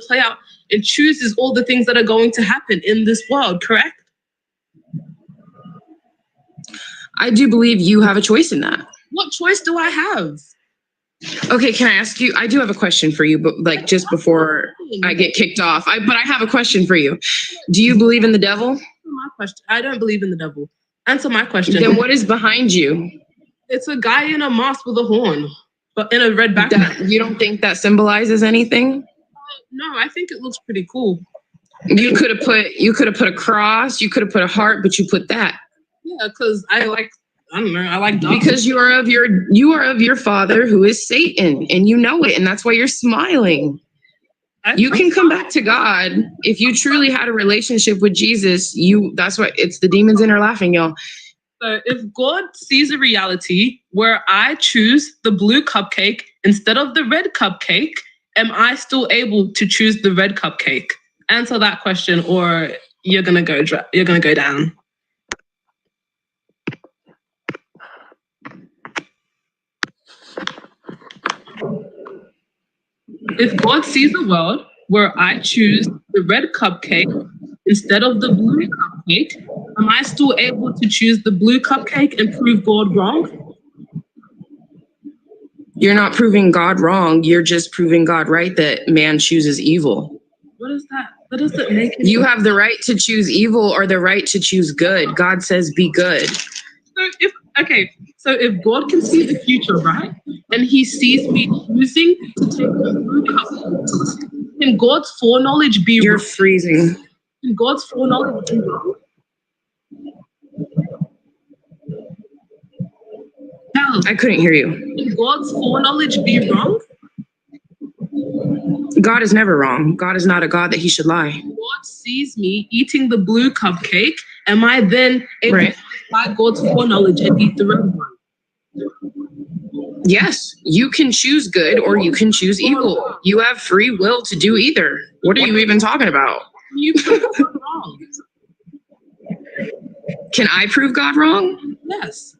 play out and chooses all the things that are going to happen in this world, correct? I do believe you have a choice in that. What choice do I have? Okay, can I ask you? I do have a question for you, but like just before I get kicked off, but I have a question for you. Do you believe in the devil? My question. I don't believe in the devil. Answer my question. Then what is behind you? It's a guy in a mask with a horn, but in a red background. You don't think that symbolizes anything? No, I think it looks pretty cool. You could have put a cross, you could have put a heart, but you put that. Yeah, because I like dogs. Because you are of your father who is Satan, and you know it, and that's why you're smiling. You can come back to God if you truly had a relationship with Jesus. That's why it's the demons in are laughing, y'all. So if God sees a reality where I choose the blue cupcake instead of the red cupcake, am I still able to choose the red cupcake? Answer that question, or you're gonna go down. If God sees a world where I choose the red cupcake instead of the blue cupcake, am I still able to choose the blue cupcake and prove God wrong? You're not proving God wrong. You're just proving God right that man chooses evil. What is that? What does it make? You have the right to choose evil or the right to choose good. God says be good. So if God can see the future, right, and he sees me choosing to take the blue cupcake, can God's foreknowledge be You're wrong? freezing. Can God's foreknowledge be wrong? No. I couldn't hear you. Can God's foreknowledge be wrong? God is never wrong. God is not a God that he should lie. God sees me eating the blue cupcake. Am I then able to apply God's foreknowledge and eat the red one? Yes, you can choose good or you can choose evil. You have free will to do either. What are you even talking about? You prove God wrong. Can I prove God wrong? Yes.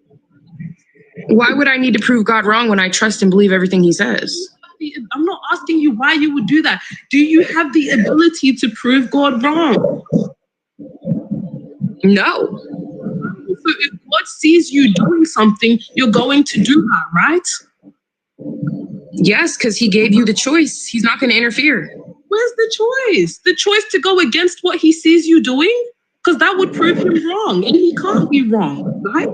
Why would I need to prove God wrong when I trust and believe everything he says? I'm not asking you why you would do that. Do you have the ability to prove God wrong? No. So if God sees you doing something, you're going to do that, right? Yes, because he gave you the choice. He's not going to interfere. Where's the choice? The choice to go against what he sees you doing? Because that would prove him wrong, and he can't be wrong, right?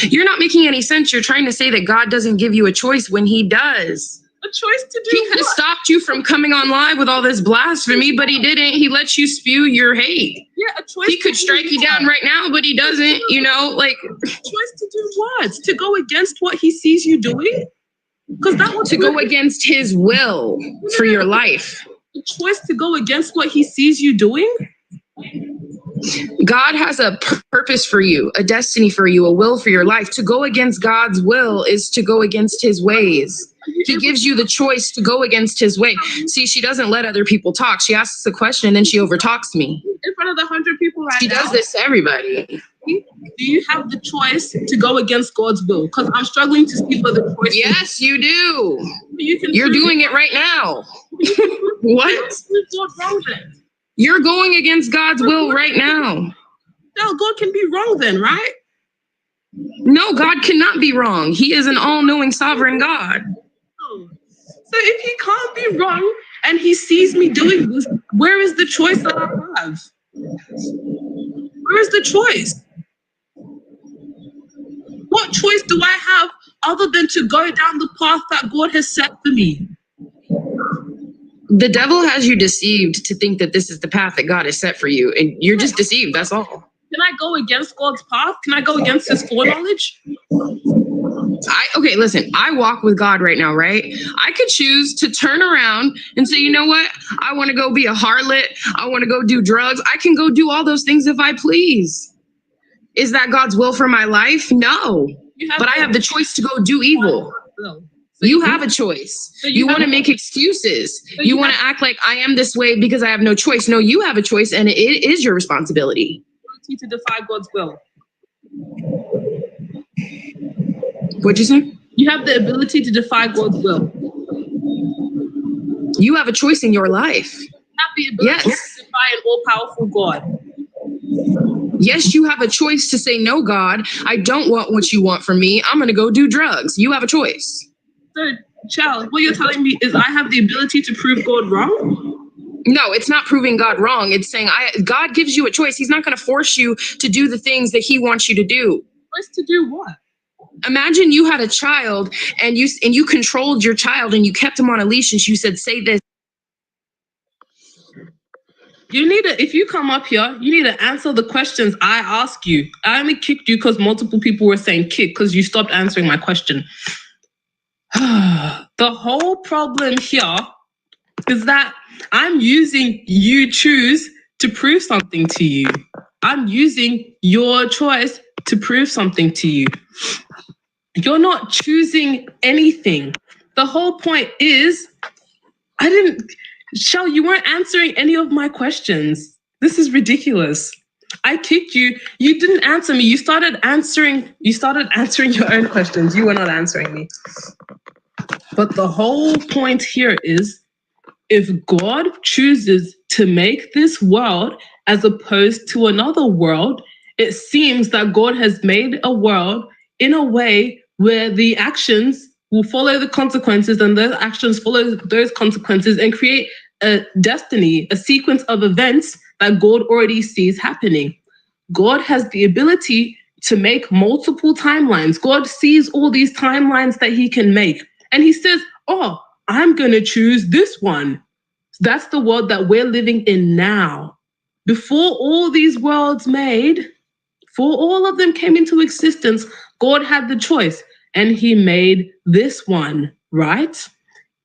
You're not making any sense. You're trying to say that God doesn't give you a choice when he does. A choice to do He could have stopped you from coming on live with all this blasphemy, but he didn't. He lets you spew your hate. Yeah, a choice. He could strike you down right now, but he doesn't, you know, like. A choice to do what? To go against what he sees you doing? Because that would to go against his will for your life. A choice to go against what he sees you doing? God has a purpose for you, a destiny for you, a will for your life. To go against God's will is to go against his ways. He gives you the choice to go against his way. See, she doesn't let other people talk. She asks a question and then she overtalks me. In front of the 100 people right now. She does this to everybody. Do you have the choice to go against God's will? Because I'm struggling to see where the choice is. Yes, you do. You're doing it right now. What? You're going against God's will right now. No, God can be wrong then, right? No, God cannot be wrong. He is an all-knowing sovereign God. So if he can't be wrong and he sees me doing this, where is the choice that I have? Where is the choice? What choice do I have other than to go down the path that God has set for me? The devil has you deceived to think that this is the path that God has set for you, and you're just deceived, that's all. Can I go against God's path? Can I go against his foreknowledge? Okay, listen, I walk with God right now, right? I could choose to turn around and say, you know what? I want to go be a harlot. I want to go do drugs. I can go do all those things if I please. Is that God's will for my life? No. But I have the choice to go do evil. You have a choice. You want to make excuses. You want to act like I am this way because I have no choice. No, you have a choice, and it is your responsibility. To defy God's will. What'd you say? You have the ability to defy God's will. You have a choice in your life. Have the ability to defy an all-powerful God. Yes, you have a choice to say, no, God, I don't want what you want from me. I'm going to go do drugs. You have a choice. So, Charles, what you're telling me is I have the ability to prove God wrong? No, it's not proving God wrong. It's saying God gives you a choice. He's not going to force you to do the things that he wants you to do. Choice to do what? Imagine you had a child and you controlled your child and you kept him on a leash and you said, say this. If you come up here, you need to answer the questions I ask you. I only kicked you because multiple people were saying kick because you stopped answering my question. The whole problem here is that I'm using you choose to prove something to you. I'm using your choice to prove something to you. You're not choosing anything. The whole point is, Shell, you weren't answering any of my questions. This is ridiculous. I kicked you. You didn't answer me. You started answering your own questions. You were not answering me. But the whole point here is, if God chooses to make this world as opposed to another world, it seems that God has made a world in a way where the actions will follow the consequences and those actions follow those consequences and create a destiny, a sequence of events that God already sees happening. God has the ability to make multiple timelines. God sees all these timelines that he can make. And he says, oh, I'm going to choose this one. That's the world that we're living in now. Before all these worlds before all of them came into existence, God had the choice and he made this one, right?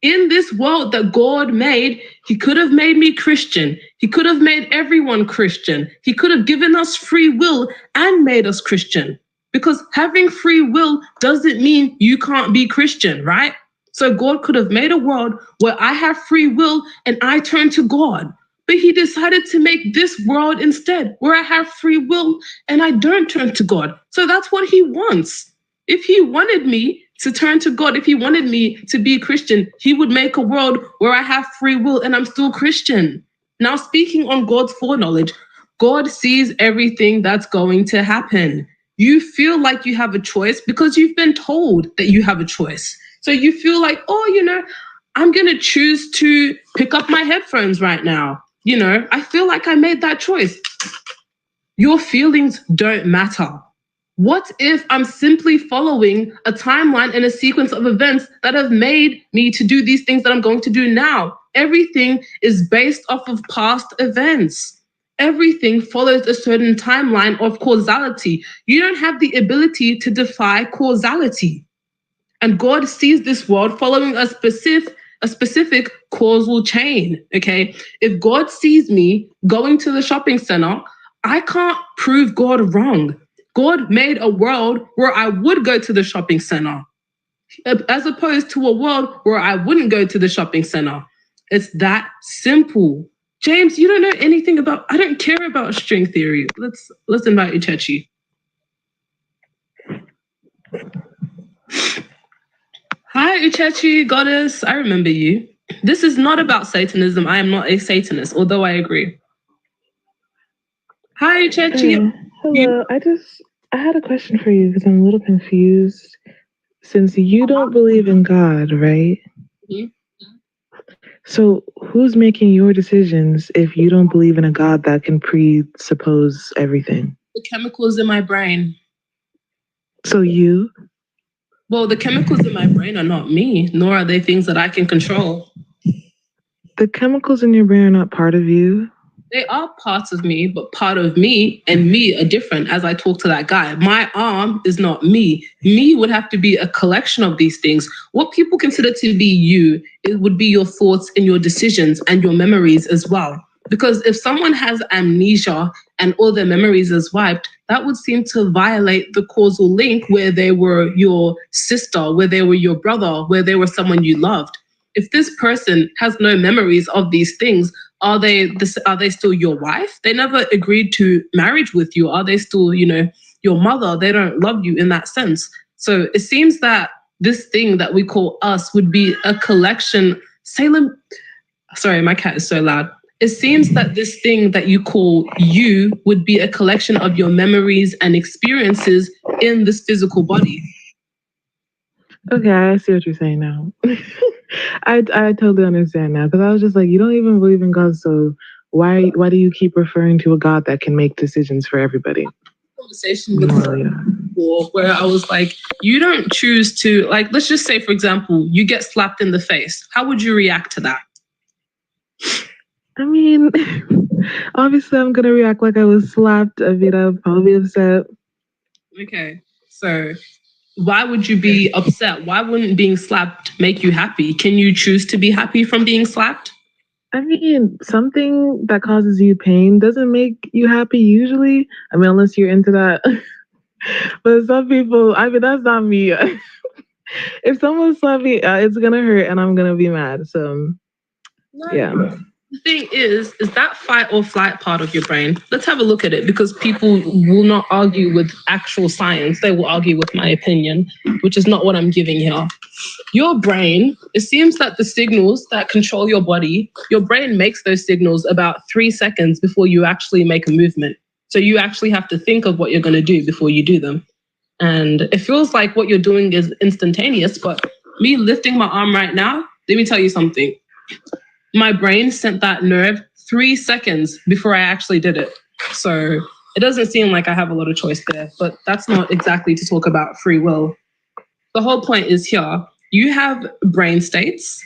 In this world that God made, he could have made me Christian. He could have made everyone Christian. He could have given us free will and made us Christian. Because having free will doesn't mean you can't be Christian, right? So God could have made a world where I have free will and I turn to God. But he decided to make this world instead, where I have free will and I don't turn to God. So that's what he wants. If he wanted me to turn to God, if he wanted me to be Christian, he would make a world where I have free will and I'm still Christian. Now, speaking on God's foreknowledge, God sees everything that's going to happen. You feel like you have a choice because you've been told that you have a choice. So you feel like, oh, I'm going to choose to pick up my headphones right now. I feel like I made that choice. Your feelings don't matter. What if I'm simply following a timeline and a sequence of events that have made me to do these things that I'm going to do now? Everything is based off of past events. Everything follows a certain timeline of causality. You don't have the ability to defy causality. And God sees this world following a specific causal chain, okay? If God sees me going to the shopping center, I can't prove God wrong. God made a world where I would go to the shopping center, as opposed to a world where I wouldn't go to the shopping center. It's that simple. James, you don't know anything about, I don't care about string theory. Let's invite Uchechi. Hi, Uchechi, goddess. I remember you. This is not about Satanism. I am not a Satanist, although I agree. Hi, Uchechi. Hello. I had a question for you because I'm a little confused. Since you don't believe in God, right? Mm-hmm. So who's making your decisions if you don't believe in a God that can presuppose everything? The chemicals in my brain. So you? Well, the chemicals in my brain are not me, nor are they things that I can control. The chemicals in your brain are not part of you? They are parts of me, but part of me and me are different as I talk to that guy. My arm is not me. Me would have to be a collection of these things. What people consider to be you, it would be your thoughts and your decisions and your memories as well. Because if someone has amnesia and all their memories is wiped, that would seem to violate the causal link where they were your sister, where they were your brother, where they were someone you loved. If this person has no memories of these things, are they still your wife? They never agreed to marriage with you. Are they still, your mother? They don't love you in that sense. So it seems that this thing that we call us would be a collection. Salem, Sorry, my cat is so loud. It seems that this thing that you call you would be a collection of your memories and experiences in this physical body. Okay, I see what you're saying now. I totally understand now because I was just like, you don't even believe in God, so why do you keep referring to a God that can make decisions for everybody? Conversation with before where I was like, you don't choose to, like, let's just say, for example, you get slapped in the face. How would you react to that? I mean, obviously, I'm gonna react like I was slapped. I mean, I'll probably be upset. Okay, so why would you be upset? Why wouldn't being slapped make you happy? Can you choose to be happy from being slapped? I mean, something that causes you pain doesn't make you happy usually. I mean, unless you're into that. But some people, I mean, that's not me. If someone slaps me, it's gonna hurt and I'm gonna be mad. So, yeah. The thing is that fight or flight part of your brain. Let's have a look at it because people will not argue with actual science. They will argue with my opinion, which is not what I'm giving here. Your brain, it seems that the signals that control your body, your brain makes those signals about 3 seconds before you actually make a movement. So you actually have to think of what you're going to do before you do them. And it feels like what you're doing is instantaneous, but me lifting my arm right now, let me tell you something. My brain sent that nerve 3 seconds before I actually did it. So it doesn't seem like I have a lot of choice there, but that's not exactly to talk about free will. The whole point is here, you have brain states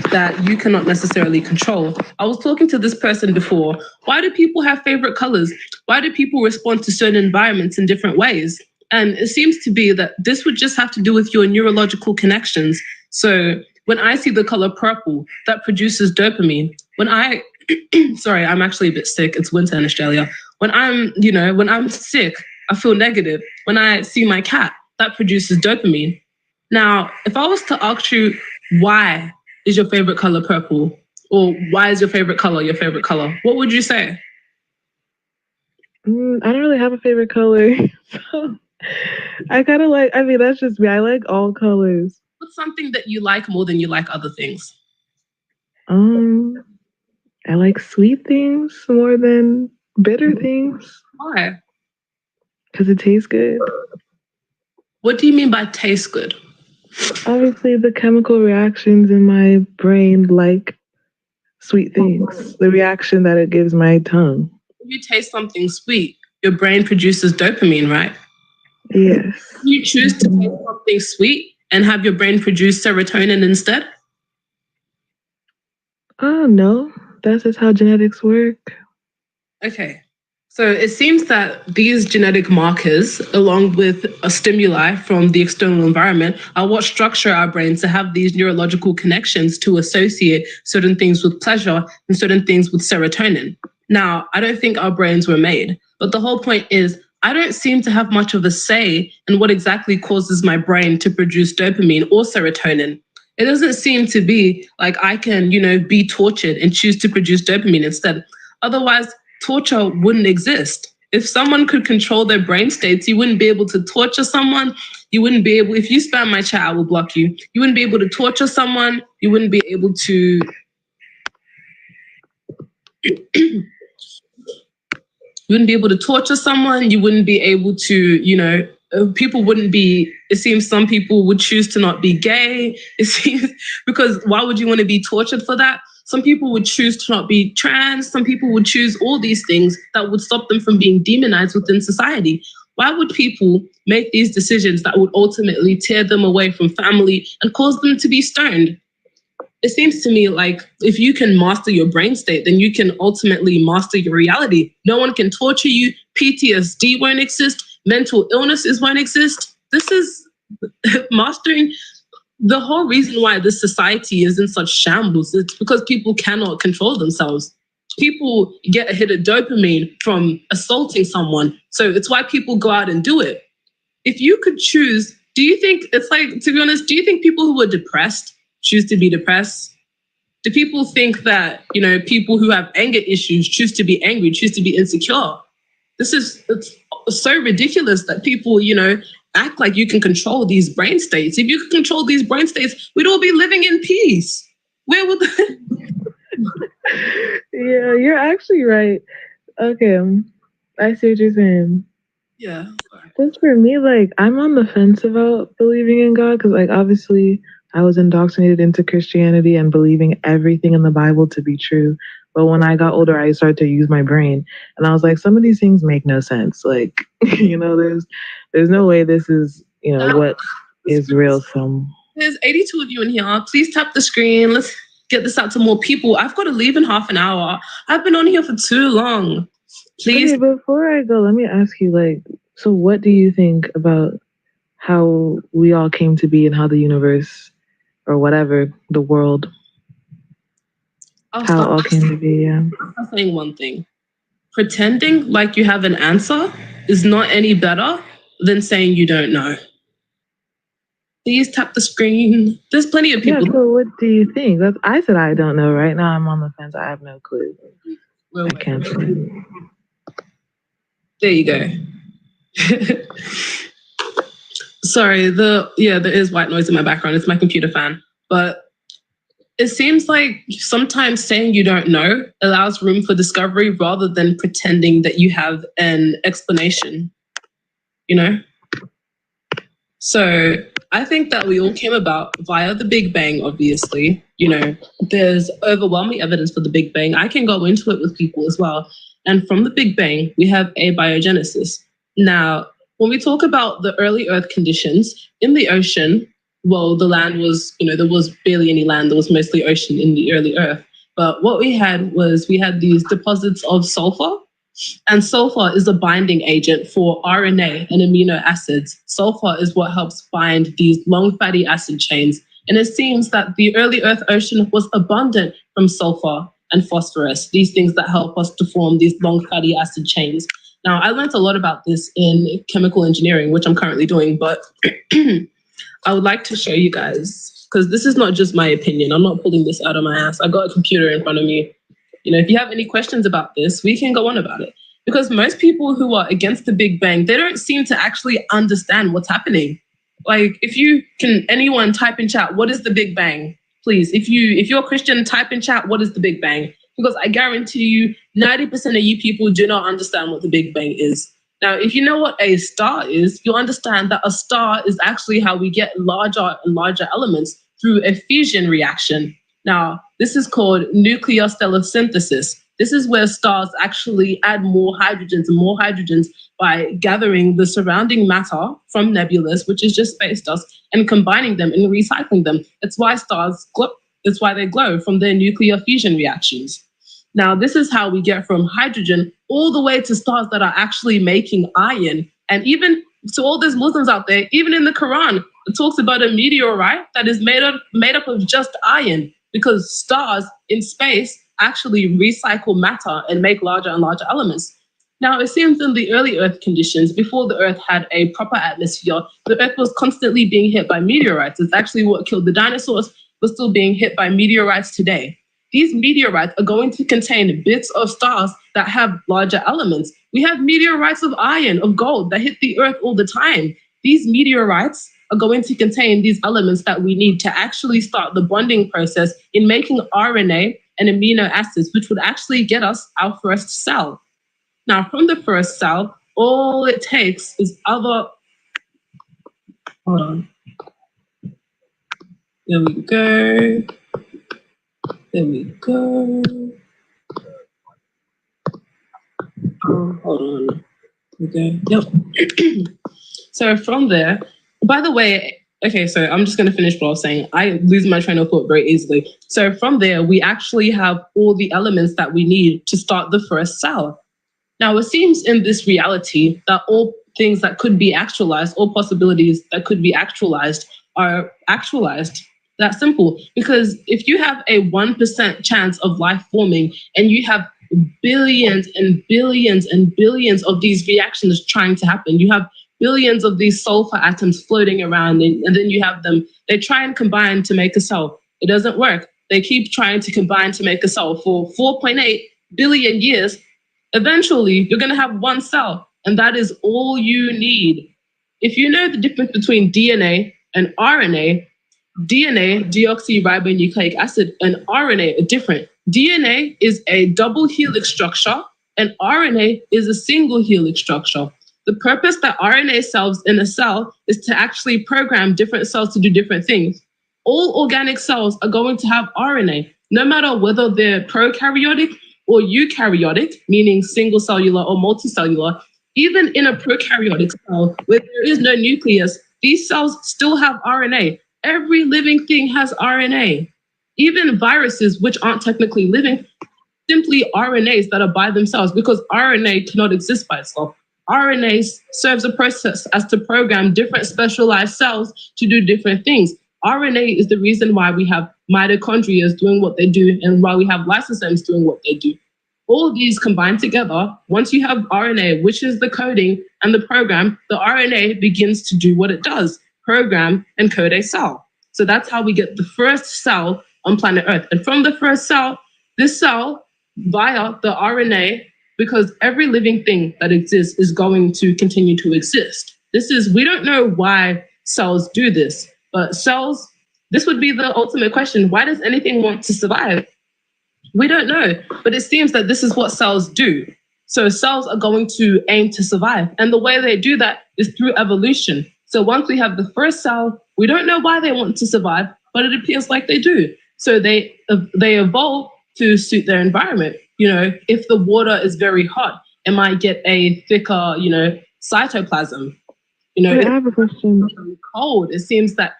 that you cannot necessarily control. I was talking to this person before. Why do people have favorite colors? Why do people respond to certain environments in different ways? And it seems to be that this would just have to do with your neurological connections. So when I see the color purple, that produces dopamine. When I, sorry, I'm actually a bit sick. It's winter in Australia. When I'm sick, I feel negative. When I see my cat, that produces dopamine. Now, if I was to ask you, why is your favorite color purple? Or why is your favorite color your favorite color? What would you say? I don't really have a favorite color. So I kind of like, I mean, that's just me. I like all colors. What's something that you like more than you like other things? I like sweet things more than bitter things. Why? Because it tastes good. What do you mean by taste good? Obviously, the chemical reactions in my brain like sweet things. The reaction that it gives my tongue. If you taste something sweet, your brain produces dopamine, right? Yes. You choose to taste something sweet and have your brain produce serotonin instead? Oh, no. That's just how genetics work. Okay. So it seems that these genetic markers, along with a stimuli from the external environment, are what structure our brains to have these neurological connections to associate certain things with pleasure and certain things with serotonin. Now, I don't think our brains were made, but the whole point is I don't seem to have much of a say in what exactly causes my brain to produce dopamine or serotonin. It doesn't seem to be like I can, be tortured and choose to produce dopamine instead. Otherwise, torture wouldn't exist. If someone could control their brain states, you wouldn't be able to torture someone. You wouldn't be able, if you spam my chat, I will block you. You wouldn't be able to torture someone. You wouldn't be able to. You wouldn't be able to torture someone. You wouldn't be able to, people wouldn't be, it seems some people would choose to not be gay. It seems, because why would you want to be tortured for that? Some people would choose to not be trans. Some people would choose all these things that would stop them from being demonized within society. Why would people make these decisions that would ultimately tear them away from family and cause them to be stoned? It seems to me like if you can master your brain state, then you can ultimately master your reality. No one can torture you. PTSD won't exist. Mental illnesses won't exist. This is mastering. The whole reason why this society is in such shambles is because people cannot control themselves. People get a hit of dopamine from assaulting someone. So it's why people go out and do it. If you could choose, do you think, it's like, to be honest, do you think people who are depressed choose to be depressed? Do people think that, people who have anger issues choose to be angry, choose to be insecure? It's so ridiculous that people, act like you can control these brain states. If you could control these brain states, we'd all be living in peace. Where would Yeah, you're actually right. Okay, I see what you're saying. Yeah. Just for me, like I'm on the fence about believing in God because, like, obviously, I was indoctrinated into Christianity and believing everything in the Bible to be true. But when I got older, I started to use my brain, and I was like, some of these things make no sense. Like, there's no way this is, what is real. Some There's 82 of you in here. Please tap the screen. Let's get this out to more people. I've got to leave in half an hour. I've been on here for too long. Please. Okay, before I go, let me ask you, like, so what do you think about how we all came to be and how the universe or whatever, the world, I'll how it start all came to be? Yeah. by saying one thing. Pretending like you have an answer is not any better than saying you don't know. Please tap the screen. There's plenty of Yeah, people. so what do you think? I said I don't know. Right now I'm on the fence. I have no clue. I can't say. There you go. Sorry, there is white noise in my background. It's my computer fan. But it seems like sometimes saying you don't know allows room for discovery rather than pretending that you have an explanation, you know? So I think that we all came about via the Big Bang, obviously. There's overwhelming evidence for the Big Bang. I can go into it with people as well. And from the Big Bang, we have abiogenesis. Now, when we talk about the early Earth conditions in the ocean, well, the land was, there was barely any land. There was mostly ocean in the early Earth. But what we had these deposits of sulfur, and sulfur is a binding agent for RNA and amino acids. Sulfur is what helps bind these long fatty acid chains. And it seems that the early Earth ocean was abundant from sulfur and phosphorus, these things that help us to form these long fatty acid chains. Now, I learned a lot about this in chemical engineering, which I'm currently doing, but I would like to show you guys, because this is not just my opinion. I'm not pulling this out of my ass. I got a computer in front of me. If you have any questions about this, we can go on about it. Because most people who are against the Big Bang, they don't seem to actually understand what's happening. Like, anyone type in chat, what is the Big Bang? Please, if you're a Christian, type in chat, what is the Big Bang? Because I guarantee you, 90% of you people do not understand what the Big Bang is. Now, if you know what a star is, you'll understand that a star is actually how we get larger and larger elements through a fusion reaction. Now, this is called nucleostellar synthesis. This is where stars actually add more hydrogens by gathering the surrounding matter from nebulas, which is just space dust, and combining them and recycling them. That's why stars glow. That's why they glow from their nuclear fusion reactions. Now, this is how we get from hydrogen all the way to stars that are actually making iron. And even to all those Muslims out there, even in the Quran, it talks about a meteorite that is made up of just iron, because stars in space actually recycle matter and make larger and larger elements. Now, it seems in the early Earth conditions, before the Earth had a proper atmosphere, the Earth was constantly being hit by meteorites. It's actually what killed the dinosaurs. We're still being hit by meteorites today. These meteorites are going to contain bits of stars that have larger elements. We have meteorites of iron, of gold that hit the Earth all the time. These meteorites are going to contain these elements that we need to actually start the bonding process in making RNA and amino acids, which would actually get us our first cell. Now, from the first cell, all it takes is hold on. There we go. There we go. Hold on. Okay. Yep. So from there, by the way, okay, so I'm just going to finish what I was saying. I lose my train of thought very easily. So from there, we actually have all the elements that we need to start the first cell. Now, it seems in this reality that all things that could be actualized, all possibilities that could be actualized are actualized. That simple. Because if you have a 1% chance of life forming and you have billions and billions and billions of these reactions trying to happen, you have billions of these sulfur atoms floating around, and then you have them, they try and combine to make a cell. It doesn't work. They keep trying to combine to make a cell for 4.8 billion years. Eventually, you're going to have one cell, and that is all you need. If you know the difference between DNA and RNA, DNA, deoxyribonucleic acid, and RNA are different. DNA is a double helix structure, and RNA is a single helix structure. The purpose that RNA serves in a cell is to actually program different cells to do different things. All organic cells are going to have RNA, no matter whether they're prokaryotic or eukaryotic, meaning single cellular or multicellular. Even in a prokaryotic cell where there is no nucleus, these cells still have RNA. Every living thing has RNA. Even viruses, which aren't technically living, simply RNAs that are by themselves because RNA cannot exist by itself. RNA serves a process as to program different specialized cells to do different things. RNA is the reason why we have mitochondria doing what they do and why we have lysosomes doing what they do. All of these combined together, once you have RNA, which is the coding and the program, the RNA begins to do what it does, program and code a cell. So that's how we get the first cell on planet Earth. And from the first cell, this cell, via the RNA, because every living thing that exists is going to continue to exist. We don't know why cells do this, but cells, this would be the ultimate question. Why does anything want to survive? We don't know, but it seems that this is what cells do. So cells are going to aim to survive. And the way they do that is through evolution. So once we have the first cell, we don't know why they want to survive, but it appears like they do. So they evolve to suit their environment. If the water is very hot, it might get a thicker, cytoplasm. I have a question. If it's cold, it seems that,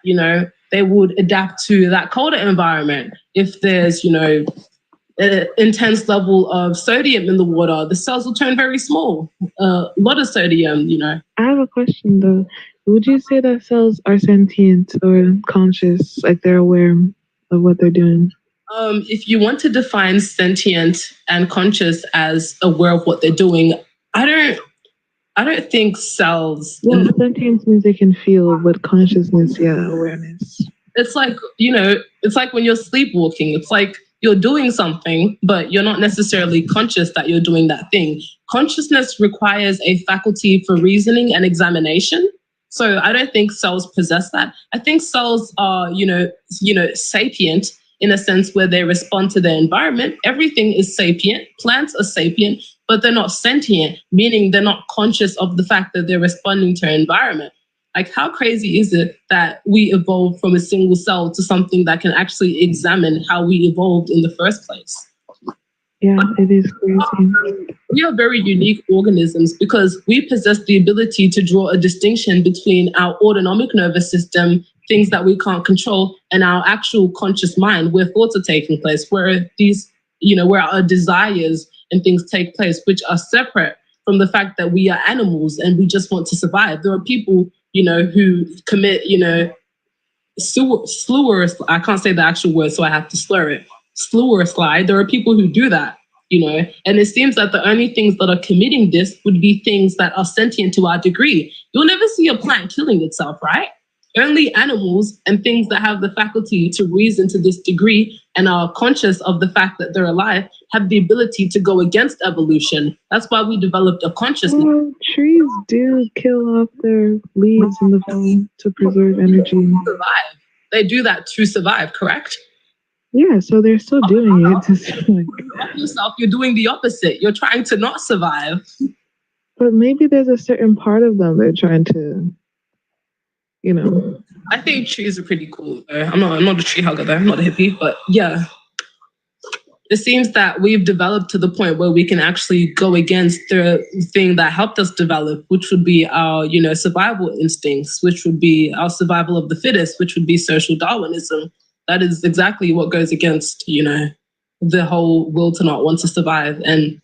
they would adapt to that colder environment. If there's, an intense level of sodium in the water, the cells will turn very small. A lot of sodium, I have a question though. Would you say that cells are sentient or conscious, like they're aware of what they're doing? If you want to define sentient and conscious as aware of what they're doing, I don't think cells. Yeah, sentience means they can feel, but consciousness, awareness. It's like, it's like when you're sleepwalking. It's like you're doing something, but you're not necessarily conscious that you're doing that thing. Consciousness requires a faculty for reasoning and examination. So I don't think cells possess that. I think cells are, sapient in a sense where they respond to their environment. Everything is sapient. Plants are sapient, but they're not sentient, meaning they're not conscious of the fact that they're responding to their environment. Like, how crazy is it that we evolved from a single cell to something that can actually examine how we evolved in the first place? Yeah, it is crazy. We are very unique organisms because we possess the ability to draw a distinction between our autonomic nervous system, things that we can't control, and our actual conscious mind where thoughts are taking place, where where our desires and things take place, which are separate from the fact that we are animals and we just want to survive. There are people, who commit, I can't say the actual word, so I have to slur it. Slew or slide. There are people who do that, and it seems that the only things that are committing this would be things that are sentient to our degree. You'll never see a plant killing itself, right? Only animals and things that have the faculty to reason to this degree and are conscious of the fact that they're alive have the ability to go against evolution. That's why we developed a consciousness. Well, trees do kill off their leaves in the fall to preserve energy. Survive. They do that to survive, correct? Yeah, so they're still doing it. Yourself, you're doing the opposite. You're trying to not survive. But maybe there's a certain part of them they're trying to, I think trees are pretty cool. I'm not a tree hugger though. I'm not a hippie, but yeah. It seems that we've developed to the point where we can actually go against the thing that helped us develop, which would be our, survival instincts, which would be our survival of the fittest, which would be social Darwinism. That is exactly what goes against, the whole will to not want to survive. And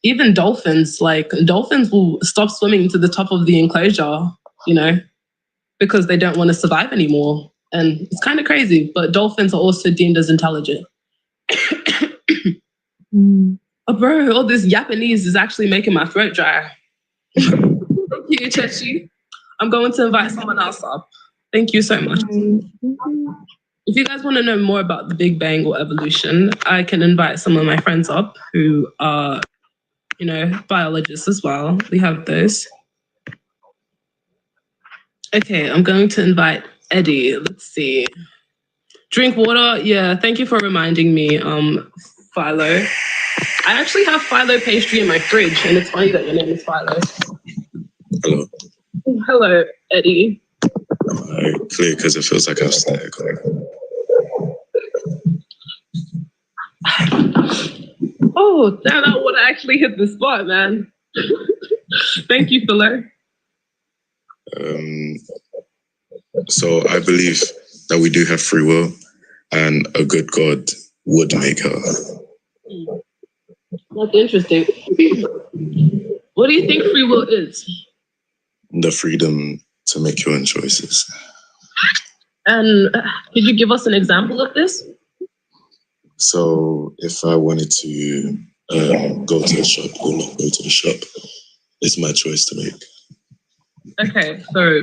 even dolphins will stop swimming to the top of the enclosure, because they don't want to survive anymore. And it's kind of crazy, but dolphins are also deemed as intelligent. Oh, bro, all this Japanese is actually making my throat dry. Thank you, Chechi. I'm going to invite someone else up. Thank you so much. If you guys want to know more about the Big Bang or evolution, I can invite some of my friends up who are, biologists as well. We have those. Okay, I'm going to invite Eddie. Let's see. Drink water. Yeah, thank you for reminding me, Philo. I actually have Philo pastry in my fridge, and it's funny that your name is Philo. Hello. Hello, Eddie. Clear, because it feels like I've static. Oh, damn, that would actually hit the spot, man. Thank you, Philo. So I believe that we do have free will, and a good God would make her. That's interesting. What do you think free will is? The freedom to make your own choices. And could you give us an example of this? So if I wanted to go to the shop or not go to the shop, it's my choice to make. Okay, so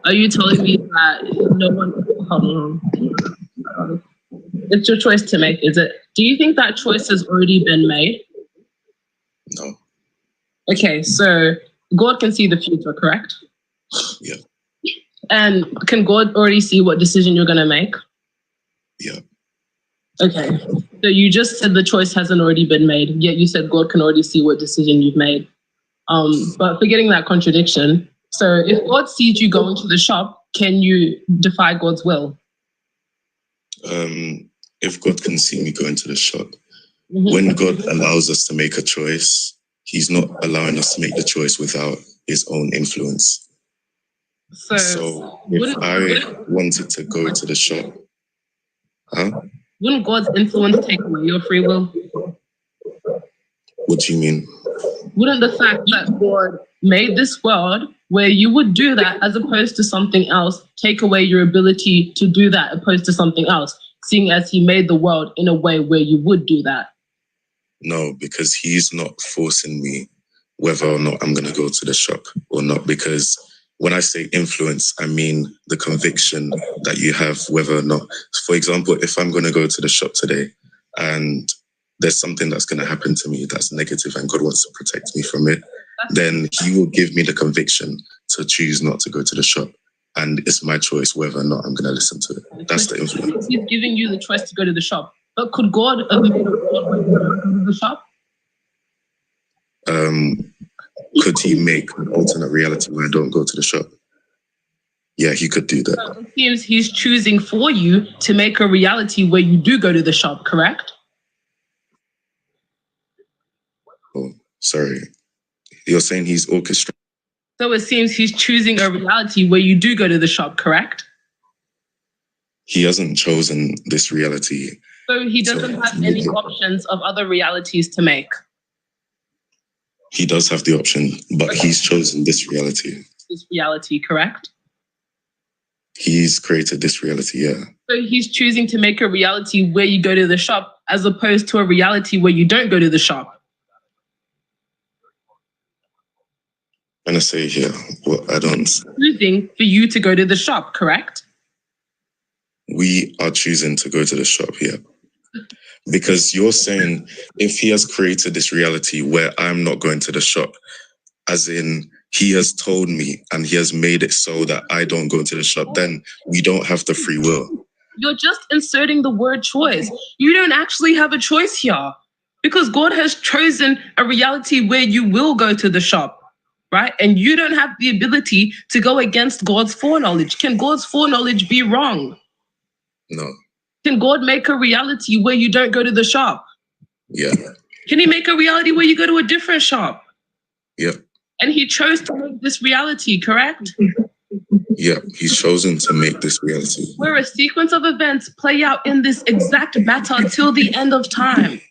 are you telling me that no one... Hold on. It's your choice to make, is it? Do you think that choice has already been made? No. Okay, so God can see the future, correct? Yeah. And can God already see what decision you're going to make? Yeah. Okay, so you just said the choice hasn't already been made, yet you said God can already see what decision you've made. But forgetting that contradiction, so if God sees you going to the shop, can you defy God's will? If God can see me going to the shop, when God allows us to make a choice, He's not allowing us to make the choice without His own influence. So if I wanted to go to the shop, wouldn't God's influence take away your free will? What do you mean? Wouldn't the fact that God made this world where you would do that as opposed to something else take away your ability to do that opposed to something else, seeing as He made the world in a way where you would do that? No, because He's not forcing me whether or not I'm going to go to the shop or not. Because when I say influence, I mean the conviction that you have whether or not. For example, if I'm going to go to the shop today and there's something that's going to happen to me that's negative and God wants to protect me from it, then He will give me the conviction to choose not to go to the shop. And it's my choice whether or not I'm going to listen to it. That's the influence. He's giving you the choice to go to the shop. But could God have made a world where you don't go to the shop? Could He make an alternate reality where I don't go to the shop? Yeah, He could do that. So it seems He's choosing for you to make a reality where you do go to the shop, correct? Oh, sorry. You're saying He's orchestrating? So it seems He's choosing a reality where you do go to the shop, correct? He hasn't chosen this reality. So He doesn't have any options of other realities to make? He does have the option, but He's chosen this reality. This reality, correct? He's created this reality, yeah. So He's choosing to make a reality where you go to the shop as opposed to a reality where you don't go to the shop. I'm going to say here, well, I don't... Choosing for you to go to the shop, correct? We are choosing to go to the shop, yeah. Because you're saying if He has created this reality where I'm not going to the shop, as in He has told me and He has made it so that I don't go to the shop, then we don't have the free will. You're just inserting the word choice. You don't actually have a choice here because God has chosen a reality where you will go to the shop, right? And you don't have the ability to go against God's foreknowledge. Can God's foreknowledge be wrong? No. Can God make a reality where you don't go to the shop? Yeah. Can He make a reality where you go to a different shop? Yeah. And He chose to make this reality, correct? Yeah, He's chosen to make this reality. Where a sequence of events play out in this exact matter till the end of time.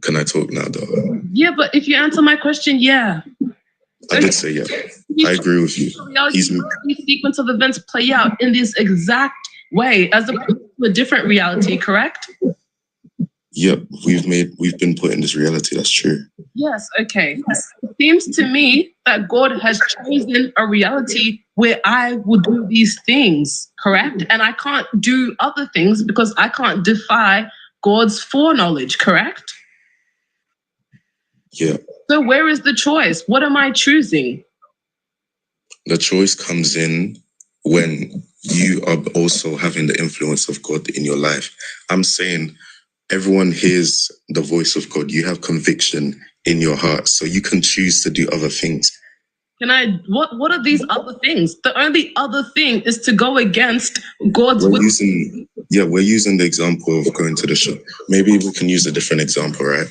Can I talk now, though? Yeah, but if you answer my question, yeah. I did say yeah. I agree with you. These sequence of events play out in this exact way as opposed to a different reality, correct? Yep, we've been put in this reality. That's true. Yes, okay. It seems to me that God has chosen a reality where I will do these things, correct? And I can't do other things because I can't defy God's foreknowledge, correct? Yeah. So where is the choice? What am I choosing? The choice comes in when you are also having the influence of God in your life. I'm saying everyone hears the voice of God. You have conviction in your heart, so you can choose to do other things. What are these other things? The only other thing is to go against God's will. We're using the example of going to the shop. Maybe we can use a different example, right?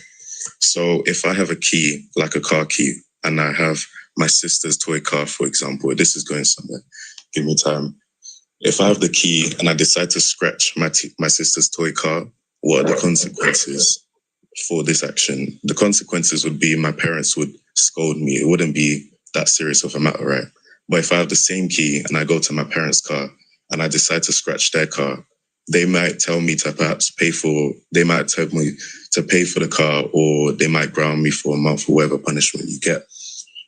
So if I have a key, like a car key, and I have my sister's toy car, for example, this is going somewhere. Give me time. If I have the key and I decide to scratch my sister's toy car, what are the consequences for this action? The consequences would be my parents would scold me. It wouldn't be that serious of a matter, right? But if I have the same key and I go to my parents' car and I decide to scratch their car, they might tell me to perhaps pay for the car, or they might ground me for a month or whatever punishment you get.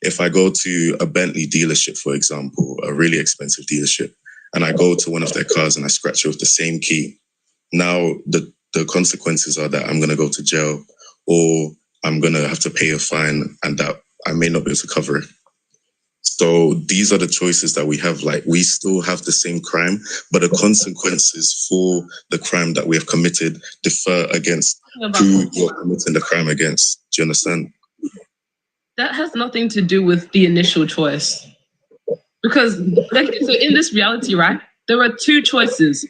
If I go to a Bentley dealership, for example, a really expensive dealership, and I go to one of their cars and I scratch it with the same key, now the consequences are that I'm going to go to jail, or I'm going to have to pay a fine, and that I may not be able to cover it. So these are the choices that we have. Like, we still have the same crime, but the consequences for the crime that we have committed differ against who you're committing the crime against. Do you understand? That has nothing to do with the initial choice. Because, so in this reality, right, there are two choices.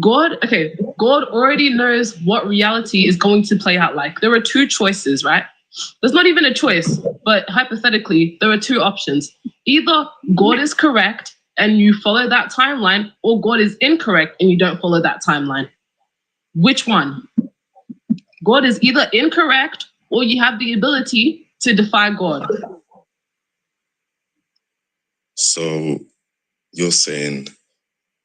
God already knows what reality is going to play out like. There are two choices, right? There's not even a choice, but hypothetically, there are two options. Either God is correct and you follow that timeline, or God is incorrect and you don't follow that timeline. Which one? God is either incorrect or you have the ability to defy God. So you're saying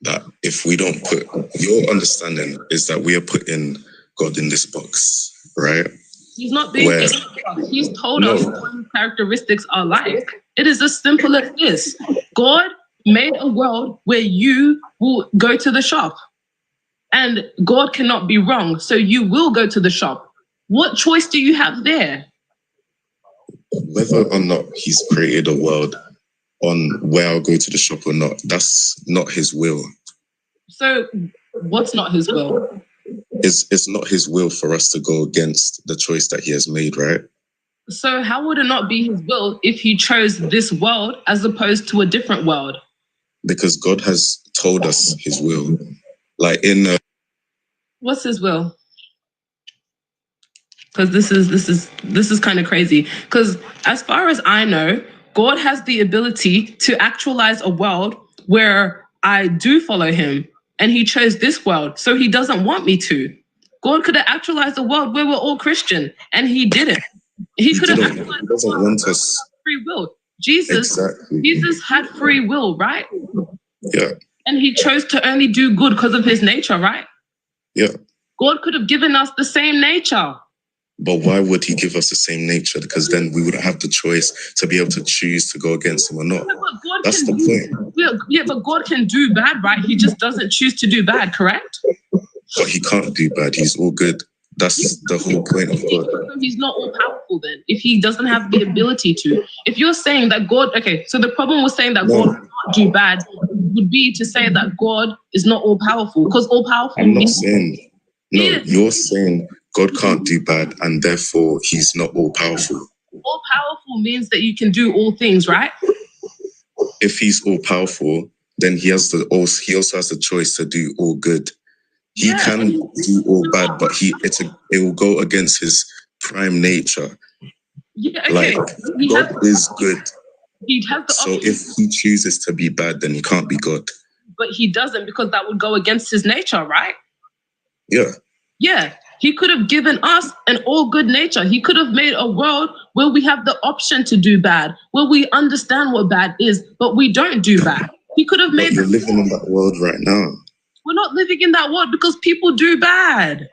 that if we don't put, your understanding is that we are putting God in this box, right? He's not being in this box. He's told us what his characteristics are like. It is as simple as this. God made a world where you will go to the shop, and God cannot be wrong, so you will go to the shop. What choice do you have there? Whether or not he's created a world on where I'll go to the shop or not, that's not his will. So what's not his will? It's not his will for us to go against the choice that he has made, right? So how would it not be his will if he chose this world as opposed to a different world? Because God has told us his will. Like in what's his will? Because this is kind of crazy. Because as far as I know, God has the ability to actualize a world where I do follow him, and he chose this world, so he doesn't want me to. God could have actualized a world where we're all Christian, and he didn't. He could have actualized. He doesn't want us. Free will. Jesus had free will, right? Yeah. And he chose to only do good because of his nature, right? Yeah. God could have given us the same nature. But why would he give us the same nature? Because then we wouldn't have the choice to be able to choose to go against him or not. That's the point. Yeah, but God can do bad, right? He just doesn't choose to do bad, correct? But he can't do bad. He's all good. That's the whole point of God. He's not all powerful then, if he doesn't have the ability to. If you're saying that God, okay, so the problem with saying that God can't do bad would be to say that God is not all powerful, because all powerful. I'm not saying, no, you're saying God can't do bad and therefore he's not all powerful. All powerful means that you can do all things, right? If he's all powerful, then he also has the choice to do all good. He can do all bad, but it will go against his prime nature. Yeah, okay. Like, God is good. He has the so option. If he chooses to be bad, then he can't be God. But he doesn't, because that would go against his nature, right? Yeah. Yeah. He could have given us an all good nature. He could have made a world where we have the option to do bad, where we understand what bad is, but we don't do bad. He could have made. But you're living in that world right now. We're not living in that world because people do bad.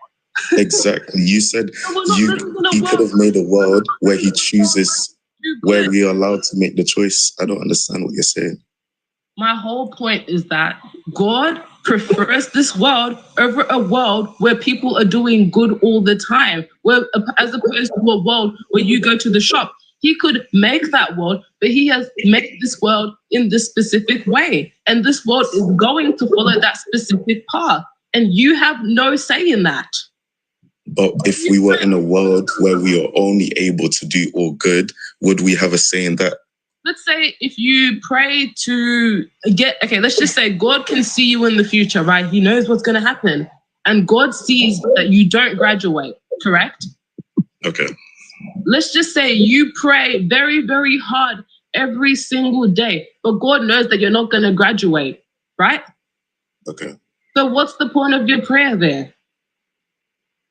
Exactly. You said he could have made a world where he chooses, where we are allowed to make the choice. I don't understand what you're saying. My whole point is that God prefers this world over a world where people are doing good all the time, where, as opposed to a world where you go to the shop. He could make that world, but he has made this world in this specific way. And this world is going to follow that specific path. And you have no say in that. But if we were in a world where we are only able to do all good, would we have a say in that? Let's say if you pray to let's just say God can see you in the future, right? He knows what's going to happen. And God sees that you don't graduate, correct? Okay. Let's just say you pray very, very hard every single day, but God knows that you're not going to graduate, right? Okay. So what's the point of your prayer there?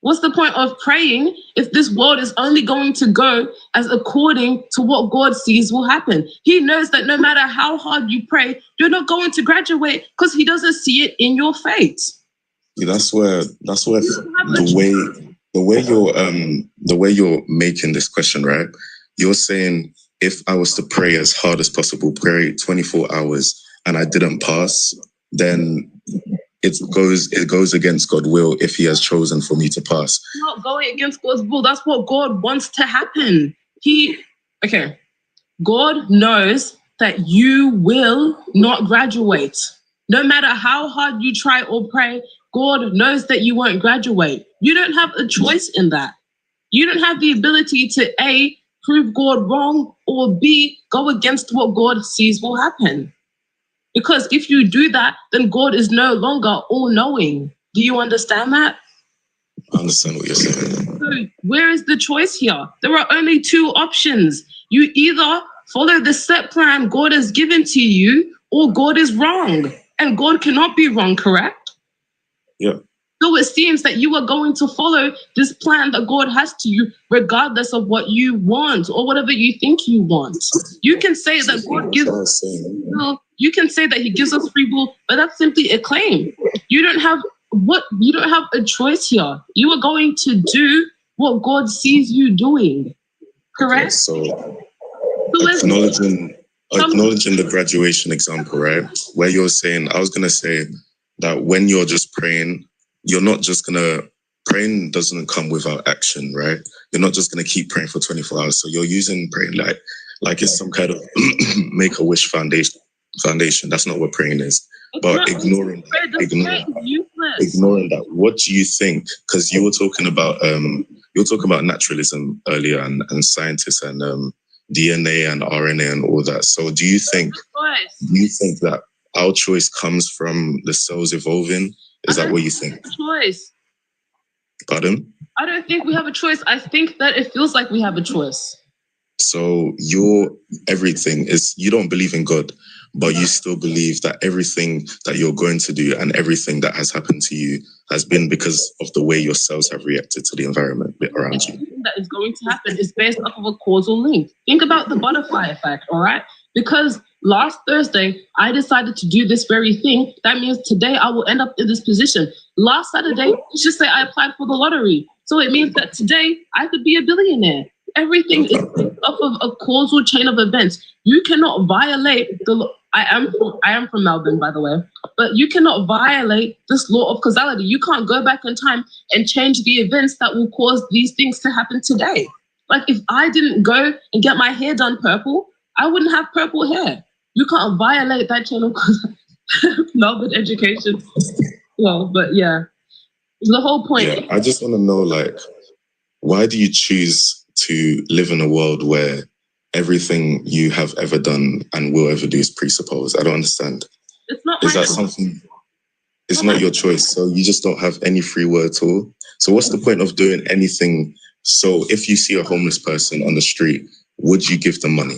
What's the point of praying if this world is only going to go as according to what God sees will happen? He knows that no matter how hard you pray, you're not going to graduate because he doesn't see it in your fate. Yeah, that's where the way you're making this question, right? You're saying if I was to pray as hard as possible, pray 24 hours, and I didn't pass, then it goes against God's will if he has chosen for me to pass. Not going against God's will. That's what God wants to happen. God knows that you will not graduate. No matter how hard you try or pray, God knows that you won't graduate. You don't have a choice in that. You don't have the ability to A, prove God wrong, or B, go against what God sees will happen. Because if you do that, then God is no longer all-knowing. Do you understand that? I understand what you're saying. So where is the choice here? There are only two options. You either follow the set plan God has given to you, or God is wrong. And God cannot be wrong, correct? Yeah. So it seems that you are going to follow this plan that God has to you, regardless of what you want or whatever you think you want. You can say that God gives us you can say that he gives us free will, but that's simply a claim. You don't have a choice here. You are going to do what God sees you doing. Correct? Okay, so acknowledging the graduation example, right? Where you're saying, I was gonna say that when you're just praying, you're not just gonna praying doesn't come without action, right? You're not just gonna keep praying for 24 hours. So you're using praying like it's some kind of make-a-wish foundation. That's not what praying is. But ignoring that, what do you think? Because you were talking about naturalism earlier and scientists and DNA and RNA and all that. So do you think that our choice comes from the cells evolving? Is that what you think? Choice. Pardon? I don't think we have a choice. I think that it feels like we have a choice. So you don't believe in God, but you still believe that everything that you're going to do and everything that has happened to you has been because of the way your cells have reacted to the environment around you. Everything that is going to happen is based off of a causal link. Think about the butterfly effect, all right? Because last Thursday, I decided to do this very thing. That means today I will end up in this position. Last Saturday, let's just say I applied for the lottery. So it means that today I could be a billionaire. Everything is based off of a causal chain of events. You cannot violate the law. I am from Melbourne, by the way, but you cannot violate this law of causality. You can't go back in time and change the events that will cause these things to happen today. Like if I didn't go and get my hair done purple, I wouldn't have purple hair. You can't violate that chain of causality. Melbourne education. Well, but yeah, the whole point. Yeah, I just want to know, why do you choose to live in a world where everything you have ever done and will ever do is presupposed? I don't understand. It's not. Is that something? It's not your choice, so you just don't have any free will at all. So what's the point of doing anything? So if you see a homeless person on the street, would you give them money?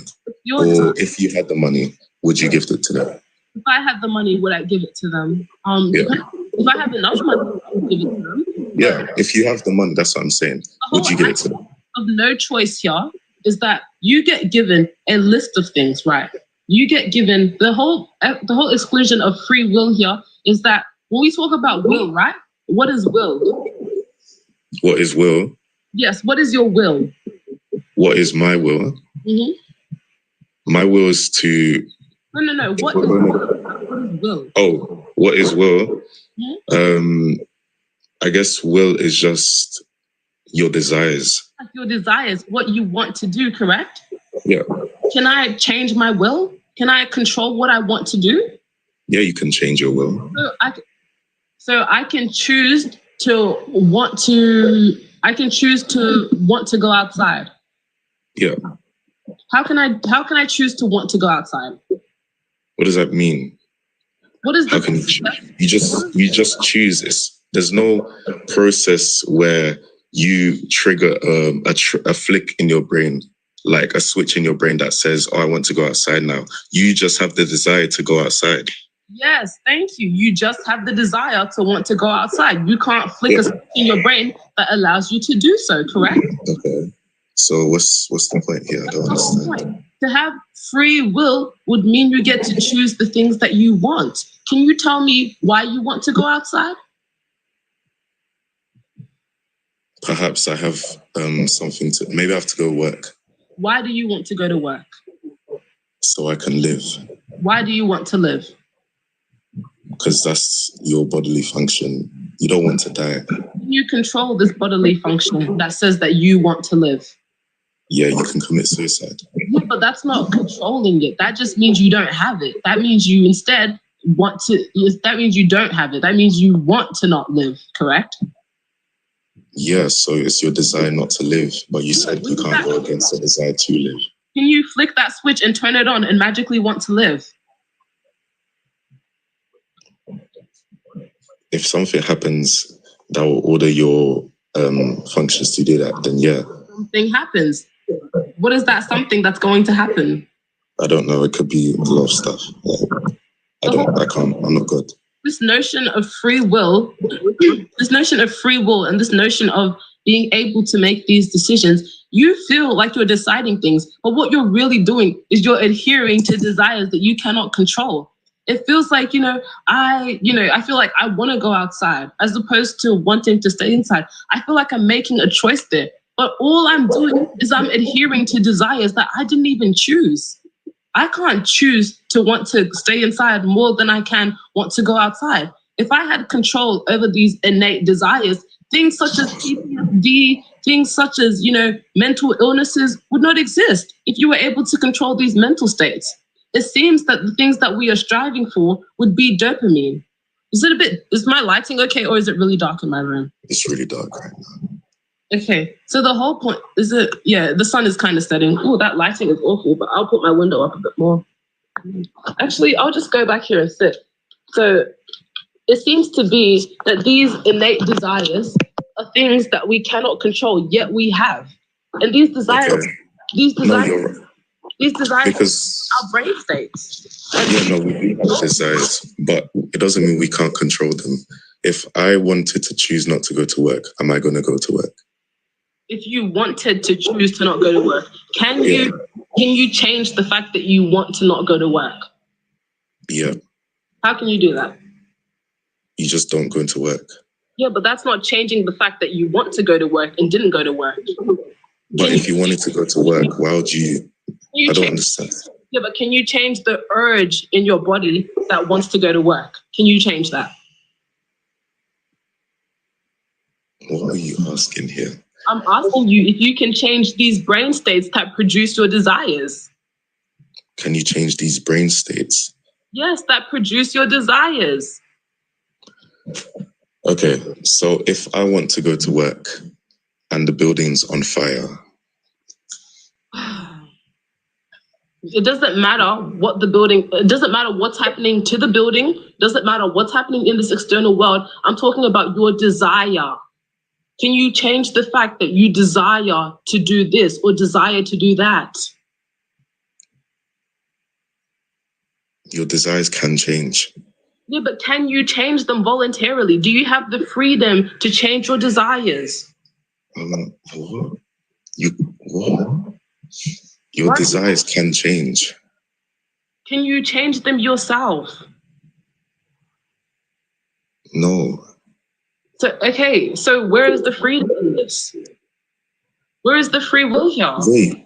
Or if you had the money, would you give it to them? If I had the money, would I give it to them? If I have enough money, I would give it to them. Yeah, if you have the money, that's what I'm saying. Would you give it to them? Of no choice here is that you get given a list of things, right? You get given the whole exclusion of free will here is that when we talk about will, right? What is will? What is will? Yes, what is your will? What is my will? Mm-hmm. My will is to... No. What is will? Oh, what is will? Mm-hmm. I guess will is just Your desires. Your desires, what you want to do, correct? Yeah. Can I change my will? Can I control what I want to do? Yeah, you can change your will. So I can choose to want to. I can choose to want to go outside. Yeah. How can I choose to want to go outside? What does that mean? What is How the can you just choose this? There's no process where you trigger a flick in your brain, like a switch in your brain that says, "Oh, I want to go outside now." You just have the desire to go outside. Yes, thank you. You just have the desire to want to go outside. You can't flick a switch in your brain that allows you to do so, correct? Okay. So what's the point here? I don't understand. To have free will would mean you get to choose the things that you want. Can you tell me why you want to go outside? Perhaps I have something to. Maybe I have to go work. Why do you want to go to work? So I can live. Why do you want to live? Because that's your bodily function. You don't want to die. Can you control this bodily function that says that you want to live? Yeah, you can commit suicide. Yeah, but that's not controlling it. That just means you don't have it. That means you instead want to. That means you don't have it. That means you want to not live, correct? Yeah, so it's your desire not to live, but you said you can't go against the desire to live. Can you flick that switch and turn it on and magically want to live? If something happens that will order your functions to do that, then yeah. Something happens. What is that something that's going to happen? I don't know. It could be a lot of stuff. I'm not God. This notion of free will, and this notion of being able to make these decisions, you feel like you're deciding things, but what you're really doing is you're adhering to desires that you cannot control. It feels like, I feel like I want to go outside as opposed to wanting to stay inside. I feel like I'm making a choice there, but all I'm doing is I'm adhering to desires that I didn't even choose. I can't choose to want to stay inside more than I can want to go outside. If I had control over these innate desires, things such as PTSD, things such as, mental illnesses would not exist if you were able to control these mental states. It seems that the things that we are striving for would be dopamine. Is my lighting okay, or is it really dark in my room? It's really dark right now. Okay, so the whole point is the sun is kind of setting. Oh, that lighting is awful, but I'll put my window up a bit more. Actually, I'll just go back here and sit. So it seems to be that these innate desires are things that we cannot control, yet we have. And these desires, because are brain states. Yeah, no, we do have desires, but it doesn't mean we can't control them. If I wanted to choose not to go to work, am I going to go to work? If you wanted to choose to not go to work, can you change the fact that you want to not go to work? Yeah. How can you do that? You just don't go into work. Yeah, but that's not changing the fact that you want to go to work and didn't go to work. But if you wanted to go to work, why would you? I don't understand. Yeah, but can you change the urge in your body that wants to go to work? Can you change that? What are you asking here? I'm asking you if you can change these brain states that produce your desires. Can you change these brain states? Yes, that produce your desires. Okay, so if I want to go to work and the building's on fire. It doesn't matter it doesn't matter what's happening to the building, it doesn't matter what's happening in this external world. I'm talking about your desire. Can you change the fact that you desire to do this or desire to do that? Your desires can change. Yeah, but can you change them voluntarily? Do you have the freedom to change your desires? What? Your desires can change. Can you change them yourself? No. So where is the freedom in this? Where is the free will here? Wait,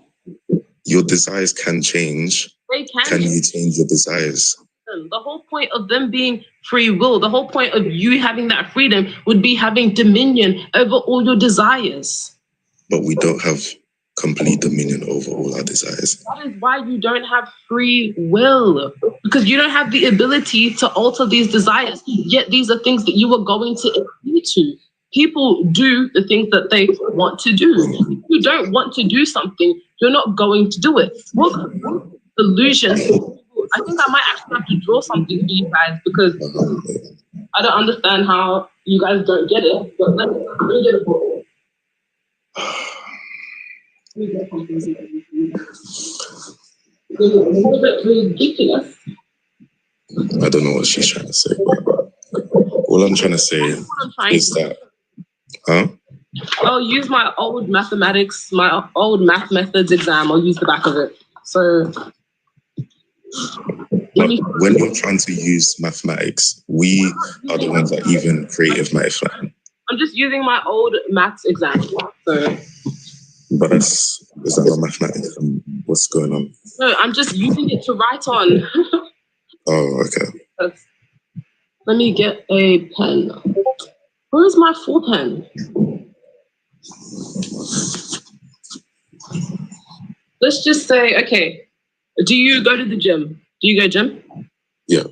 your desires can change. They can. Can you change your desires? The whole point of them being free will, the whole point of you having that freedom would be having dominion over all your desires. but we don't have complete dominion over all our desires. That is why you don't have free will, because you don't have the ability to alter these desires. Yet these are things that you are going to agree to. People do the things that they want to do. If you don't want to do something, you're not going to do it. What illusions? I think I might actually have to draw something for you guys, because I don't understand how you guys don't get it. But let me get it for you. Ridiculous. I don't know what she's trying to say, but all I'm trying to say is that, I'll use my old mathematics, my old math methods exam. I'll use the back of it. So, when you're trying to use mathematics, we are the ones that even creative math. I'm just using my old maths exam. So. But is that not mathematics? What's going on? No, I'm just using it to write on. Oh, okay. Let me get a pen. Where's my full pen? Let's just say, okay, do you go to the gym? Do you go gym? Yeah.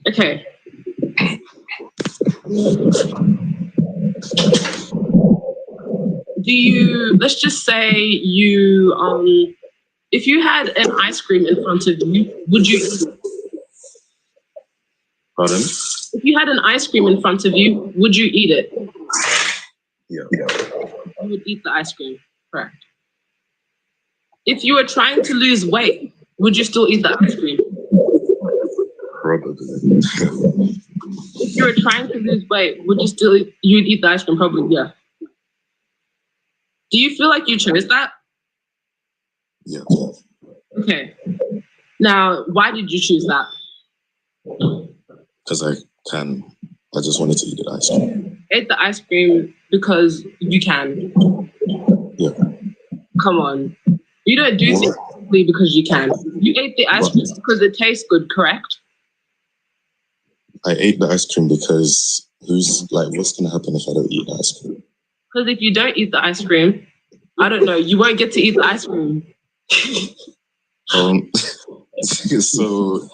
Okay. Let's just say if you had an ice cream in front of you, would you eat it? Pardon? If you had an ice cream in front of you, would you eat it? Yeah. You would eat the ice cream, correct. If you were trying to lose weight, would you still eat the ice cream? Probably. If you were trying to lose weight, you'd eat the ice cream? Probably, yeah. Do you feel like you chose that? Yeah. Okay. Now, why did you choose that? Because I just wanted to eat the ice cream. Ate the ice cream because you can. Yeah. Come on. You don't do things simply because you can. You ate the ice cream because it tastes good, correct? I ate the ice cream because what's going to happen if I don't eat the ice cream? Because if you don't eat the ice cream, I don't know, you won't get to eat the ice cream. So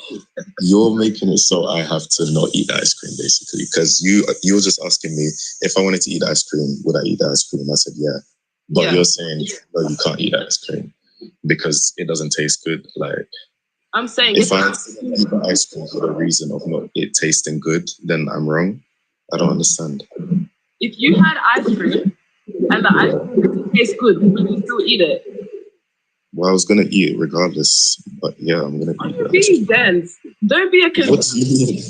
you're making it so I have to not eat the ice cream, basically, because you were just asking me if I wanted to eat ice cream, would I eat the ice cream? I said yeah, but you're saying no, you can't eat ice cream because it doesn't taste good. Like, I'm saying if I eat the ice cream for the reason of not it tasting good, then I'm wrong. I don't understand. If you had ice cream and the ice cream didn't taste good, would you still eat it? Well, I was gonna eat it regardless, but yeah, I'm gonna eat it. Be dense. Don't be a kid. What do you mean?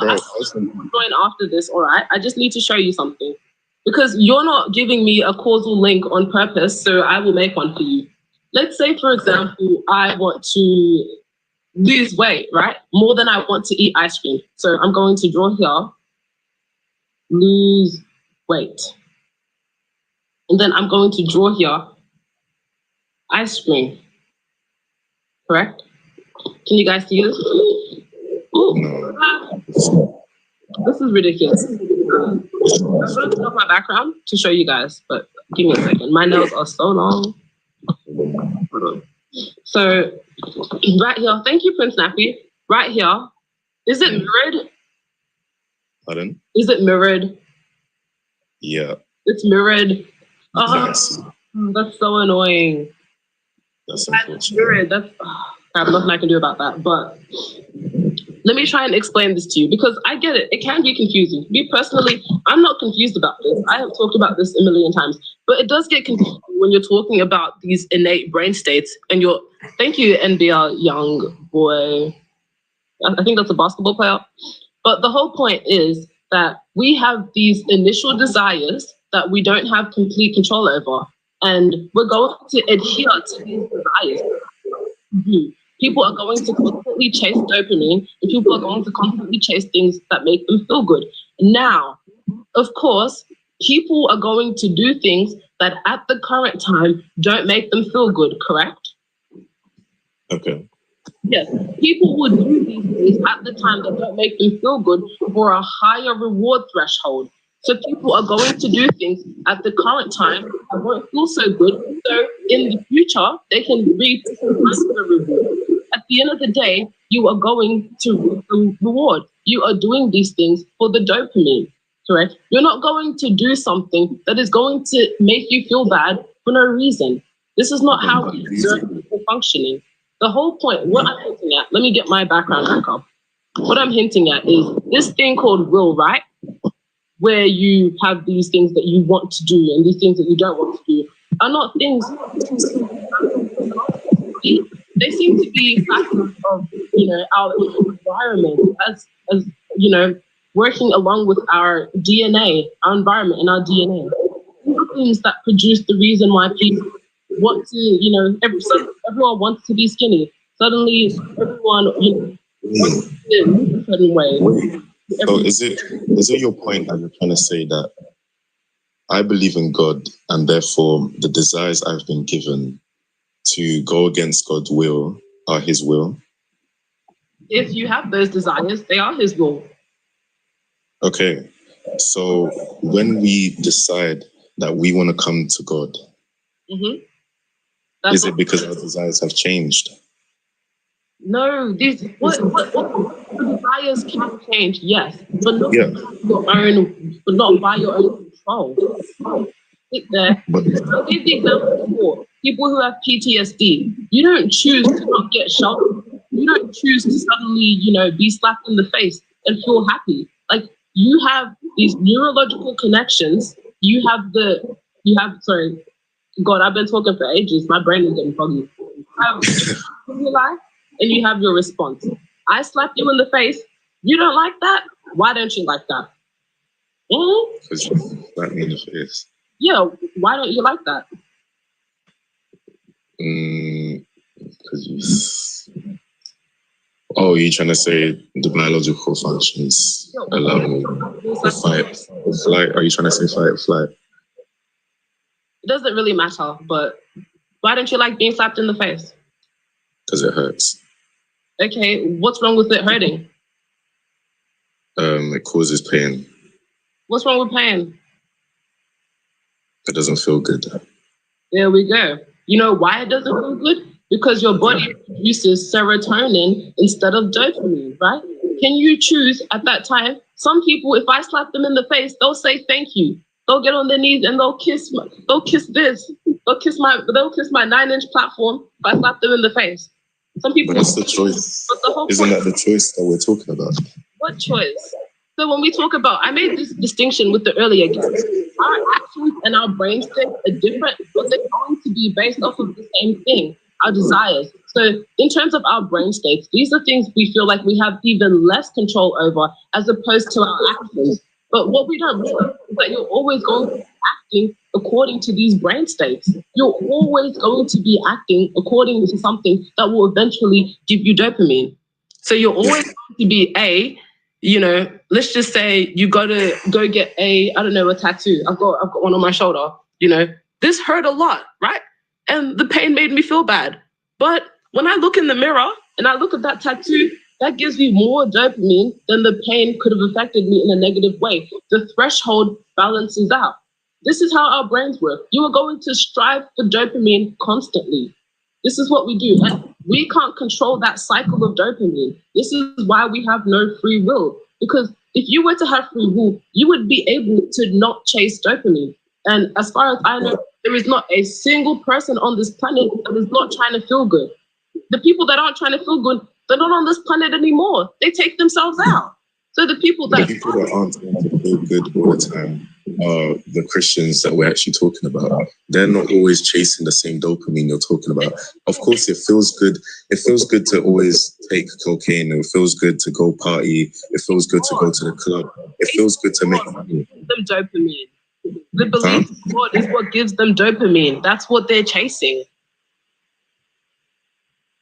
I will join after this, all right? I just need to show you something. Because you're not giving me a causal link on purpose, so I will make one for you. Let's say, for example, I want to lose weight, right? More than I want to eat ice cream. So I'm going to draw here, lose weight. And then I'm going to draw here, ice cream. Correct? Can you guys see this? No. This is ridiculous. I'm going to put up my background to show you guys, but give me a second. My nails are so long. Hold on. So, right here, thank you, Prince Nappy. Right here, is it mirrored? Pardon? Is it mirrored? Yeah. It's mirrored. Yes. That's so annoying. That's unfortunate. Mirrored. I have nothing I can do about that. But let me try and explain this to you, because I get it. It can be confusing. Me personally, I'm not confused about this. I have talked about this a million times, but it does get confusing when you're talking about these innate brain states and thank you, NBL young boy. I think that's a basketball player. But the whole point is that we have these initial desires that we don't have complete control over, and we're going to adhere to these desires. Mm-hmm. People are going to constantly chase dopamine, and people are going to constantly chase things that make them feel good. Now, of course, people are going to do things that at the current time don't make them feel good, correct? Okay. Yes, people would do these things at the time that don't make them feel good for a higher reward threshold. So people are going to do things at the current time that won't feel so good. So in the future, they can reap the reward. At the end of the day, you are going to reap the reward. You are doing these things for the dopamine, correct? You're not going to do something that is going to make you feel bad for no reason. This is not how we're functioning. The whole point, what I'm hinting at, let me get my background back up. What I'm hinting at is this thing called will, right? Where you have these things that you want to do and these things that you don't want to do are not things. They seem to be factors of our environment as working along with our DNA, our environment, and our DNA. These are things that produce the reason why people want to, everyone wants to be skinny. Suddenly, everyone wants to move a certain way. So is it your point that you're trying to say that I believe in God and therefore the desires I've been given to go against God's will are his will? If you have those desires, they are his will. Okay. So when we decide that we want to come to God, is it because our desires have changed? No, what desires can change, yes, but not by your own control. Sit there. I'll give the example before. People who have PTSD, you don't choose to not get shot. You don't choose to suddenly, be slapped in the face and feel happy. Like, you have these neurological connections. Sorry, God, I've been talking for ages. My brain is getting foggy. You have your life and you have your response. I slap you in the face. You don't like that? Why don't you like that? Because you slap me in the face. Yeah, why don't you like that? Because you're trying to say the biological functions allow me to fight or flight? Are you trying to say fight or flight? It doesn't really matter, but why don't you like being slapped in the face? Because it hurts. Okay, what's wrong with it hurting? It causes pain. What's wrong with pain? It doesn't feel good. There we go. You know why it doesn't feel good? Because your body produces serotonin instead of dopamine, right? Can you choose at that time? Some people, if I slap them in the face, they'll say thank you. They'll get on their knees and they'll kiss my 9-inch platform if I slap them in the face. Some people. But that's the choice. Isn't that the choice that we're talking about? What choice? So when we talk about, I made this distinction with the earlier guest. Our actions and our brain states are different, but they're going to be based off of the same thing, our desires. So in terms of our brain states, these are things we feel like we have even less control over as opposed to our actions. But what we don't realize is that you're always going to be acting according to these brain states. You're always going to be acting according to something that will eventually give you dopamine. So you're always going to be let's just say you got to go get a tattoo. I've got one on my shoulder. This hurt a lot, right? And the pain made me feel bad. But when I look in the mirror and I look at that tattoo, that gives me more dopamine than the pain could have affected me in a negative way. The threshold balances out. This is how our brains work. You are going to strive for dopamine constantly. This is what we do. And we can't control that cycle of dopamine. This is why we have no free will. Because if you were to have free will, you would be able to not chase dopamine. And as far as I know, there is not a single person on this planet that is not trying to feel good. The people that aren't trying to feel good, they're not on this planet anymore. They take themselves out. So the people that aren't going to feel good all the time are the Christians that we're actually talking about. They're not always chasing the same dopamine you're talking about. Of course, it feels good. It feels good to always take cocaine. It feels good to go party. It feels good to go to the club. It feels good to make money. Them dopamine. The belief of God is what gives them dopamine. That's what they're chasing.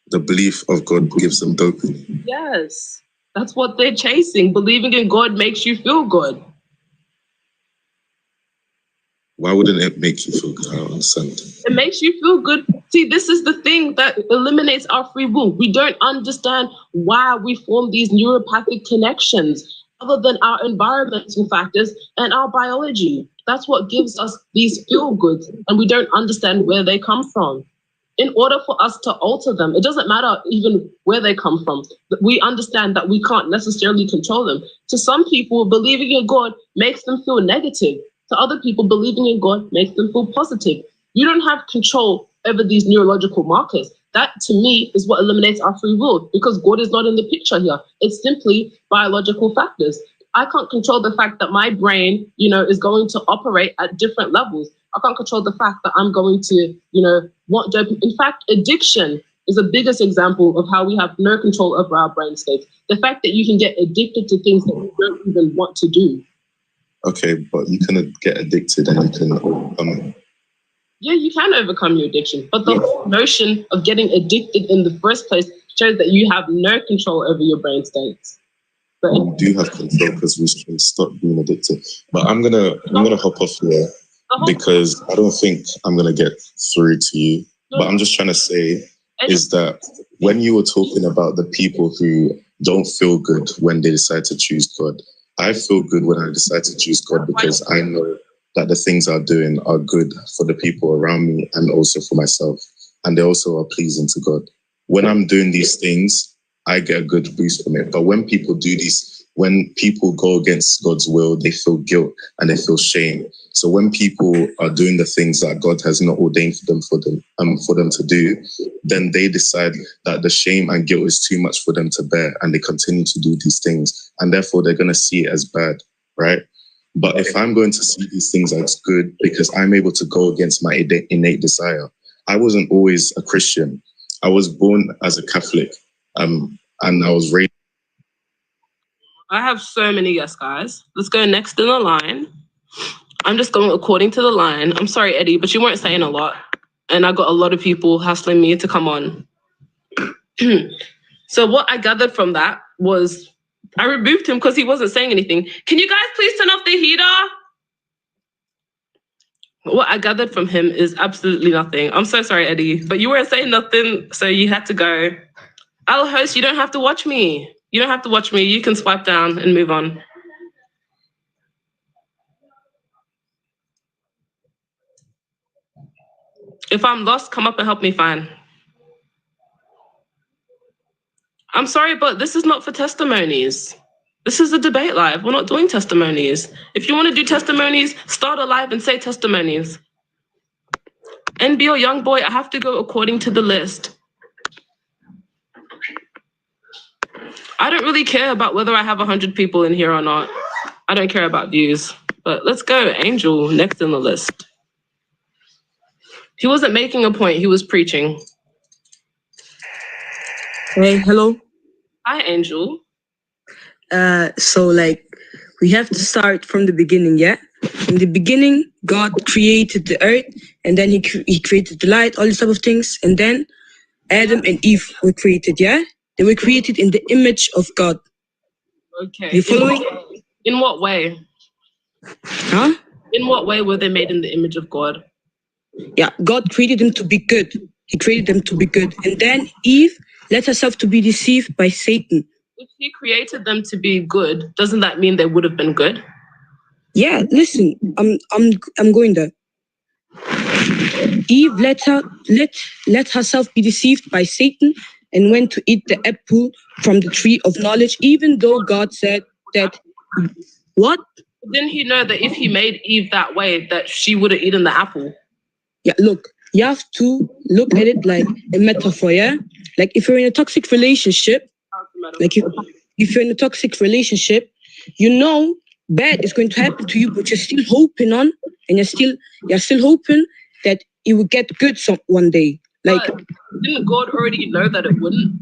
The belief of God gives them dopamine. Yes. That's what they're chasing. Believing in God makes you feel good. Why wouldn't it make you feel good? I don't understand. It makes you feel good. See, this is the thing that eliminates our free will. We don't understand why we form these neuropathic connections. other than our environmental factors and our biology. That's what gives us these feel goods, and we don't understand where they come from. In order for us to alter them, it doesn't matter even where they come from. We understand that we can't necessarily control them. To some people, believing in God makes them feel negative. To other people, believing in God makes them feel positive. You don't have control over these neurological markers. That, to me, is what eliminates our free will, because God is not in the picture here. It's simply biological factors. I can't control the fact that my brain, is going to operate at different levels. I can't control the fact that I'm going to, want dopamine. In fact, addiction is the biggest example of how we have no control over our brain states. The fact that you can get addicted to things that you don't even want to do. Okay, but you can get addicted and you can overcome it. Yeah, you can overcome your addiction, but the whole notion of getting addicted in the first place shows that you have no control over your brain states. But we do have control because we can stop being addicted. But I'm gonna hop off here because I don't think I'm gonna get through to you. But I'm just trying to say is that when you were talking about the people who don't feel good when they decide to choose God, I feel good when I decide to choose God because I know that the things I'm doing are good for the people around me and also for myself. And they also are pleasing to God. When I'm doing these things, I get a good boost from it. But when people do these, when people go against God's will, they feel guilt and they feel shame. So when people are doing the things that God has not ordained for them to do, then they decide that the shame and guilt is too much for them to bear, and they continue to do these things, and therefore they're going to see it as bad, right? But if I'm going to see these things as good because I'm able to go against my innate desire, I wasn't always a Christian. I was born as a Catholic, and I was raised. I have so many yes guys. Let's go next in the line. I'm just going according to the line. I'm sorry, Eddie, but you weren't saying a lot. And I got a lot of people hassling me to come on. So what I gathered from that was I removed him because he wasn't saying anything. Can you guys please turn off the heater? What I gathered from him is absolutely nothing. I'm so sorry, Eddie, but you weren't saying nothing, so you had to go. I'll host, you don't have to watch me. You don't have to watch me. You can swipe down and move on. If I'm lost, come up and help me find. I'm sorry, but this is not for testimonies. This is a debate live. We're not doing testimonies. If you want to do testimonies, start a live and say testimonies. NBO young boy, I have to go according to the list. I don't really care about whether I have 100 people in here or not. I don't care about views. But let's go, Angel, next in the list. He wasn't making a point, he was preaching. Hey, hello. Hi, Angel. So we have to start from the beginning, yeah? In the beginning, God created the earth, and then he created the light, all these type of things, and then Adam and Eve were created, yeah? They were created in the image of God. Okay. You following? In what way? Huh? In what way were they made in the image of God? Yeah, God created them to be good. He created them to be good. And then Eve let herself to be deceived by Satan. If he created them to be good, doesn't that mean they would have been good? Yeah, listen, I'm going there. Eve let herself be deceived by Satan and went to eat the apple from the tree of knowledge, even though God said that. What? Didn't he know that if he made Eve that way, that she would have eaten the apple? Yeah, look, you have to look at it like a metaphor, yeah? Like if you're in a toxic relationship, if you're in a toxic relationship, you know bad is going to happen to you, but you're still hoping on, and you're still hoping that it will get good one day. Like, but didn't God already know that it wouldn't?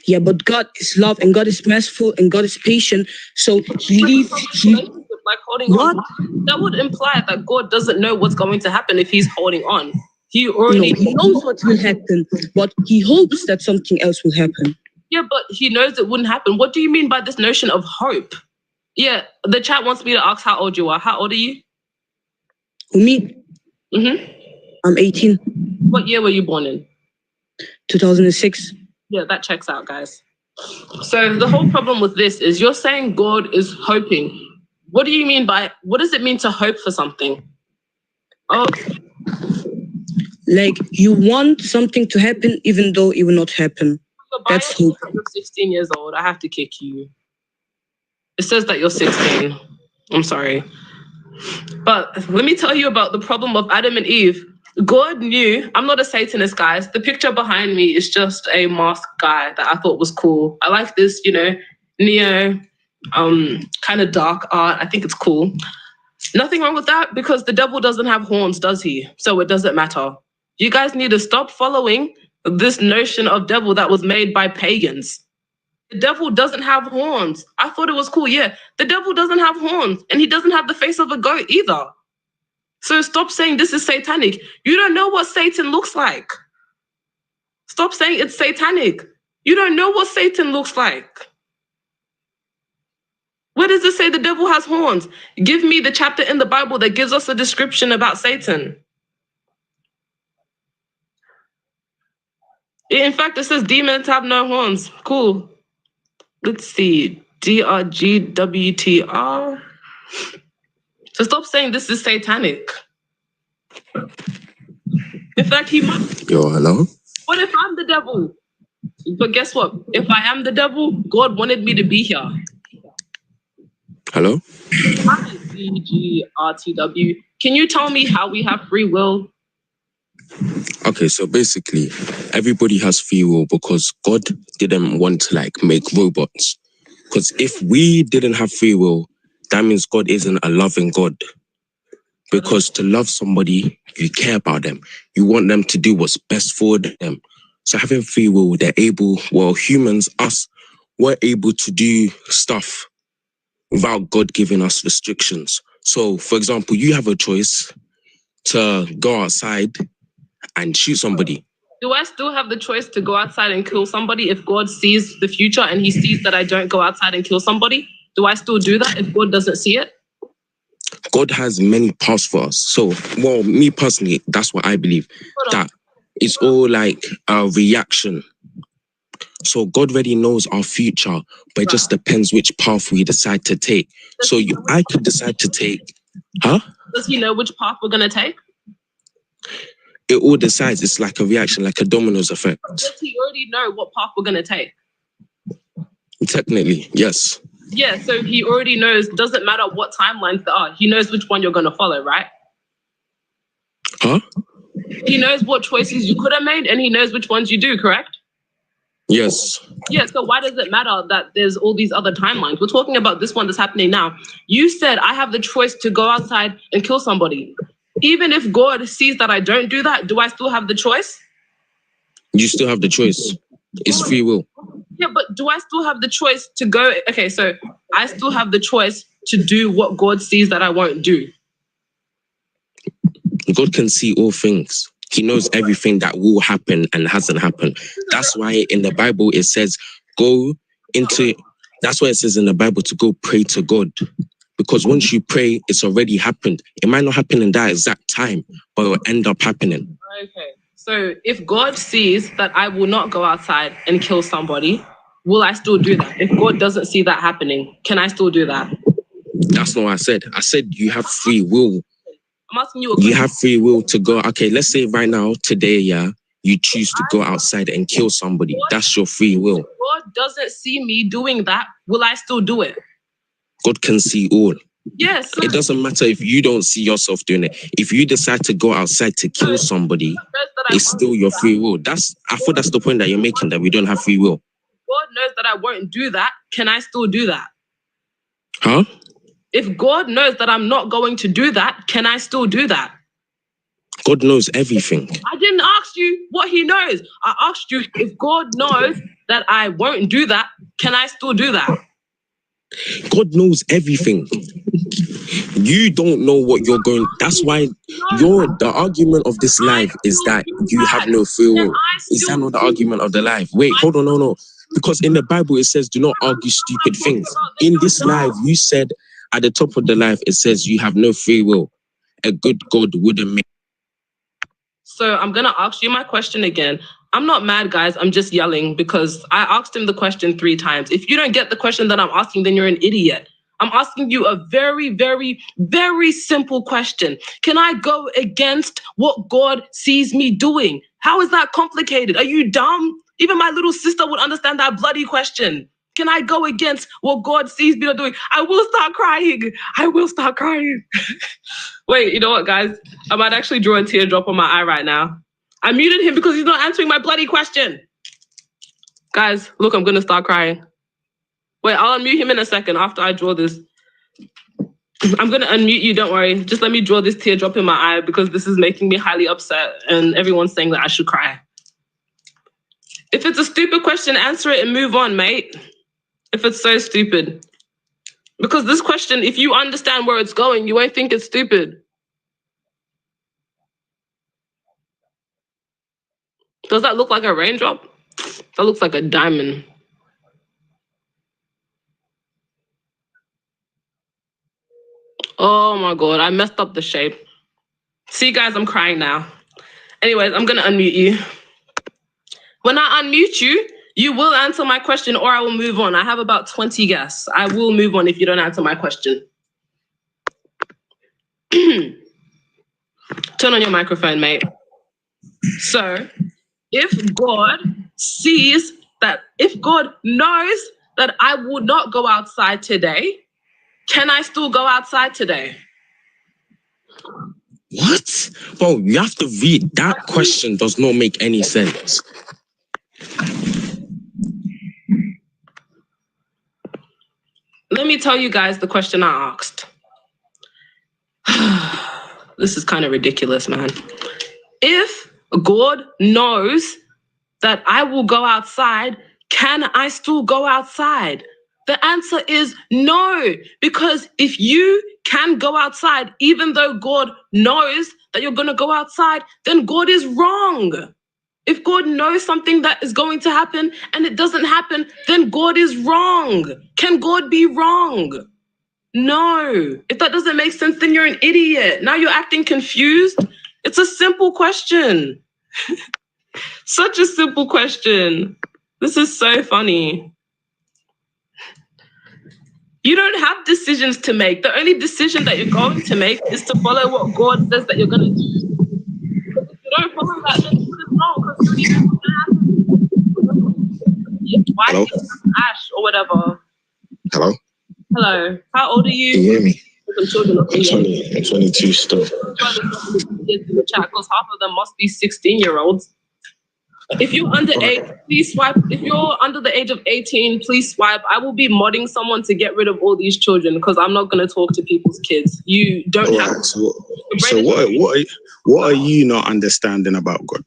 Yeah, but God is love, and God is merciful, and God is patient. So he leaves. Like holding on. That would imply that God doesn't know what's going to happen if he's holding on. He already he knows what will happen, but he hopes that something else will happen. Yeah, but he knows it wouldn't happen. What do you mean by this notion of hope? Yeah, the chat wants me to ask how old you are. How old are you? Me? Mm-hmm. I'm 18. What year were you born in? 2006. Yeah, that checks out, guys. So the whole problem with this is you're saying God is hoping. What do you mean by, what does it mean to hope for something? Oh, Like you want something to happen even though it will not happen. That's hope. you're 16 years old. I have to kick you. It says that you're 16. I'm sorry. But let me tell you about the problem of Adam and Eve. God knew, I'm not a Satanist, guys. The picture behind me is just a masked guy that I thought was cool. I like this, neo, kind of dark art. I think it's cool. Nothing wrong with that because the devil doesn't have horns, does he? So it doesn't matter. You guys need to stop following this notion of devil that was made by pagans. The devil doesn't have horns. I thought it was cool. Yeah, the devil doesn't have horns and he doesn't have the face of a goat either. So stop saying this is satanic. You don't know what Satan looks like. Stop saying it's satanic. You don't know what Satan looks like. Where does it say the devil has horns? Give me the chapter in the Bible that gives us a description about Satan. In fact, it says demons have no horns. Cool. Let's see. DRGWTR. So stop saying this is satanic. In fact, he might. Yo, hello? What if I'm the devil? But guess what? If I am the devil, God wanted me to be here. Hello? Hi, DGRTW. Can you tell me how we have free will? Okay, so basically, everybody has free will because God didn't want to make robots. Because if we didn't have free will, that means God isn't a loving God. Because to love somebody, you care about them. You want them to do what's best for them. So having free will, humans, us, we're able to do stuff without God giving us restrictions. So, for example, you have a choice to go outside and shoot somebody. Do I still have the choice to go outside and kill somebody if God sees the future and he sees that I don't go outside and kill somebody? Do I still do that if God doesn't see it? God has many paths for us. So, me personally, that's what I believe. That it's all like a reaction. So God already knows our future, but it just depends which path we decide to take. So I could decide to take, Does he know which path we're going to take? It all decides. It's like a reaction, like a dominoes effect. Does he already know what path we're going to take? Technically, yes. Yeah, so he already knows, doesn't matter what timelines there are. He knows which one you're going to follow, right? He knows what choices you could have made and he knows which ones you do, correct? Yes. Yeah, so why does it matter that there's all these other timelines? We're talking about this one that's happening now. You said I have the choice to go outside and kill somebody. Even if God sees that I don't do that, do I still have the choice? You still have the choice. It's free will. Yeah, but do I still have the choice to go? Okay, so I still have the choice to do what God sees that I won't do. God can see all things. He knows everything that will happen and hasn't happened. That's why in the Bible it says, that's why it says in the Bible to go pray to God. Because once you pray, it's already happened. It might not happen in that exact time, but it will end up happening. Okay. So if God sees that I will not go outside and kill somebody, will I still do that? If God doesn't see that happening, can I still do that? That's not what I said. I said you have free will. I'm asking you a question. You have free will to go. Okay, let's say right now, today, you choose to go outside and kill somebody. That's your free will. If God doesn't see me doing that, will I still do it? God can see all. Yes. It doesn't matter if you don't see yourself doing it. If you decide to go outside to kill somebody, it's still your free will. I thought that's the point that you're making, that we don't have free will. God knows that I won't do that. Can I still do that? If God knows that I'm not going to do that, can I still do that? God knows everything. I didn't ask you what he knows. I asked you if God knows that I won't do that, can I still do that? God knows everything. You don't know what you're going. That's why the argument of this life is that you have no free will. Is that not the argument of the life? Wait, hold on, no. Because in the Bible it says, do not argue stupid things. In this life, you said at the top of the life, it says you have no free will. A good God wouldn't make. So I'm going to ask you my question again. I'm not mad, guys. I'm just yelling because I asked him the question 3 times. If you don't get the question that I'm asking, then you're an idiot. I'm asking you a very, very, very simple question. Can I go against what God sees me doing? How is that complicated? Are you dumb? Even my little sister would understand that bloody question. Can I go against what God sees me doing? I will start crying. I will start crying. Wait, you know what, guys? I might actually draw a teardrop on my eye right now. I muted him because he's not answering my bloody question. Guys, look, I'm going to start crying. Wait, I'll unmute him in a second after I draw this. I'm going to unmute you, don't worry. Just let me draw this teardrop in my eye because this is making me highly upset and everyone's saying that I should cry. If it's a stupid question, answer it and move on, mate. If it's so stupid. Because this question, if you understand where it's going, you won't think it's stupid. Does that look like a raindrop? That looks like a diamond. Oh my God, I messed up the shape. See, guys, I'm crying now. Anyways, I'm gonna unmute you. When I unmute you, you will answer my question or I will move on. I have about 20 guests. I will move on if you don't answer my question. Turn on your microphone, mate. So, if God knows that I will not go outside today, can I still go outside today? What? Bro, you have to read. That question does not make any sense. Let me tell you guys the question I asked. This is kind of ridiculous, man. If God knows that I will go outside, can I still go outside? The answer is no, because if you can go outside, even though God knows that you're going to go outside, then God is wrong. If God knows something that is going to happen and it doesn't happen, then God is wrong. Can God be wrong? No. If that doesn't make sense, then you're an idiot. Now you're acting confused. It's a simple question. Such a simple question. This is so funny. You don't have decisions to make. The only decision that you're going to make is to follow what God says that you're going to do. If you don't follow that, then it's wrong because you already know what's going to happen. Why Hello? Ash or whatever. Hello? Hello. How old are you? Can you hear me? Some children I'm 20, I'm 22 still. Kids in the chat because half of them must be 16-year-olds. If you're underage, please swipe. If you're under the age of 18, please swipe. I will be modding someone to get rid of all these children because I'm not going to talk to people's kids. You don't have Right, so what are you not understanding about God?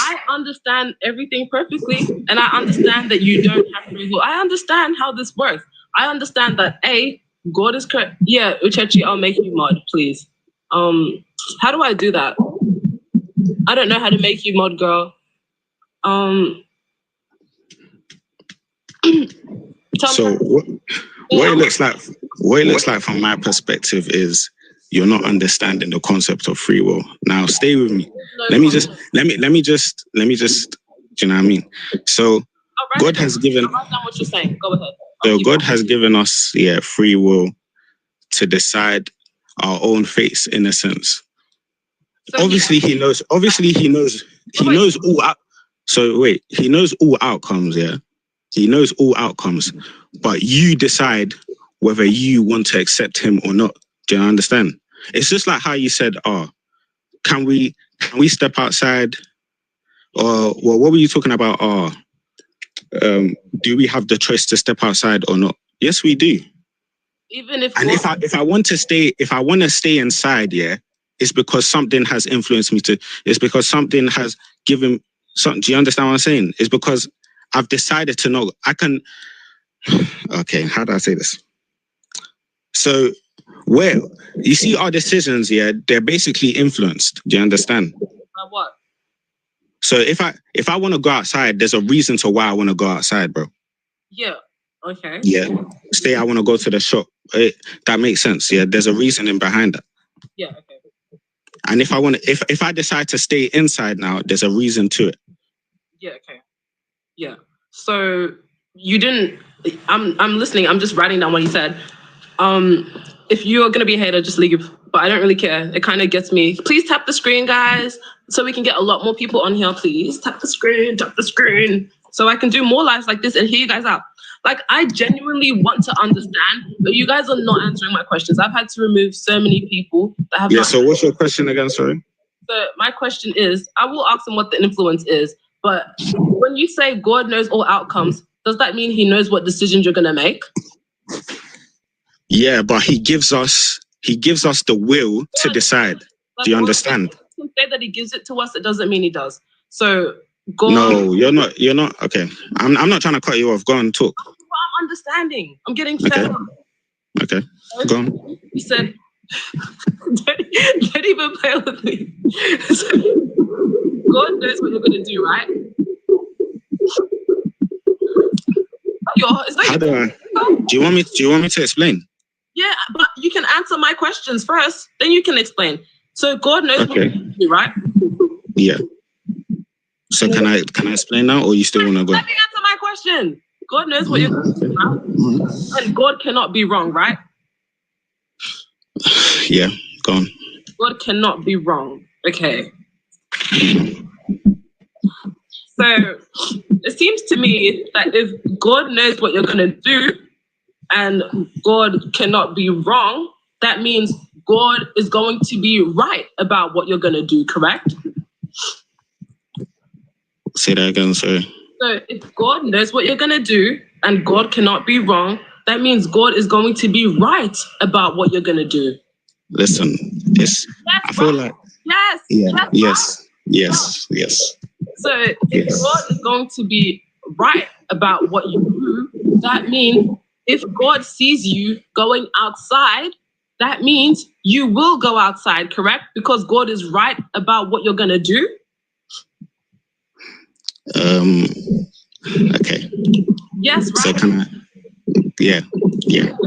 I understand everything perfectly, and I understand that you don't have free will. I understand how this works. I understand that God is correct. Yeah, Uchechi, I'll make you mod, please. How do I do that? I don't know how to make you mod, girl. So what it looks like from my perspective is you're not understanding the concept of free will. Now stay with me. Let me just do you know what I mean? So God has given write down what you're saying. Go ahead. So God has given us free will to decide our own fates in a sense. So obviously he knows all he knows all outcomes, yeah. He knows all outcomes, but you decide whether you want to accept him or not. Do you understand? It's just like how you said, can we step outside? Or what were you talking about? Do we have the choice to step outside or not? Yes, we do. Even if I want to stay inside, yeah, it's because something has influenced me it's because something has given something. Do you understand what I'm saying? It's because I've decided to not. Okay, how do I say this? So, where you see our decisions, yeah, they're basically influenced. Do you understand? By what? So if I want to go outside, there's a reason to why I want to go outside, bro. Yeah. Okay. Yeah. Say I want to go to the shop. That makes sense. Yeah. There's a reasoning behind that. Yeah. Okay. And if I decide to stay inside now, there's a reason to it. Yeah, okay. Yeah. So you didn't I'm listening, I'm just writing down what he said. If you're gonna be a hater, just leave. But I don't really care. It kind of gets me. Please tap the screen, guys, so we can get a lot more people on here. Please tap the screen, so I can do more lives like this and hear you guys out. Like, I genuinely want to understand, but you guys are not answering my questions. I've had to remove so many people that have not. So what's your question again? Sorry. So my question is, I will ask them what the influence is, but when you say God knows all outcomes, does that mean he knows what decisions you're gonna make? Yeah, but he gives us the will to decide. Do you understand? You can say that he gives it to us, it doesn't mean he does. So God. No, you're not okay. I'm not trying to cut you off. Go on, talk. I'm understanding. I'm getting fed up. Okay. Go on. He said, don't even play with me. God knows what you're gonna do, right? Do you want me to explain? Yeah, but you can answer my questions first, then you can explain. So God knows what you're gonna do, right? Yeah. So can I explain now, or you still want to go? Let me answer my question. God knows what you're going to do, right? And God cannot be wrong, right? Yeah, go on. God cannot be wrong. Okay. So it seems to me that if God knows what you're going to do and God cannot be wrong, that means God is going to be right about what you're going to do, correct? Say that again, sorry. So if God knows what you're going to do and God cannot be wrong, that means God is going to be right about what you're going to do. Listen, I feel like... Yes. Yeah, yes. So if God is going to be right about what you do, that means if God sees you going outside, that means you will go outside, correct? Because God is right about what you're going to do. Okay. Yes, right. So can I? Yeah.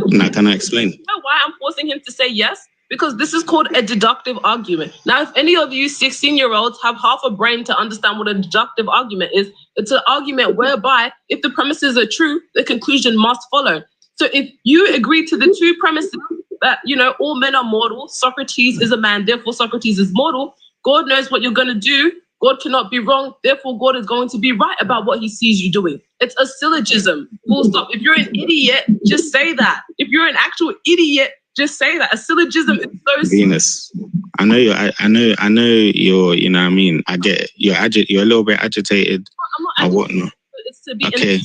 Now, can I explain? You know why I'm forcing him to say yes? Because this is called a deductive argument. Now, if any of you 16-year-olds have half a brain to understand what a deductive argument is, it's an argument whereby if the premises are true, the conclusion must follow. So if you agree to the two premises that, all men are mortal, Socrates is a man, therefore Socrates is mortal, God knows what you're going to do, God cannot be wrong, therefore God is going to be right about what he sees you doing. It's a syllogism, full stop. If you're an idiot, just say that. If you're an actual idiot, just say that. A syllogism is so Venus, I know you're, you know what I mean? I get it. You're a little bit agitated I'm not or whatnot. It's to be okay.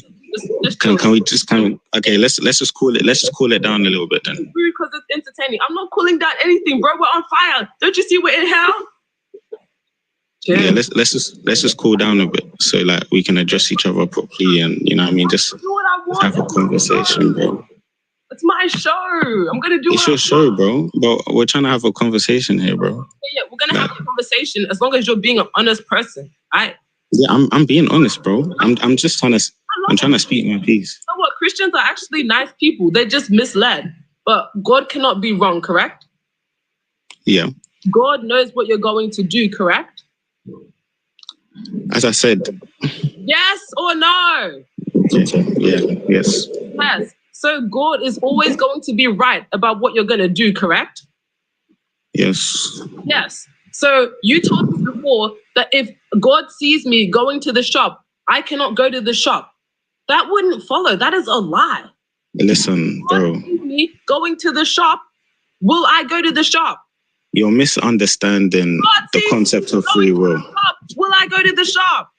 Can we just okay, let's just cool it down a little bit then. Because it's entertaining. I'm not cooling down anything, bro. We're on fire. Don't you see we're in hell? Yeah, let's just cool down a bit so like we can address each other properly and you know what I mean, just have a conversation, bro. It's my show. I'm gonna do it's your show, bro. But we're trying to have a conversation here, bro. Yeah, we're gonna have a conversation as long as you're being an honest person. Yeah, I'm being honest, bro. I'm just trying to speak my piece. You know what? Christians are actually nice people. They're just misled. But God cannot be wrong, correct? Yeah. God knows what you're going to do, correct? As I said. Yes or no? Yeah. Yes. Yes. So God is always going to be right about what you're going to do, correct? Yes. Yes. So you told me before that if God sees me going to the shop, I cannot go to the shop. That wouldn't follow. That is a lie. Listen, bro. God sees me going to the shop. Will I go to the shop? You're misunderstanding the concept of free will. Will I go to the shop?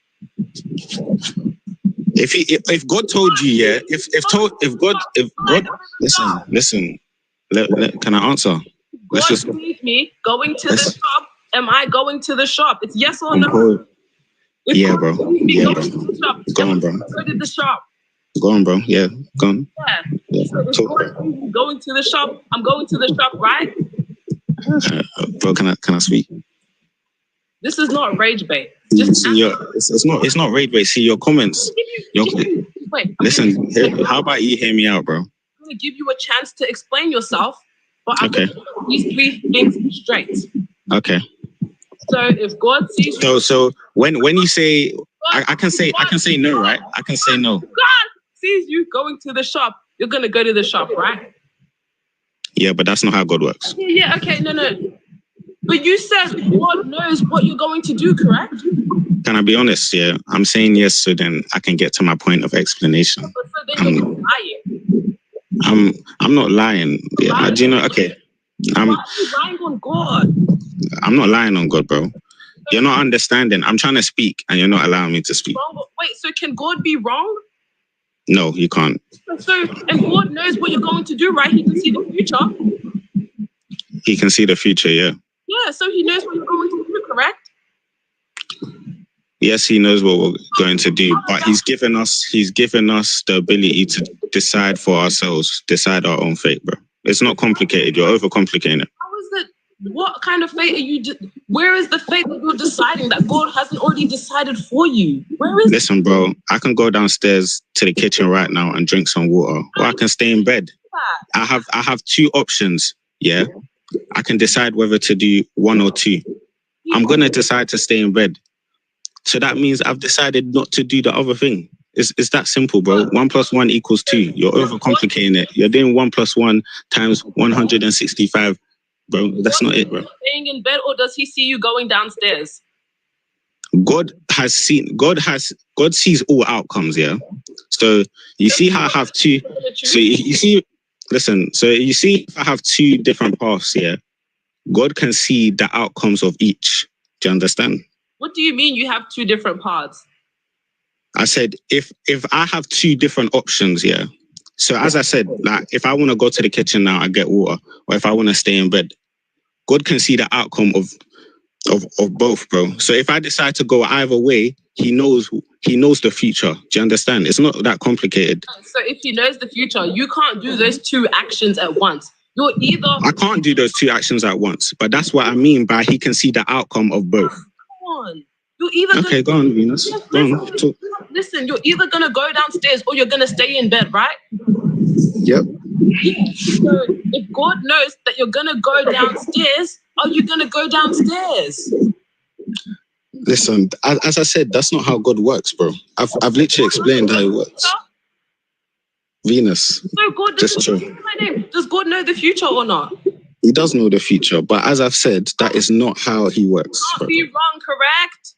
If God told you, yeah, if God, listen, can I answer? God sees me going to the shop. Am I going to the shop? It's yes or no. Yeah, bro. Yeah, bro. Go on, bro. Go to the shop. Go on, bro. Yeah, go on. Yeah. So if God going to the shop, I'm going to the shop, right? Bro, can I speak? This is not rage bait. It's not rage bait. See your comments. Wait. Listen. How about you hear me out, bro? I'm gonna give you a chance to explain yourself, but I'm gonna put these three things straight. Okay. So if God sees you, so when you say I can say no, right? I can say no. God sees you going to the shop. You're gonna go to the shop, right? Yeah, but that's not how God works. Yeah, okay, no. But you said God knows what you're going to do, correct? Can I be honest? Yeah, I'm saying yes, so then I can get to my point of explanation. But so then you're lying. I'm not lying. Yeah, do you know? Okay, Why are you lying on God? I'm not lying on God, bro. You're not understanding. I'm trying to speak, and you're not allowing me to speak. Wait, so can God be wrong? No, you can't. So, and God knows what you're going to do, right? He can see the future. He can see the future, yeah. Yeah, so he knows what you're going to do, correct? Yes, he knows what we're going to do, but he's given us the ability to decide for ourselves, decide our own fate, bro. It's not complicated. You're overcomplicating it. How is it? What kind of fate are you? Where is the fate that you're deciding that God hasn't already decided for you? Where is? Listen, bro, I can go downstairs to the kitchen right now and drink some water, or I can stay in bed. I have two options. Yeah, I can decide whether to do one or two. I'm gonna decide to stay in bed. So that means I've decided not to do the other thing. It's that simple, bro. 1 + 1 = 2. You're overcomplicating it. You're doing 1 + 1 × 165, bro. That's not it, bro. Staying in bed, or does he see you going downstairs? God sees all outcomes, yeah. So you see how I have two. So you see, listen. So you see, I have two different paths, yeah. God can see the outcomes of each. Do you understand? What do you mean you have two different paths? I said, if I have two different options, yeah. So as I said, like if I want to go to the kitchen now, I get water, or if I want to stay in bed, God can see the outcome of both, bro. So if I decide to go either way, he knows the future. Do you understand? It's not that complicated. So if he knows the future, you can't do those two actions at once. You're either... I can't do those two actions at once, but that's what I mean by he can see the outcome of both. Come on. You're either okay, go on, Venus. Go on. Talk. Listen, you're either going to go downstairs or you're going to stay in bed, right? Yep. Yeah. So if God knows that you're going to go downstairs, are you going to go downstairs? Listen, as I said, that's not how God works, bro. I've literally explained how it works. Venus. So God does God know the future or not? He does know the future, but as I've said, that is not how he works. He can't be wrong, correct?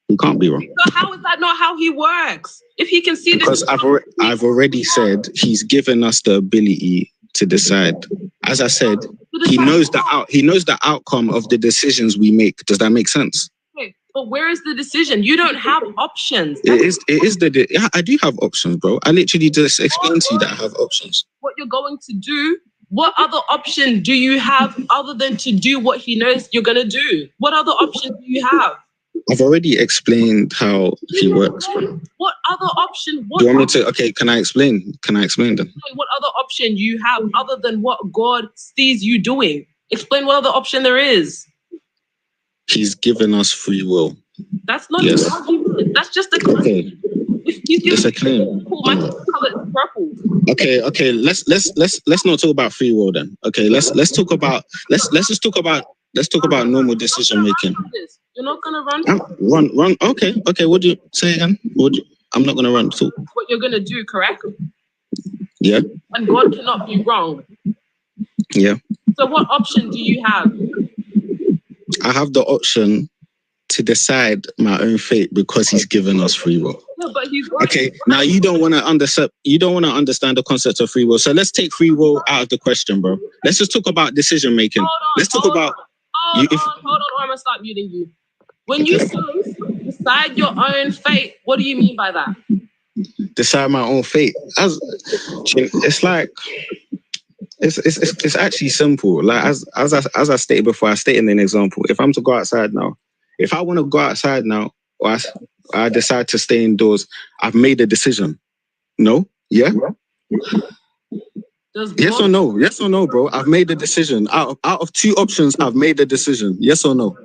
He can't be wrong. So how is that not how he works? If he can see because I've already said he's given us the ability to decide. As I said, he knows the outcome of the decisions we make. Does that make sense? Okay, but where is the decision? You don't have options. I do have options, bro. I literally just explained to you that I have options. What you're going to do? What other option do you have other than to do what he knows you're going to do? What other option do you have? I've already explained how he works, bro. What other option? Do you want me to? Okay, can I explain? Can I explain then? What other option you have other than what God sees you doing? Explain what other option there is. He's given us free will. That's not an argument. That's just a claim. Okay. It's a claim. Purple. Okay. Let's not talk about free will then. Okay, let's just talk about normal decision making. You're not gonna run. Okay. What do you say again? I'm not gonna run. So what you're gonna do, correct? Yeah. And God cannot be wrong. Yeah. So what option do you have? I have the option to decide my own fate because he's given us free will. No, but okay. Now you don't want to understand the concept of free will. So let's take free will out of the question, bro. Let's just talk about decision making. Let's talk about. Hold on, I'm gonna stop muting you. When you say decide your own fate, what do you mean by that? Decide my own fate. It's like it's actually simple. Like as I stated before, I stated in an example. If I'm to go outside now, if I want to go outside now, or I decide to stay indoors, I've made a decision. No? Yeah? Yes or no? Yes or no, bro? I've made a decision. Out of two options, I've made a decision. Yes or no?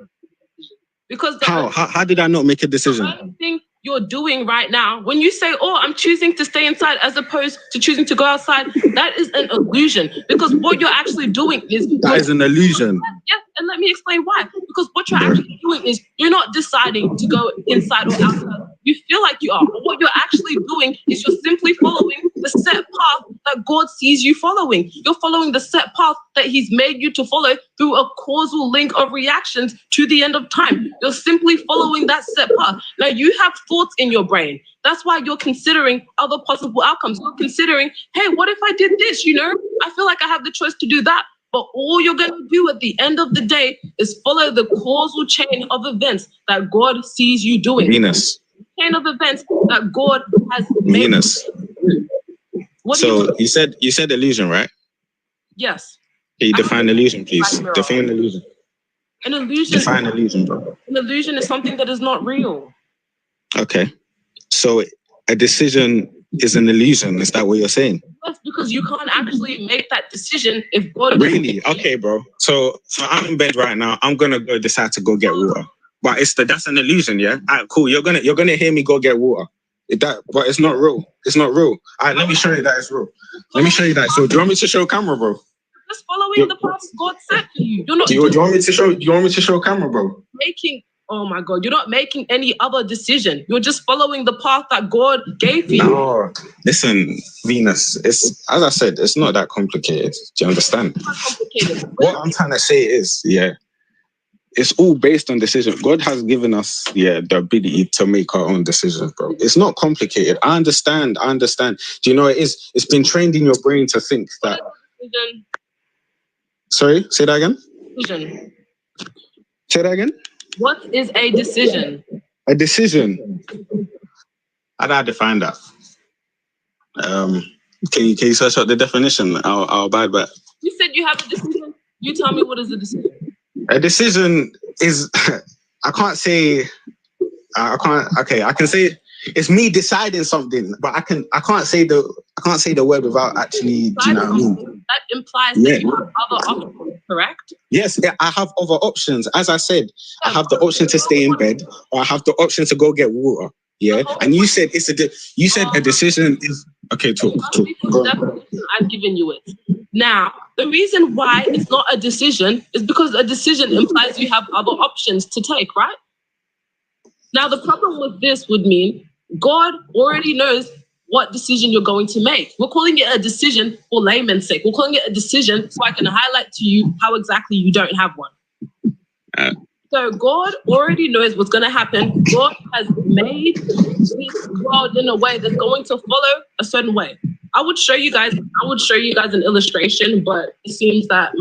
Because how did I not make a decision? The only thing you're doing right now, when you say, "Oh, I'm choosing to stay inside," as opposed to choosing to go outside, that is an illusion. Because what you're actually doing is an illusion. Yes, and let me explain why. Because what you're actually doing is you're not deciding to go inside or outside. You feel like you are. But what you're actually doing is you're simply following the set path that God sees you following. You're following the set path that He's made you to follow through a causal link of reactions to the end of time. You're simply following that set path. Now, you have thoughts in your brain. That's why you're considering other possible outcomes. You're considering, hey, what if I did this? I feel like I have the choice to do that. But all you're going to do at the end of the day is follow the causal chain of events that God sees you doing. Venus. Chain of events that God has made. Venus. So you said illusion, right? Yes. Can you define illusion, please? Define illusion. An illusion. Define illusion, bro. An illusion is something that is not real. Okay. So a decision is an illusion. Is that what you're saying? That's because you can't actually make that decision if God. Really? Okay, bro. So I'm in bed right now. I'm gonna go decide to go get water. But that's an illusion, yeah? All right, cool. You're gonna hear me go get water. But it's not real. It's not real. All right, let me show you that it's real. Let me show you that. So do you want me to show camera, bro? Just following the path God set for you. You're not. Do you want me to show? Do you want me to show camera, bro? Oh my God, you're not making any other decision. You're just following the path that God gave you. No, listen, Venus, it's, as I said, it's not that complicated. Do you understand? It's not complicated. What I'm trying to say is, it's all based on decision. God has given us, the ability to make our own decisions, bro. It's not complicated. I understand. Do you know what it is? It's been trained in your brain to think that. Sorry, say that again? Decision. Say that again? What is a decision? A decision. How do I define that? Can you search out the definition? I'll abide by it. You said you have a decision. You tell me, what is a decision? A decision is I can say it's me deciding something, but I can't say the word without actually, do you know what I mean? That implies that you have other options, correct? Yes, I have other options. As I said, I have the option to stay in bed, or I have the option to go get water. Yeah, and you said a decision is okay. Talk. I've given you it. Now, the reason why it's not a decision is because a decision implies you have other options to take, right? Now, the problem with this would mean God already knows what decision you're going to make. We're calling it a decision for layman's sake. We're calling it a decision so I can highlight to you how exactly you don't have one. So God already knows what's going to happen. God has made this world in a way that's going to follow a certain way. I would show you guys an illustration, but it seems that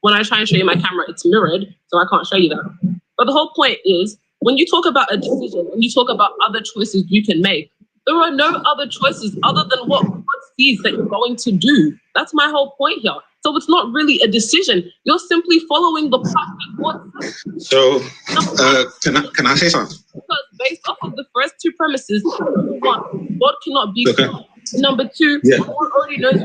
when I try and show you my camera, it's mirrored, so I can't show you that. But the whole point is, when you talk about a decision, when you talk about other choices you can make, there are no other choices other than what God sees that you're going to do. That's my whole point here. So it's not really a decision. You're simply following the path that God says. So, can I say something? Because based off of the first two premises, number one, God cannot be God. Number two, God already knows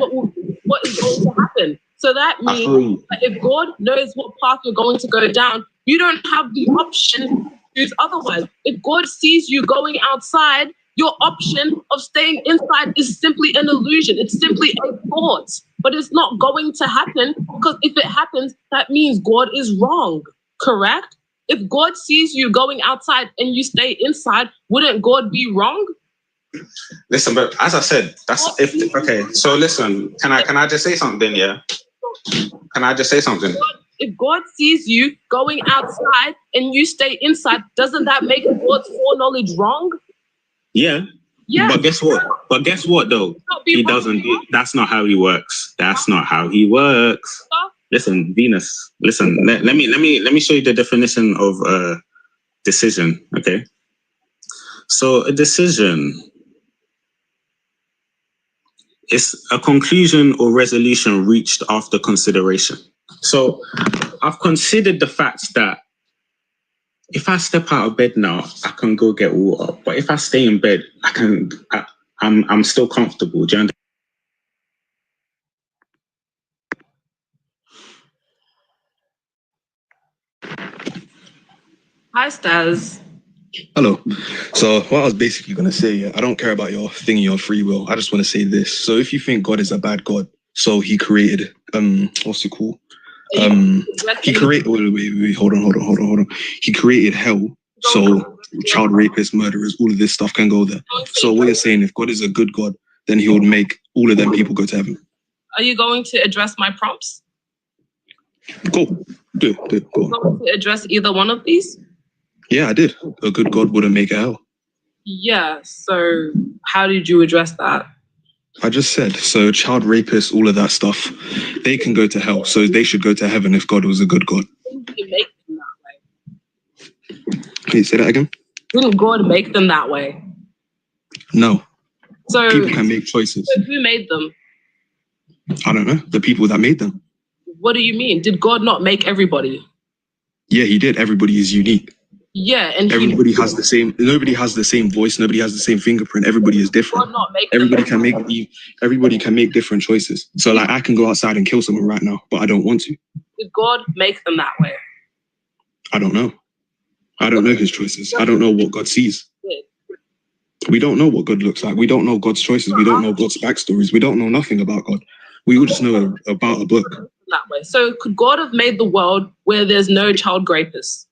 what is going to happen. So that means that if God knows what path you're going to go down, you don't have the option to choose otherwise. If God sees you going outside, your option of staying inside is simply an illusion. It's simply a thought, but it's not going to happen, because if it happens, that means God is wrong, correct? If God sees you going outside and you stay inside, wouldn't God be wrong? Listen, but as I said, okay. So listen, can I just say something? Yeah. Can I just say something? If God sees you going outside and you stay inside, doesn't that make God's foreknowledge wrong? Yeah. Yeah. But guess what though? He doesn't. That's not how he works. That's not how he works. Listen, Venus. Listen. Let me show you the definition of decision. Okay. So a decision is a conclusion or resolution reached after consideration. So I've considered the fact that if I step out of bed now, I can go get water. But if I stay in bed, I'm still comfortable. Do you understand? Hi, Staz. Hello. So what I was basically going to say, I don't care about your thing, your free will. I just want to say this. So if you think God is a bad God, so he created, what's it called? He created, wait, hold on. He created hell So child rapists, murderers, all of this stuff can go there. So what you're saying, if God is a good God, then he would make all of them people go to heaven. Are you going to address my prompts? Go. Do it. Go on. Going to address either one of these? Yeah, I did. A good God wouldn't make a hell. Yeah, so how did you address that? I just said, so child rapists, all of that stuff, they can go to hell. So they should go to heaven if God was a good God. Didn't he make them that way? Can you say that again? Didn't God make them that way? No. So People can make choices. So who made them? I don't know. The people that made them. What do you mean? Did God not make everybody? Yeah, he did. Everybody is unique. Yeah, and everybody has the same. Nobody has the same voice. Nobody has the same fingerprint. Everybody is different. God not make Everybody can make. Everybody can make different choices. So, like, I can go outside and kill someone right now, but I don't want to. Did God make them that way? I don't know. I don't know his choices. I don't know what God sees. We don't know what God looks like. We don't know God's choices. We don't know God's backstories. We don't know nothing about God. We all just know about a book. That way. So could God have made the world where there's no child rapists?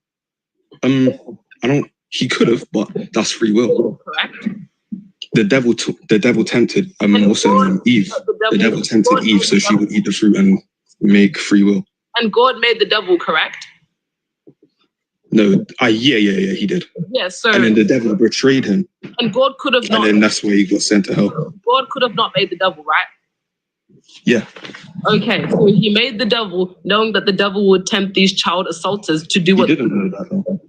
I don't. He could have, but that's free will. Correct. The devil tempted Eve. The devil tempted Eve so she would eat the fruit and make free will. And God made the devil, correct? No, yeah, he did. Yeah, so and then the devil betrayed him. And God could have not. And then that's where he got sent to hell. God could have not made the devil, right? Yeah. Okay, so he made the devil knowing that the devil would tempt these child assaulters to do what. You didn't know that, though.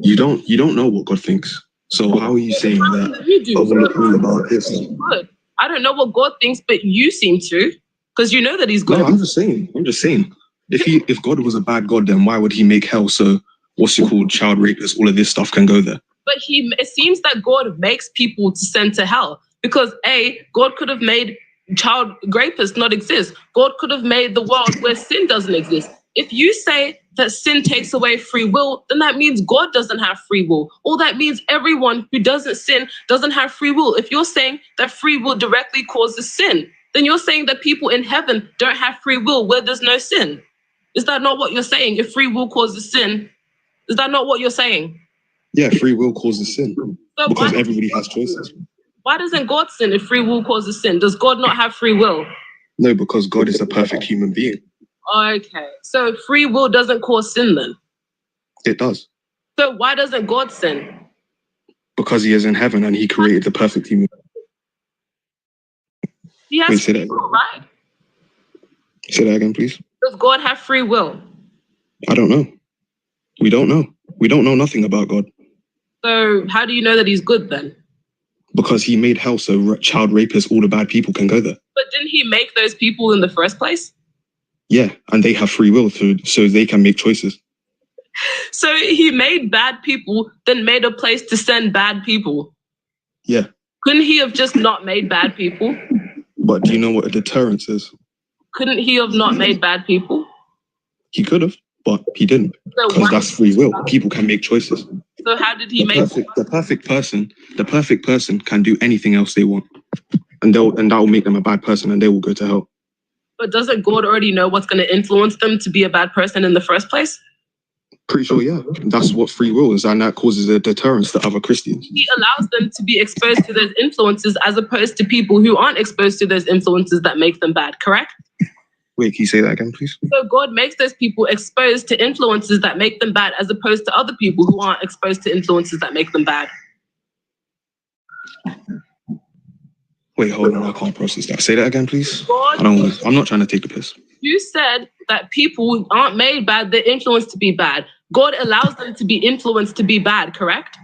You don't know what God thinks. So how are you saying that? You do. About this? Good. I don't know what God thinks, but you seem to, because you know that he's good. No, I'm just saying. If God was a bad God, then why would he make hell so child rapists, all of this stuff can go there? But it seems that God makes people to send to hell because God could have made child rapists not exist. God could have made the world where sin doesn't exist. If you say that sin takes away free will, then that means God doesn't have free will. Or that means everyone who doesn't sin doesn't have free will. If you're saying that free will directly causes sin, then you're saying that people in heaven don't have free will where there's no sin. Is that not what you're saying? If free will causes sin, is that not what you're saying? Yeah, free will causes sin So because everybody has choices. Why doesn't God sin if free will causes sin? Does God not have free will? No, because God is a perfect human being. Okay, so free will doesn't cause sin then? It does. So why doesn't God sin? Because he is in heaven and he created the perfect human being. He has free will, right? Say that again, please. Does God have free will? I don't know. We don't know. We don't know nothing about God. So how do you know that he's good then? Because he made hell so child rapists, all the bad people can go there. But didn't he make those people in the first place? Yeah, and they have free will so they can make choices. So he made bad people, then made a place to send bad people. Yeah. Couldn't he have just not made bad people? But do you know what a deterrence is? Couldn't he have not made bad people? He could have, but he didn't. Because that's free will. People can make choices. So how did he make the perfect person can do anything else they want. And that will make them a bad person and they will go to hell. But doesn't God already know what's going to influence them to be a bad person in the first place? Pretty sure, yeah. That's what free will is, and that causes a deterrence to other Christians. He allows them to be exposed to those influences as opposed to people who aren't exposed to those influences that make them bad, correct? Wait, can you say that again, please? So God makes those people exposed to influences that make them bad as opposed to other people who aren't exposed to influences that make them bad. Wait, hold on, I can't process that. Say that again, please. I'm not trying to take the piss. You said that people aren't made bad, they're influenced to be bad. God allows them to be influenced to be bad, correct?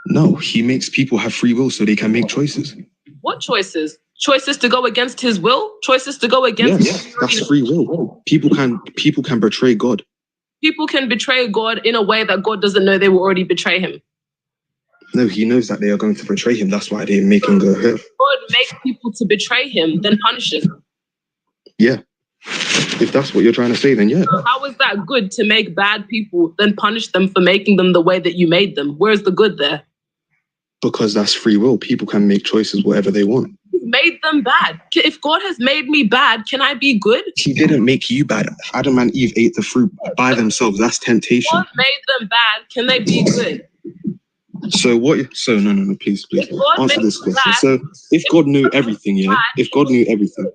No, he makes people have free will so they can make choices. What choices? Choices to go against his will? Choices to go against Yes, that's free will. People can betray God. People can betray God in a way that God doesn't know they will already betray him. No, he knows that they are going to betray him. That's why they're making the hell. God makes people to betray him, then punishes them. Yeah. If that's what you're trying to say, then yeah. So how is that good to make bad people, then punish them for making them the way that you made them? Where's the good there? Because that's free will. People can make choices whatever they want. He's made them bad. If God has made me bad, can I be good? He didn't make you bad. Adam and Eve ate the fruit by themselves. That's temptation. God made them bad. Can they be good? So what? So no, please If God answer made this them question. bad, So if God knew everything, yeah. If God knew everything,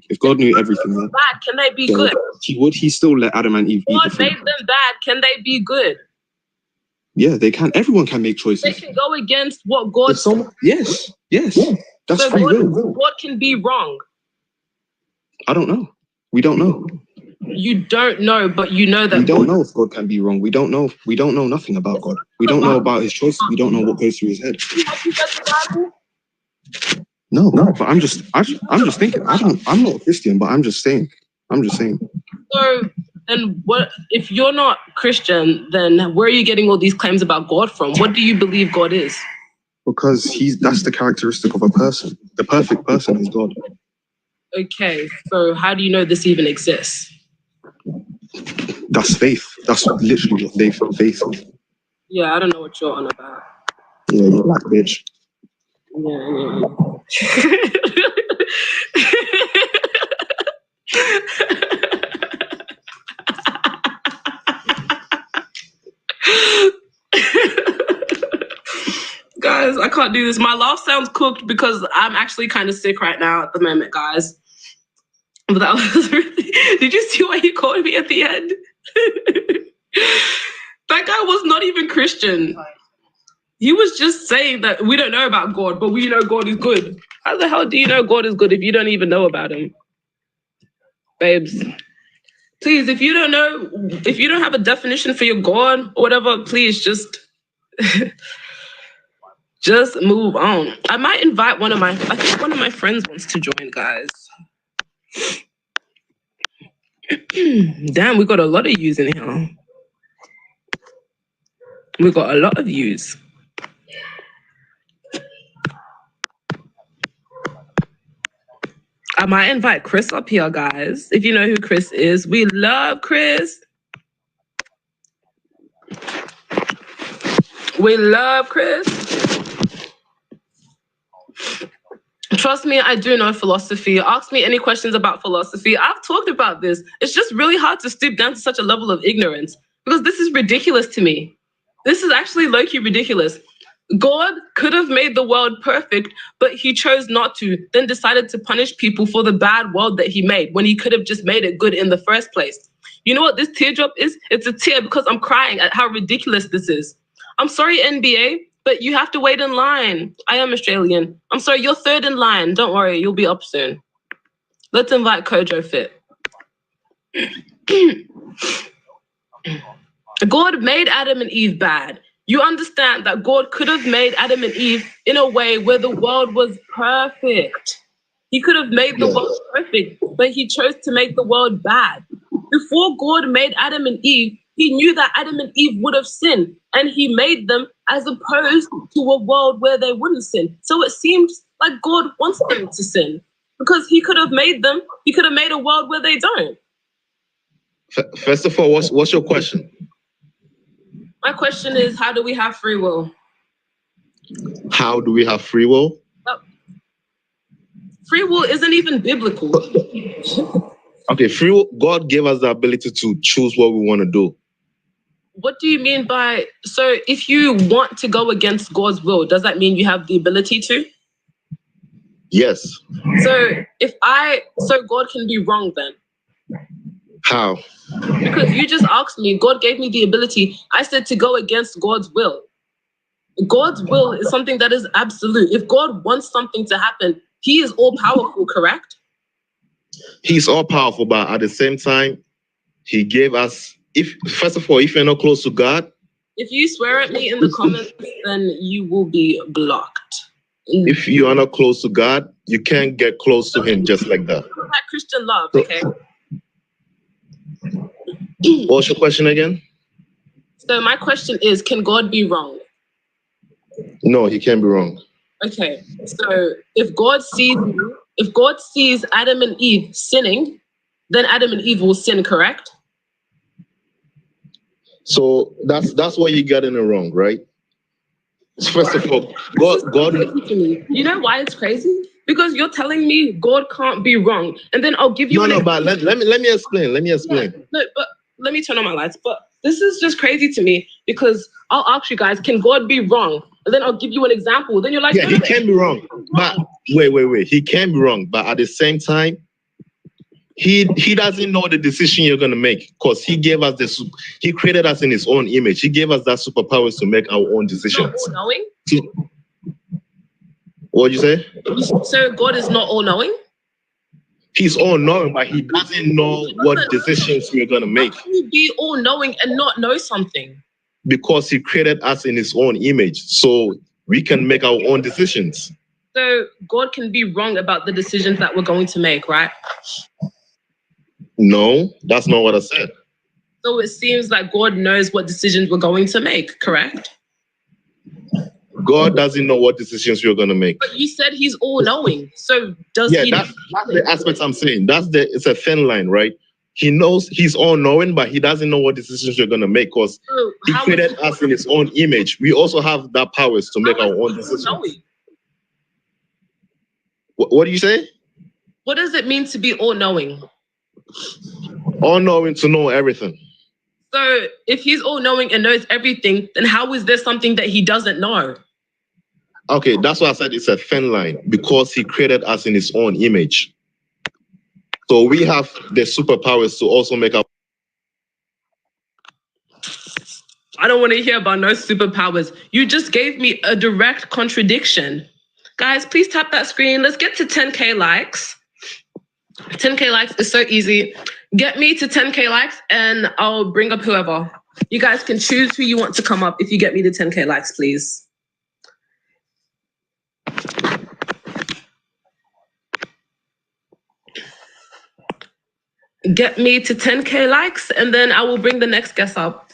yeah. bad, can they be So good? he still let Adam and Eve eat the God fruit? made them bad. Can they be good? Yeah, they can. Everyone can make They choices. can go against what God said. Yes. That's So free will. God can be wrong. I don't know. We don't know. You don't know, but you know that We don't know if God can be wrong. We don't know nothing about God. We don't know about his choices. We don't know what goes through his head. Have you read the Bible? No, but I'm just thinking. I'm not a Christian, but I'm just saying. So then what if you're not Christian, then where are you getting all these claims about God from? What do you believe God is? Because that's the characteristic of a person. The perfect person is God. Okay, so how do you know this even exists? That's faith. That's literally what faith is. Yeah, I don't know what you're on about. Yeah, you black bitch. Yeah. Guys, I can't do this. My laugh sounds cooked because I'm actually kind of sick right now at the moment, guys. But that was really... Did you see what he called me at the end? That guy was not even Christian. He was just saying that we don't know about God, but we know God is good. How the hell do you know God is good if you don't even know about him? Babes, please, if you don't have a definition for your God or whatever, please just just move on. I might invite I think one of my friends wants to join, guys. Damn, we got a lot of yous in here. We got a lot of yous. I might invite Chris up here, guys. If you know who Chris is, we love Chris. We love Chris. Trust me, I do know philosophy. Ask me any questions about philosophy. I've talked about this. It's just really hard to stoop down to such a level of ignorance because this is ridiculous to me. This is actually low-key ridiculous. God could have made the world perfect, but he chose not to, then decided to punish people for the bad world that he made when he could have just made it good in the first place. You know what this teardrop is? It's a tear because I'm crying at how ridiculous this is. I'm sorry, NBA, but you have to wait in line. I am Australian. I'm sorry, you're third in line. Don't worry, you'll be up soon. Let's invite Kojo Fit. God made Adam and Eve bad. You understand that God could have made Adam and Eve in a way where the world was perfect. He could have made the world perfect, but he chose to make the world bad. Before God made Adam and Eve, he knew that Adam and Eve would have sinned, and he made them as opposed to a world where they wouldn't sin. So it seems like God wants them to sin because he could have made a world where they don't. First of all, what's your question? My question is, how do we have free will? How do we have free will? Free will isn't even biblical. Okay, free will, God gave us the ability to choose what we want to do. What do you mean by, so if you want to go against God's will, does that mean you have the ability to? Yes. So God can be wrong then? How? Because you just asked me, God gave me the ability. I said to go against God's will. God's will is something that is absolute. If God wants something to happen, he is all powerful, correct? He's all powerful, but at the same time, he gave us, first of all, if you're not close to God. If you swear at me in the comments, then you will be blocked. If you are not close to God, you can't get close to him just like that. That Christian love, okay? What's your question again? So my question is, can God be wrong? No, he can't be wrong. Okay, so if God sees Adam and Eve sinning, then Adam and Eve will sin, correct? So that's what you got in it wrong, right? First of all, God. You know why it's crazy? Because you're telling me God can't be wrong, and then I'll give you but let me explain. Let me explain. Yeah, no, but let me turn on my lights. But this is just crazy to me because I'll ask you guys, can God be wrong? And then I'll give you an example. Then you're like, yeah, he can be wrong. But wait. He can be wrong, but at the same time, he doesn't know the decision you're gonna make because he gave us he created us in his own image. He gave us that superpowers to make our own decisions. Not all knowing. What'd you say? So God is not all knowing? He's all knowing, but he doesn't know what decisions we're gonna make. How can you be all knowing and not know something? Because he created us in his own image, so we can make our own decisions. So God can be wrong about the decisions that we're going to make, right? No, that's not what I said. So it seems like God knows what decisions we're going to make, correct? God doesn't know what decisions we're going to make. But you said he's all knowing. So does he? That's the aspect I'm saying. It's a thin line, right? He knows he's all knowing, but he doesn't know what decisions we're going to make because he created us in his own image. We also have that powers to make our own decisions. What do you say? What does it mean to be all knowing? All knowing to know everything. So if he's all knowing and knows everything, then how is there something that he doesn't know? Okay, that's why I said it's a thin line because he created us in his own image. So we have the superpowers to also make our. I don't want to hear about no superpowers. You just gave me a direct contradiction. Guys, please tap that screen. Let's get to 10K likes. 10K likes is so easy. Get me to 10K likes and I'll bring up whoever. You guys can choose who you want to come up if you get me to 10K likes, please. Get me to 10K likes and then I will bring the next guest up.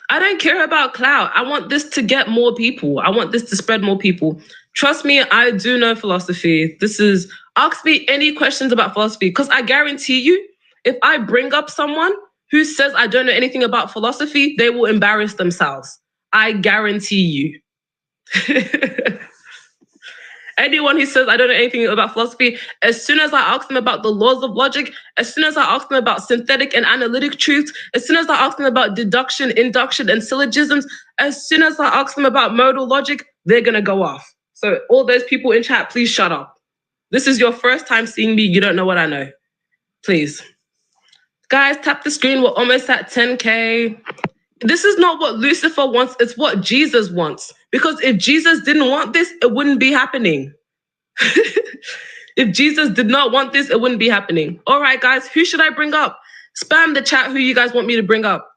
I don't care about clout. I want this to get more people. I want this to spread more people. Trust me, I do know philosophy. Ask me any questions about philosophy because I guarantee you, if I bring up someone who says I don't know anything about philosophy, they will embarrass themselves. I guarantee you. Anyone who says I don't know anything about philosophy, as soon as I ask them about the laws of logic, as soon as I ask them about synthetic and analytic truths, as soon as I ask them about deduction, induction, and syllogisms, as soon as I ask them about modal logic, they're going to go off. So all those people in chat, please shut up. This is your first time seeing me. You don't know what I know. Please. Guys, tap the screen. We're almost at 10K. This is not what Lucifer wants. It's what Jesus wants. Because if Jesus didn't want this, it wouldn't be happening. If Jesus did not want this, it wouldn't be happening. All right, guys, who should I bring up? Spam the chat who you guys want me to bring up.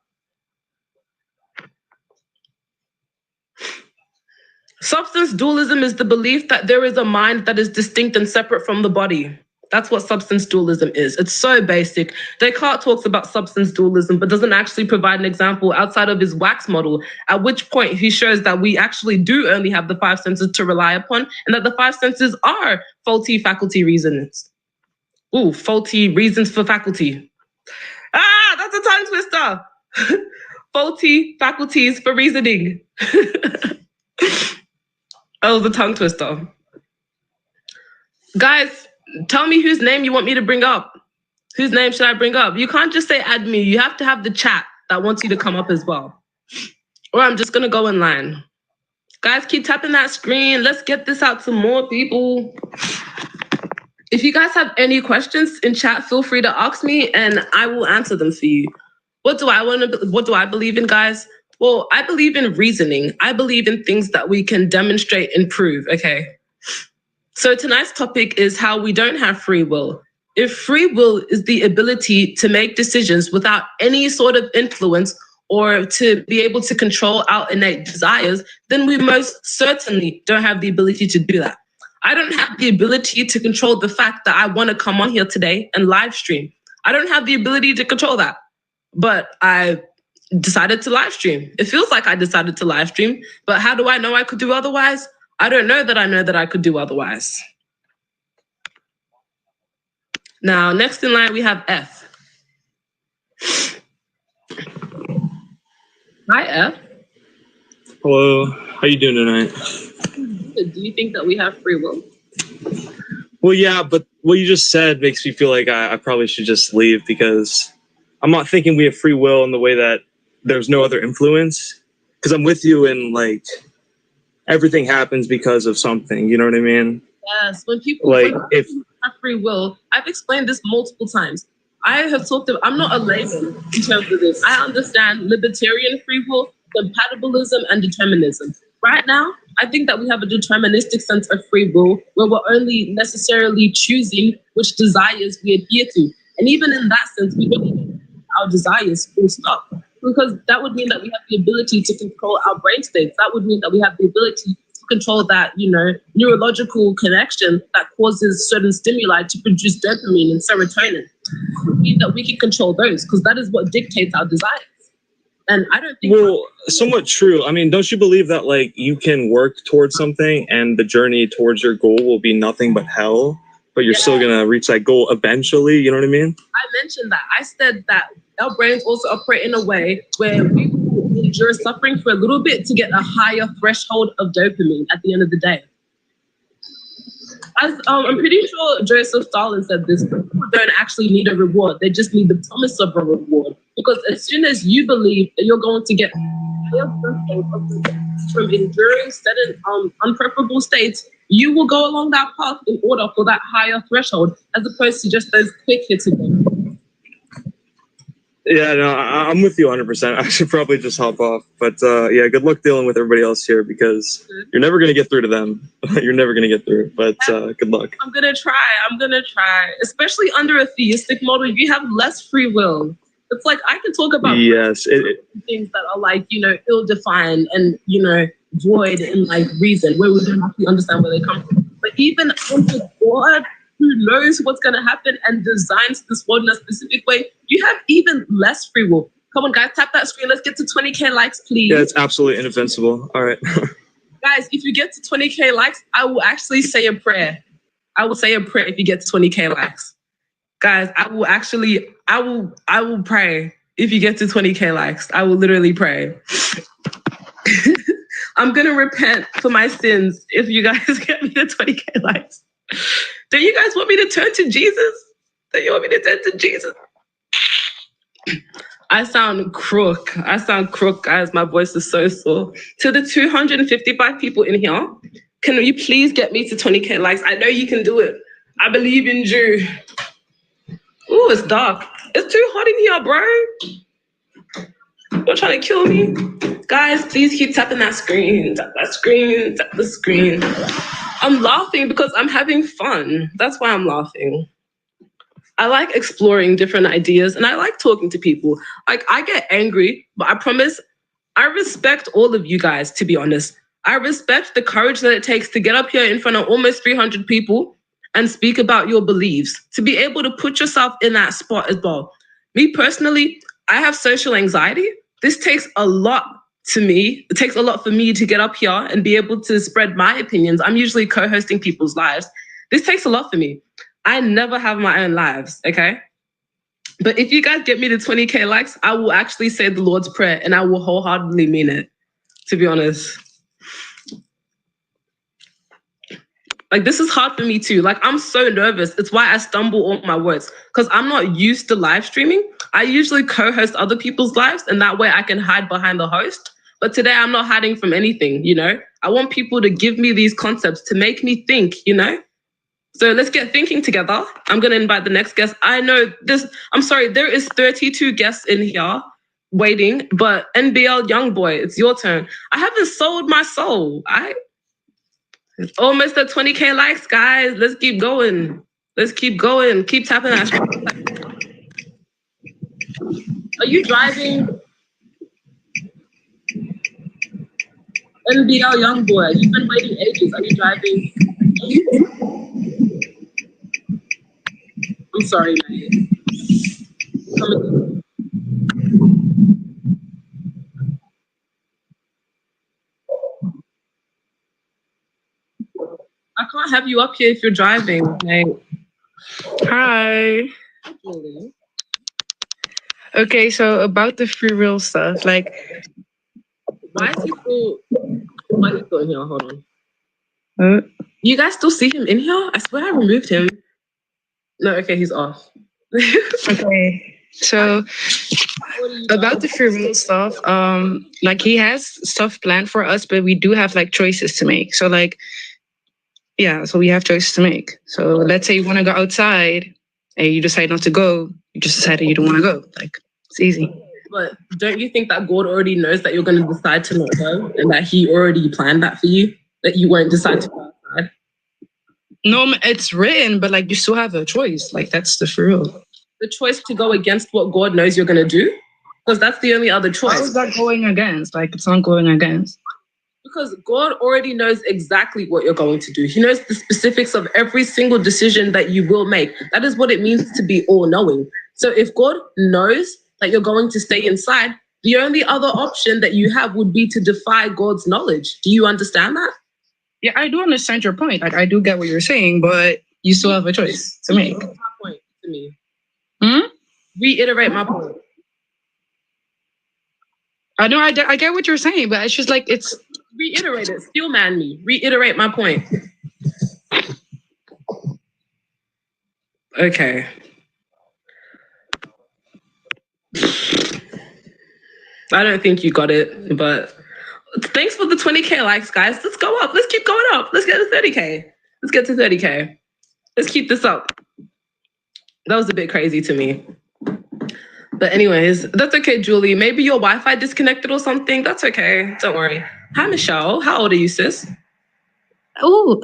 Substance dualism is the belief that there is a mind that is distinct and separate from the body. That's what substance dualism is. It's so basic. Descartes talks about substance dualism, but doesn't actually provide an example outside of his wax model, at which point he shows that we actually do only have the five senses to rely upon, and that the five senses are faulty faculty reasons. Ooh, faulty reasons for faculty. Ah, that's a tongue twister. Faulty faculties for reasoning. That was a tongue twister. Guys, tell me whose name you want me to bring up. Whose name should I bring up? You can't just say add me. You have to have the chat that wants you to come up as well. Or I'm just going to go in line. Guys, keep tapping that screen. Let's get this out to more people. If you guys have any questions in chat, feel free to ask me and I will answer them for you. What do I believe in, guys? Well, I believe in reasoning. I believe in things that we can demonstrate and prove, okay? So tonight's topic is how we don't have free will. If free will is the ability to make decisions without any sort of influence or to be able to control our innate desires, then we most certainly don't have the ability to do that. I don't have the ability to control the fact that I want to come on here today and live stream. I don't have the ability to control that, but I decided to live stream. It feels like I decided to live stream, but how do I know I could do otherwise? I don't know that I could do otherwise. Now, next in line, we have F. Hi, F. Hello, how you doing tonight? Do you think that we have free will? Well, yeah, but what you just said makes me feel like I probably should just leave because I'm not thinking we have free will in the way that there's no other influence. Because I'm with you in like everything happens because of something. You know what I mean? Yes. When people have free will, I've explained this multiple times. I have talked about, I'm not a layman in terms of this. I understand libertarian free will, compatibilism, and determinism. Right now, I think that we have a deterministic sense of free will where we're only necessarily choosing which desires we adhere to. And even in that sense, we don't even our desires full stop. Because that would mean that we have the ability to control our brain states. That would mean that we have the ability to control that, neurological connection that causes certain stimuli to produce dopamine and serotonin. It would mean that we can control those because that is what dictates our desires. And I don't think... Well, somewhat true. I mean, don't you believe that like you can work towards something and the journey towards your goal will be nothing but hell, but you're still gonna reach that goal eventually? You know what I mean? I mentioned that. I said that our brains also operate in a way where we will endure suffering for a little bit to get a higher threshold of dopamine at the end of the day. I'm pretty sure Joseph Stalin said this, but people don't actually need a reward. They just need the promise of a reward. Because as soon as you believe that you're going to get higher threshold from enduring certain unpreferable states, you will go along that path in order for that higher threshold, as opposed to just those quick hits again. Yeah, no, I'm with you 100%. I should probably just hop off. But yeah, good luck dealing with everybody else here because you're never going to get through to them. You're never going to get through. But good luck. I'm going to try. Especially under a theistic model, you have less free will. It's like I can talk about things that are like, ill-defined and, void in like reason, where we don't actually understand where they come from. But even under God, who knows what's going to happen and designs this world in a specific way, you have even less free will. Come on, guys, tap that screen. Let's get to 20K likes, please. Yeah, it's absolutely invincible. All right. Guys, if you get to 20K likes, I will actually say a prayer. I will say a prayer if you get to 20K likes. Guys, I will pray if you get to 20K likes. I will literally pray. I'm going to repent for my sins if you guys get me to 20K likes. Do you guys want me to turn to Jesus? Do you want me to turn to Jesus? I sound crook, guys. My voice is so sore. To the 255 people in here, can you please get me to 20K likes? I know you can do it. I believe in you. Ooh, it's dark. It's too hot in here, bro. You're trying to kill me? Guys, please keep tapping that screen. Tap that screen. Tap the screen. I'm laughing because I'm having fun. That's why I'm laughing. I like exploring different ideas and I like talking to people. Like, I get angry, but I promise I respect all of you guys, to be honest. I respect the courage that it takes to get up here in front of almost 300 people and speak about your beliefs, to be able to put yourself in that spot as well. Me personally, I have social anxiety. This takes a lot to me. It takes a lot for me to get up here and be able to spread my opinions. I'm usually co-hosting people's lives. This takes a lot for me. I never have my own lives, okay? But if you guys get me to 20K likes, I will actually say the Lord's Prayer and I will wholeheartedly mean it, to be honest. Like, this is hard for me too. Like, I'm so nervous. It's why I stumble on my words because I'm not used to live streaming. I usually co-host other people's lives and that way I can hide behind the host. But today I'm not hiding from anything, I want people to give me these concepts to make me think, So let's get thinking together. I'm going to invite the next guest. I know there is 32 guests in here waiting, but NBL Youngboy, it's your turn. I haven't sold my soul. It's almost at 20K likes, guys. Let's keep going. Keep tapping that. Are you driving? NBL Youngboy, you've been waiting ages. Are you driving? I'm sorry, man. I can't have you up here if you're driving, mate. Hi. Okay, so about the free will stuff, like, why is he still in here? Hold on. You guys still see him in here? I swear I removed him. No, okay, he's off. Okay. So about the free will stuff, like he has stuff planned for us, but we do have like choices to make. So like, yeah, so we have choices to make. So let's say you want to go outside and you decide not to go. You just decided you don't want to go. Like, it's easy. But don't you think that God already knows that you're going to decide to not go and that he already planned that for you? That you won't decide to go outside? No, it's written, but like you still have a choice. Like that's the free will. The choice to go against what God knows you're going to do? Because that's the only other choice. How is that going against? Like it's not going against. Because God already knows exactly what you're going to do. He knows the specifics of every single decision that you will make. That is what it means to be all-knowing. So if God knows that you're going to stay inside, the only other option that you have would be to defy God's knowledge. Do you understand that? Yeah, I do understand your point. Like I do get what you're saying, but you still have a choice to make. Reiterate my point to me. Reiterate my point. I know, I get what you're saying, but it's just like it's... Reiterate it. Steel man me. Reiterate my point. Okay. I don't think you got it, but thanks for the 20K likes, guys. Let's go up. Let's keep going up. Let's get to 30K. Let's get to 30K. Let's keep this up. That was a bit crazy to me. But anyways, that's okay, Julie. Maybe your Wi-Fi disconnected or something. That's okay. Don't worry. Hi, Michelle. How old are you, sis? Oh,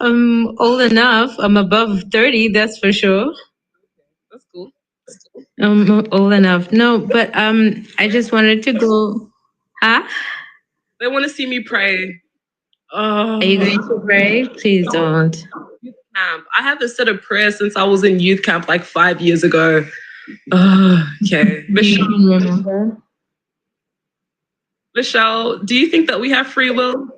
I'm old enough. I'm above 30, that's for sure. That's cool. I'm old enough. No, but I just wanted to go. Huh? They want to see me pray. Are you going to pray? Please don't. Youth camp. I haven't said a prayer since I was in youth camp like 5 years ago. Okay. Michelle, do you think that we have free will?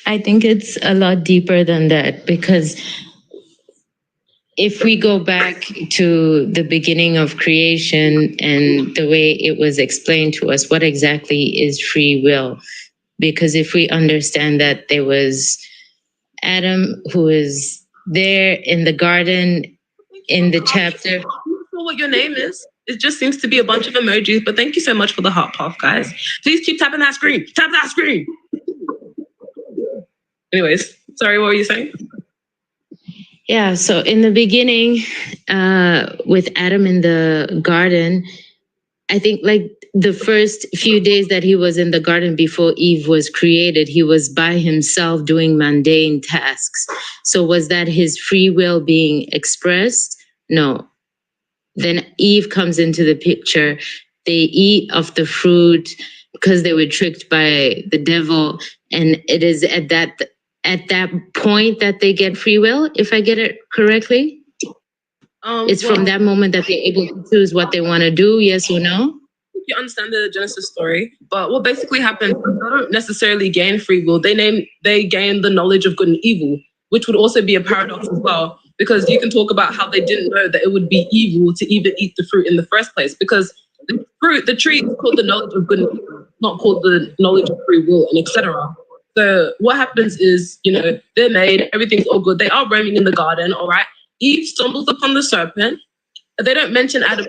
I think it's a lot deeper than that, because if we go back to the beginning of creation and the way it was explained to us, what exactly is free will? Because if we understand that there was Adam who was there in the garden in the chapter. I'm not sure what your name is. It just seems to be a bunch of emojis, but thank you so much for the heart puff, guys. Please keep tapping that screen. Tap that screen. Anyways, sorry, what were you saying? Yeah, so in the beginning, with Adam in the garden, I think like the first few days that he was in the garden before Eve was created, he was by himself doing mundane tasks. So was that his free will being expressed? No. Then Eve comes into the picture. They eat of the fruit because they were tricked by the devil. And it is at that point that they get free will, if I get it correctly. It's from that moment that they're able to choose what they want to do, yes or no? You understand the Genesis story, but what basically happens, they don't necessarily gain free will. They gain the knowledge of good and evil, which would also be a paradox as well, because you can talk about how they didn't know that it would be evil to even eat the fruit in the first place, because the tree is called the knowledge of good and evil, not called the knowledge of free will, and etc. So what happens is, they're made, everything's all good. They are roaming in the garden, all right? Eve stumbles upon the serpent. They don't mention Adam.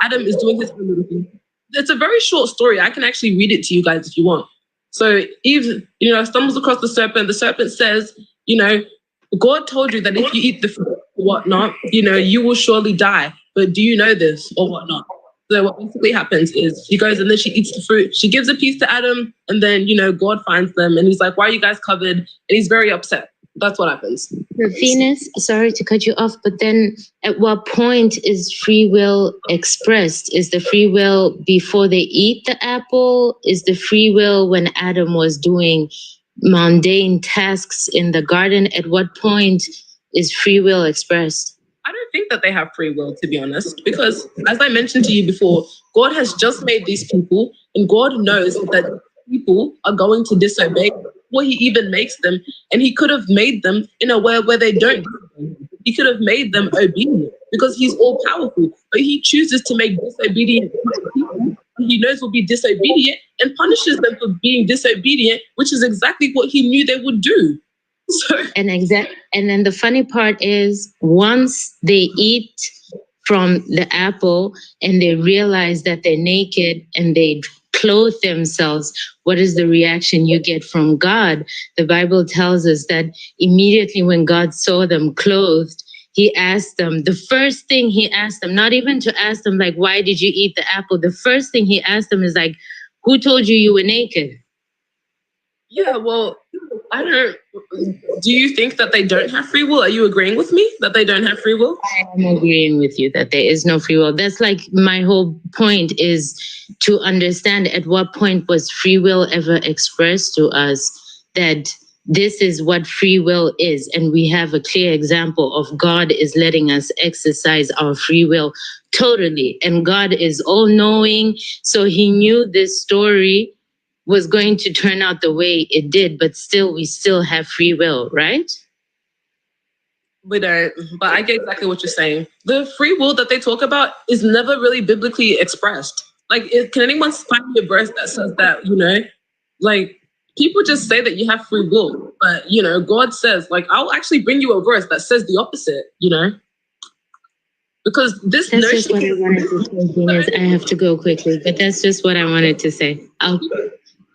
Adam is doing his own little thing. It's a very short story. I can actually read it to you guys if you want. So Eve, stumbles across the serpent. The serpent says, God told you that if you eat the fruit or whatnot, you will surely die. But do you know this or whatnot? So what basically happens is she goes and then she eats the fruit. She gives a piece to Adam, and then, God finds them and he's like, why are you guys covered? And he's very upset. That's what happens. Venus, sorry to cut you off, but then at what point is free will expressed? Is the free will before they eat the apple? Is the free will when Adam was doing mundane tasks in the garden? At what point is free will expressed? I don't think that they have free will, to be honest, because as I mentioned to you before, God has just made these people, and God knows that people are going to disobey before he even makes them, and he could have made them in a way where they don't. He could have made them obedient because he's all powerful, but he chooses to make disobedient people he knows will be disobedient and punishes them for being disobedient, which is exactly what he knew they would do. So, and then the funny part is once they eat from the apple and they realize that they're naked and they clothe themselves, what is the reaction you get from God? The Bible tells us that immediately when God saw them clothed, he asked them, the first thing he asked them, not even to ask them like, why did you eat the apple? The first thing he asked them is like, who told you were naked? yeah, well, I don't. Do you think that they don't have free will? Are you agreeing with me that they don't have free will? I'm agreeing with you that there is no free will. That's like my whole point is to understand at what point was free will ever expressed to us that this is what free will is. And we have a clear example of God is letting us exercise our free will totally. And God is all knowing. So he knew this story was going to turn out the way it did, but still, we still have free will, right? We don't, but I get exactly what you're saying. The free will that they talk about is never really biblically expressed. Like, can anyone find me a verse that says that, like, people just say that you have free will, but, God says, like, I'll actually bring you a verse that says the opposite, because this That's notion... just what I wanted to say, Venus. I have to go quickly, but that's just what I wanted to say.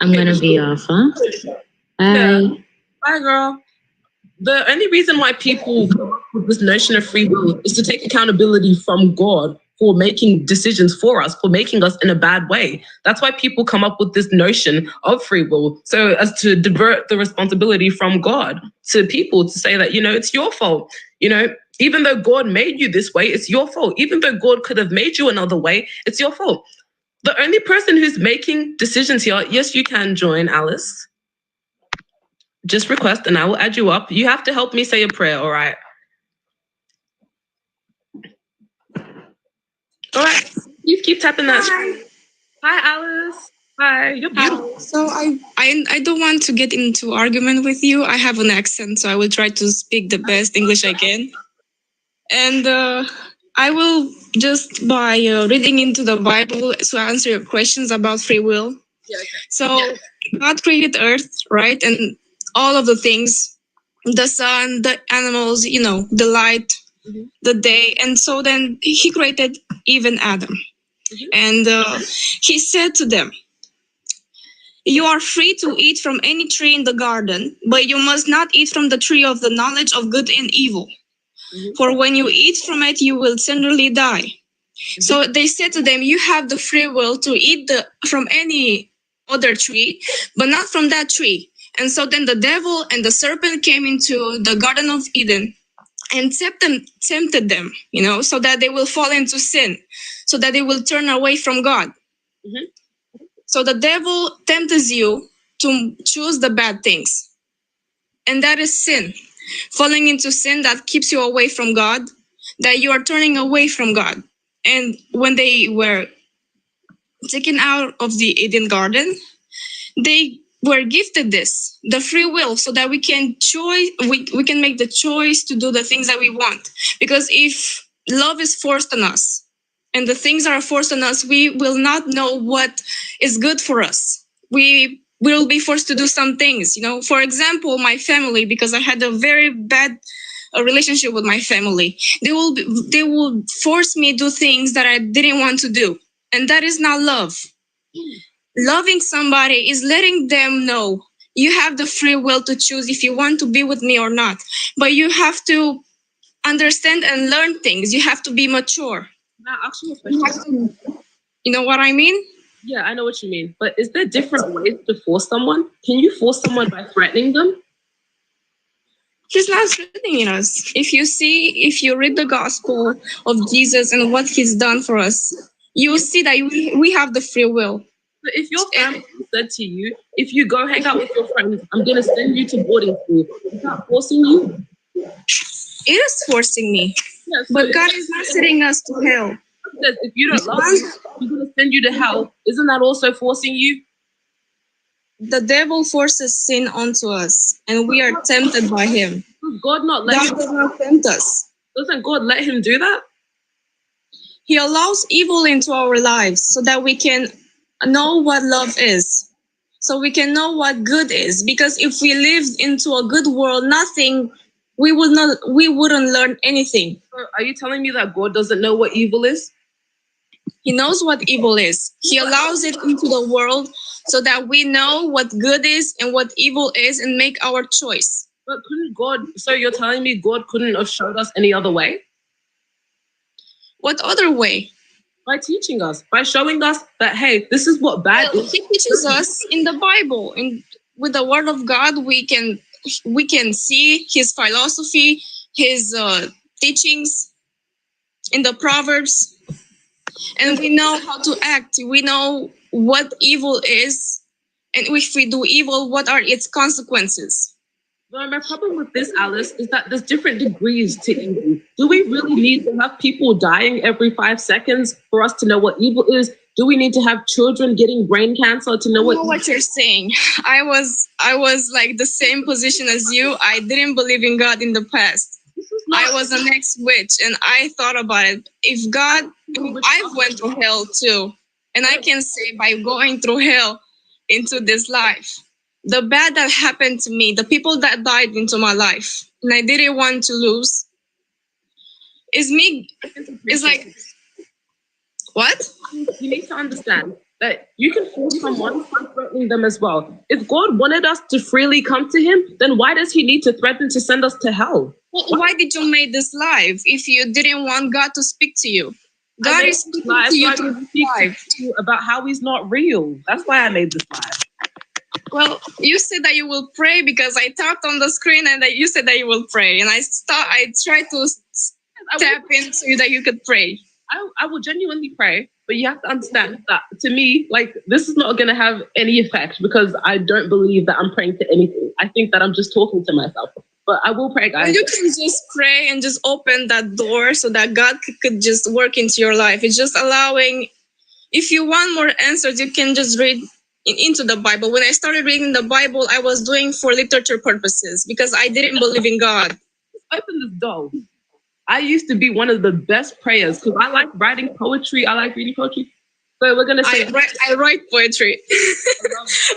I'm going to be off, huh? Bye. Yeah. Bye, girl. The only reason why people come up with this notion of free will is to take accountability from God for making decisions for us, for making us in a bad way. That's why people come up with this notion of free will, so as to divert the responsibility from God to people, to say that, it's your fault. Even though God made you this way, it's your fault. Even though God could have made you another way, it's your fault. The only person who's making decisions here, yes, you can join, Alice. Just request and I will add you up. You have to help me say a prayer, all right? All right. You keep tapping that. Hi, Alice. Hi, you're beautiful. So I don't want to get into argument with you. I have an accent, so I will try to speak the best English I can. And I will just by reading into the Bible to answer your questions about free will. Yeah, okay. So God created Earth, right? And all of the things, the sun, the animals, the light, the day. And so then he created even Adam. And he said to them, you are free to eat from any tree in the garden, but you must not eat from the tree of the knowledge of good and evil. For when you eat from it, you will certainly die. So they said to them, you have the free will to eat from any other tree, but not from that tree. And so then the devil and the serpent came into the Garden of Eden and tempted them, so that they will fall into sin, so that they will turn away from God. So the devil tempts you to choose the bad things. And that is sin. Falling into sin that keeps you away from God, that you are turning away from God. And when they were taken out of the Eden garden, they were gifted the free will, so that we can we can make the choice to do the things that we want. Because if love is forced on us and the things are forced on us, we will not know what is good for us. We will be forced to do some things, For example, my family, because I had a very bad relationship with my family, they will force me to do things that I didn't want to do, and that is not love. Loving somebody is letting them know you have the free will to choose if you want to be with me or not, but you have to understand and learn things. You have to be mature. Now, ask you a question. You know what I mean? Yeah, I know what you mean. But is there different ways to force someone? Can you force someone by threatening them? He's not threatening us. If you read the gospel of Jesus and what he's done for us, you will see that we have the free will. But if your family said to you, if you go hang out with your friends, I'm going to send you to boarding school, is that forcing you? It is forcing me. Yeah, so but God is not sending us to hell. If you don't love me, he's going to send you to hell. Isn't that also forcing you? The devil forces sin onto us, and we are tempted by him. Does God not let him? Does not tempt us. Doesn't God let him do that? He allows evil into our lives so that we can know what love is. So we can know what good is. Because if we lived into a good world, we wouldn't learn anything. So are you telling me that God doesn't know what evil is? He knows what evil is. He allows it into the world so that we know what good is and what evil is and make our choice. But couldn't God, so you're telling me God couldn't have showed us any other way? What other way? By teaching us, by showing us that, hey, this is what bad is. He teaches us in the Bible. And with the word of God, we can see his philosophy, his teachings in the Proverbs. And we know how to act. We know what evil is. And if we do evil, what are its consequences? Well, my problem with this, Alice, is that there's different degrees to evil. Do we really need to have people dying every 5 seconds for us to know what evil is? Do we need to have children getting brain cancer to know I know what you're saying. I was like the same position as you. I didn't believe in God in the past. I was an ex-witch, and I thought about it. If God, I've went through hell too, and I can say by going through hell into this life, the bad that happened to me, the people that died into my life, and I didn't want to lose, is like, what? You need to understand that you can fool someone by threatening them as well. If God wanted us to freely come to him, then why does he need to threaten to send us to hell? Well, why did you make this live if you didn't want God to speak to you? God is speaking to you through live. About how he's not real. That's why I made this live. Well, you said that you will pray because I tapped on the screen and that you said that you will pray. And I tried to tap in so that you could pray. I will genuinely pray, but you have to understand that to me, like, this is not going to have any effect because I don't believe that I'm praying to anything. I think that I'm just talking to myself. But I will pray, guys. Well, you can just pray and just open that door so that God could just work into your life. It's just allowing, if you want more answers, you can just read into the Bible. When I started reading the Bible, I was doing for literature purposes because I didn't believe in God. Open this door. I used to be one of the best prayers because I like writing poetry. I like reading poetry. So we're gonna say I write poetry.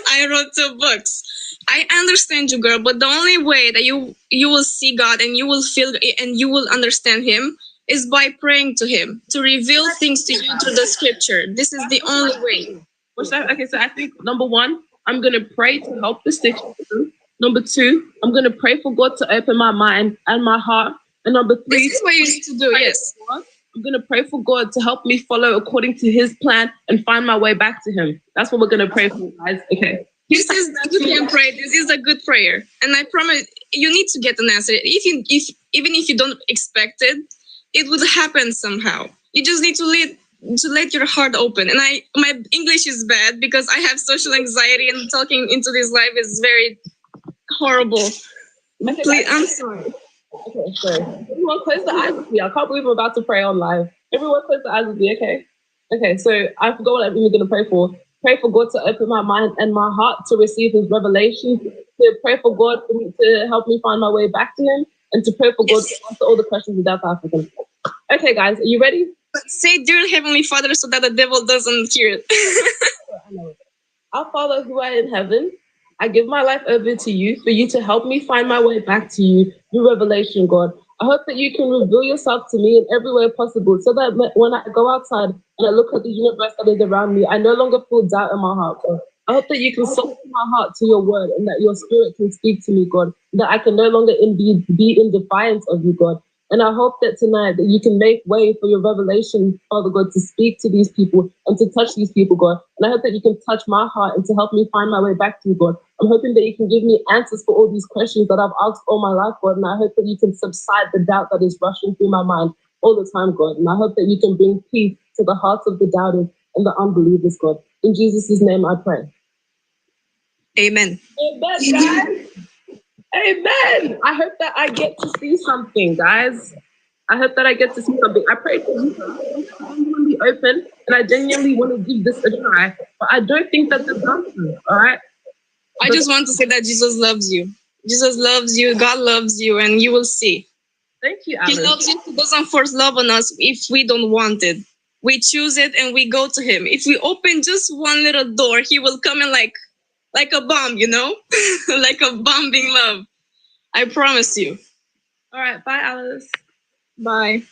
I wrote 2 books. I understand you, girl, but the only way that you will see God and you will feel and you will understand him is by praying to him, to reveal things to you through the scripture. This is the only way. Okay, so I think number 1, I'm gonna pray to help the situation. Number 2, I'm gonna pray for God to open my mind and my heart. And number 3, this is what you need to do. Yes, I'm gonna pray for God to help me follow according to his plan and find my way back to him. That's what we're gonna pray for, guys. Okay. This is you can pray. This is a good prayer, and I promise you need to get an answer. Even if you don't expect it, it would happen somehow. You just need to let your heart open. And my English is bad because I have social anxiety, and talking into this live is very horrible. Okay, please, I'm sorry. Okay, sorry. Everyone close the eyes with me. I can't believe I'm about to pray on live. Everyone close the eyes with me, okay? Okay, so I forgot what we were going to pray for. Pray for God to open my mind and my heart to receive his revelation. To pray for God to help me find my way back to him. And to pray for God to answer all the questions without African. Okay, guys, are you ready? Say, dear Heavenly Father, so that the devil doesn't hear it. Our Father who art in heaven, I give my life over to you for you to help me find my way back to you through revelation, God. I hope that you can reveal yourself to me in every way possible so that when I go outside and I look at the universe that is around me, I no longer feel doubt in my heart, God. I hope that you can soften my heart to your word and that your spirit can speak to me, God, that I can no longer be in defiance of you, God. And I hope that tonight that you can make way for your revelation, Father God, to speak to these people and to touch these people, God. And I hope that you can touch my heart and to help me find my way back to you, God. I'm hoping that you can give me answers for all these questions that I've asked all my life, God. And I hope that you can subside the doubt that is rushing through my mind all the time, God. And I hope that you can bring peace to the hearts of the doubters and the unbelievers, God. In Jesus' name I pray. Amen. Amen, guys. Amen. I hope that I get to see something, guys. I hope that I get to see something. I pray for you. I'm genuinely open and I genuinely want to give this a try. But I don't think that there's answers, all right? I just want to say that Jesus loves you. Jesus loves you. God loves you, and you will see. Thank you, Alice. He loves you. He doesn't force love on us if we don't want it. we choose it and we go to him. If we open just one little door, he will come in like a bomb, you know? Like a bombing love. I promise you. All right, bye, Alice. Bye.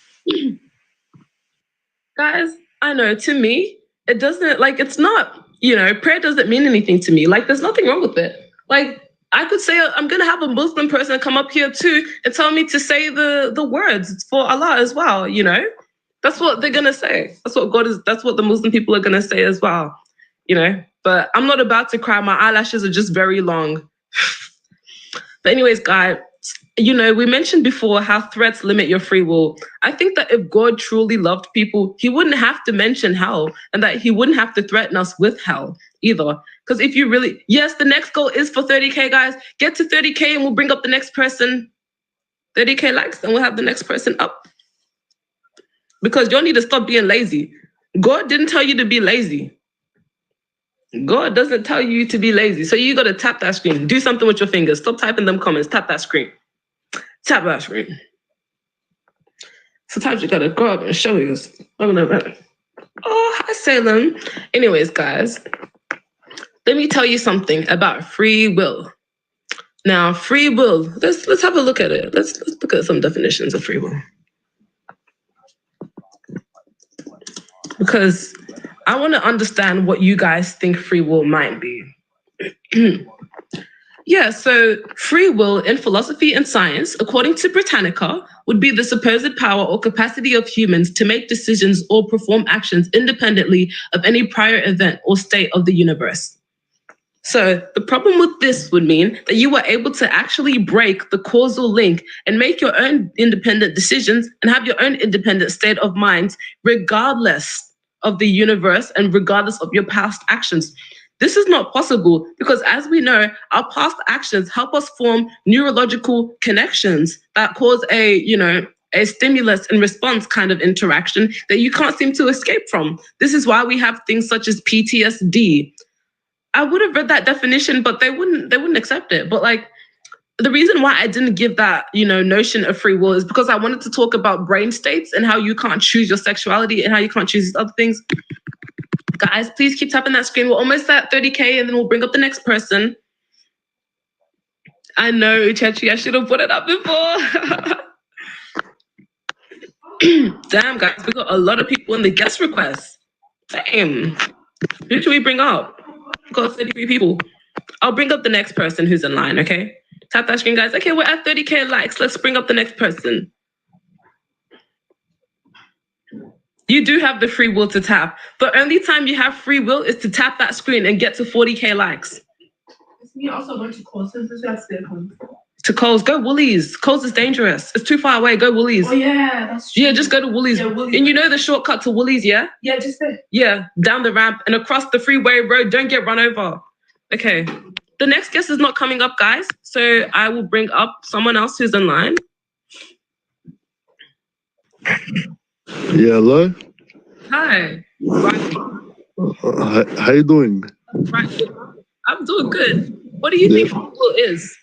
Guys, I know, to me, it doesn't, like, it's not, you know, prayer doesn't mean anything to me. Like, there's nothing wrong with it. Like, I could say I'm going to have a Muslim person come up here too and tell me to say the words for Allah as well, you know? That's what they're going to say. That's what the Muslim people are going to say as well, you know? But I'm not about to cry. My eyelashes are just very long. But anyways, guys, you know, we mentioned before how threats limit your free will. I think that if God truly loved people, he wouldn't have to mention hell, and that he wouldn't have to threaten us with hell either. Because if you really, yes, the next goal is for 30K, guys. Get to 30K and we'll bring up the next person. 30K likes and we'll have the next person up. Because you need to stop being lazy. God didn't tell you to be lazy. God doesn't tell you to be lazy. So you got to tap that screen. Do something with your fingers. Stop typing them comments. Tap that screen. Tap that screen. Sometimes you got to go up and show you. Oh, hi, Salem. Anyways, guys, let me tell you something about free will. Now, free will, let's have a look at it. Let's look at some definitions of free will. Because I want to understand what you guys think free will might be. Yeah, so free will in philosophy and science, according to Britannica, would be the supposed power or capacity of humans to make decisions or perform actions independently of any prior event or state of the universe. So the problem with this would mean that you were able to actually break the causal link and make your own independent decisions and have your own independent state of mind, regardless of the universe and regardless of your past actions. This is not possible because, as we know, our past actions help us form neurological connections that cause a stimulus and response kind of interaction that you can't seem to escape from. This is why we have things such as PTSD. I would have read that definition, but they wouldn't accept it. But like, the reason why I didn't give that, notion of free will is because I wanted to talk about brain states and how you can't choose your sexuality and how you can't choose these other things. Guys, please keep tapping that screen. We're almost at 30K and then we'll bring up the next person. I know, Chechi, I should have put it up before. Damn, guys, we got a lot of people in the guest requests. Damn. Who should we bring up? We've got 33 people. I'll bring up the next person who's in line, okay? Tap that screen, guys. Okay, we're at 30K likes. Let's bring up the next person. You do have the free will to tap. The only time you have free will is to tap that screen and get to 40K likes. You also went to Coles. Since you have to stay at home. To Coles. Go Woolies. Coles is dangerous. It's too far away. Go Woolies. Oh, yeah, that's true. Yeah, just go to Woolies. Yeah, Woolies. And you know the shortcut to Woolies, yeah? Yeah, just there. Yeah, down the ramp and across the freeway road. Don't get run over. Okay. The next guest is not coming up, guys. So I will bring up someone else who's in line. Yeah, hello? Hi. How you doing? Right. I'm doing good. What do you think free will is?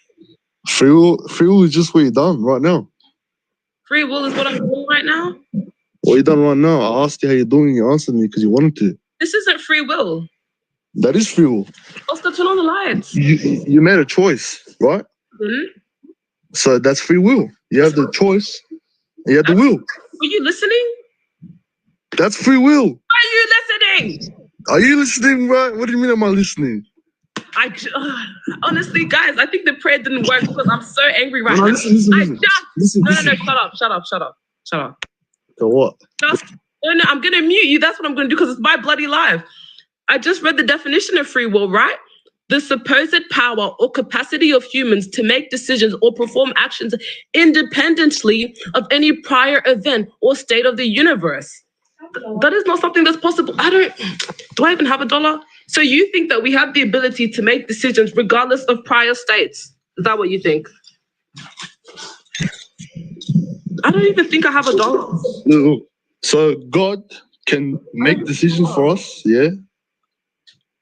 Free will is just what you done right now. Free will is what I'm doing right now? What you done right now? I asked you how you're doing, you answered me because you wanted to. This isn't free will. That is free will. Oscar, turn on the lights. You made a choice, right? Mm-hmm. So that's free will. You have the choice, and you have the will. Were you listening? That's free will. Are you listening? Are you listening, right? What do you mean am I listening? Honestly, guys, I think the prayer didn't work because I'm so angry right now. Listen. No, shut up. So what? No, I'm going to mute you. That's what I'm going to do because it's my bloody life. I just read the definition of free will, right? The supposed power or capacity of humans to make decisions or perform actions independently of any prior event or state of the universe. That is not something that's possible. Do I even have $1? So you think that we have the ability to make decisions regardless of prior states? Is that what you think? I don't even think I have $1. No. So God can make decisions for us, yeah?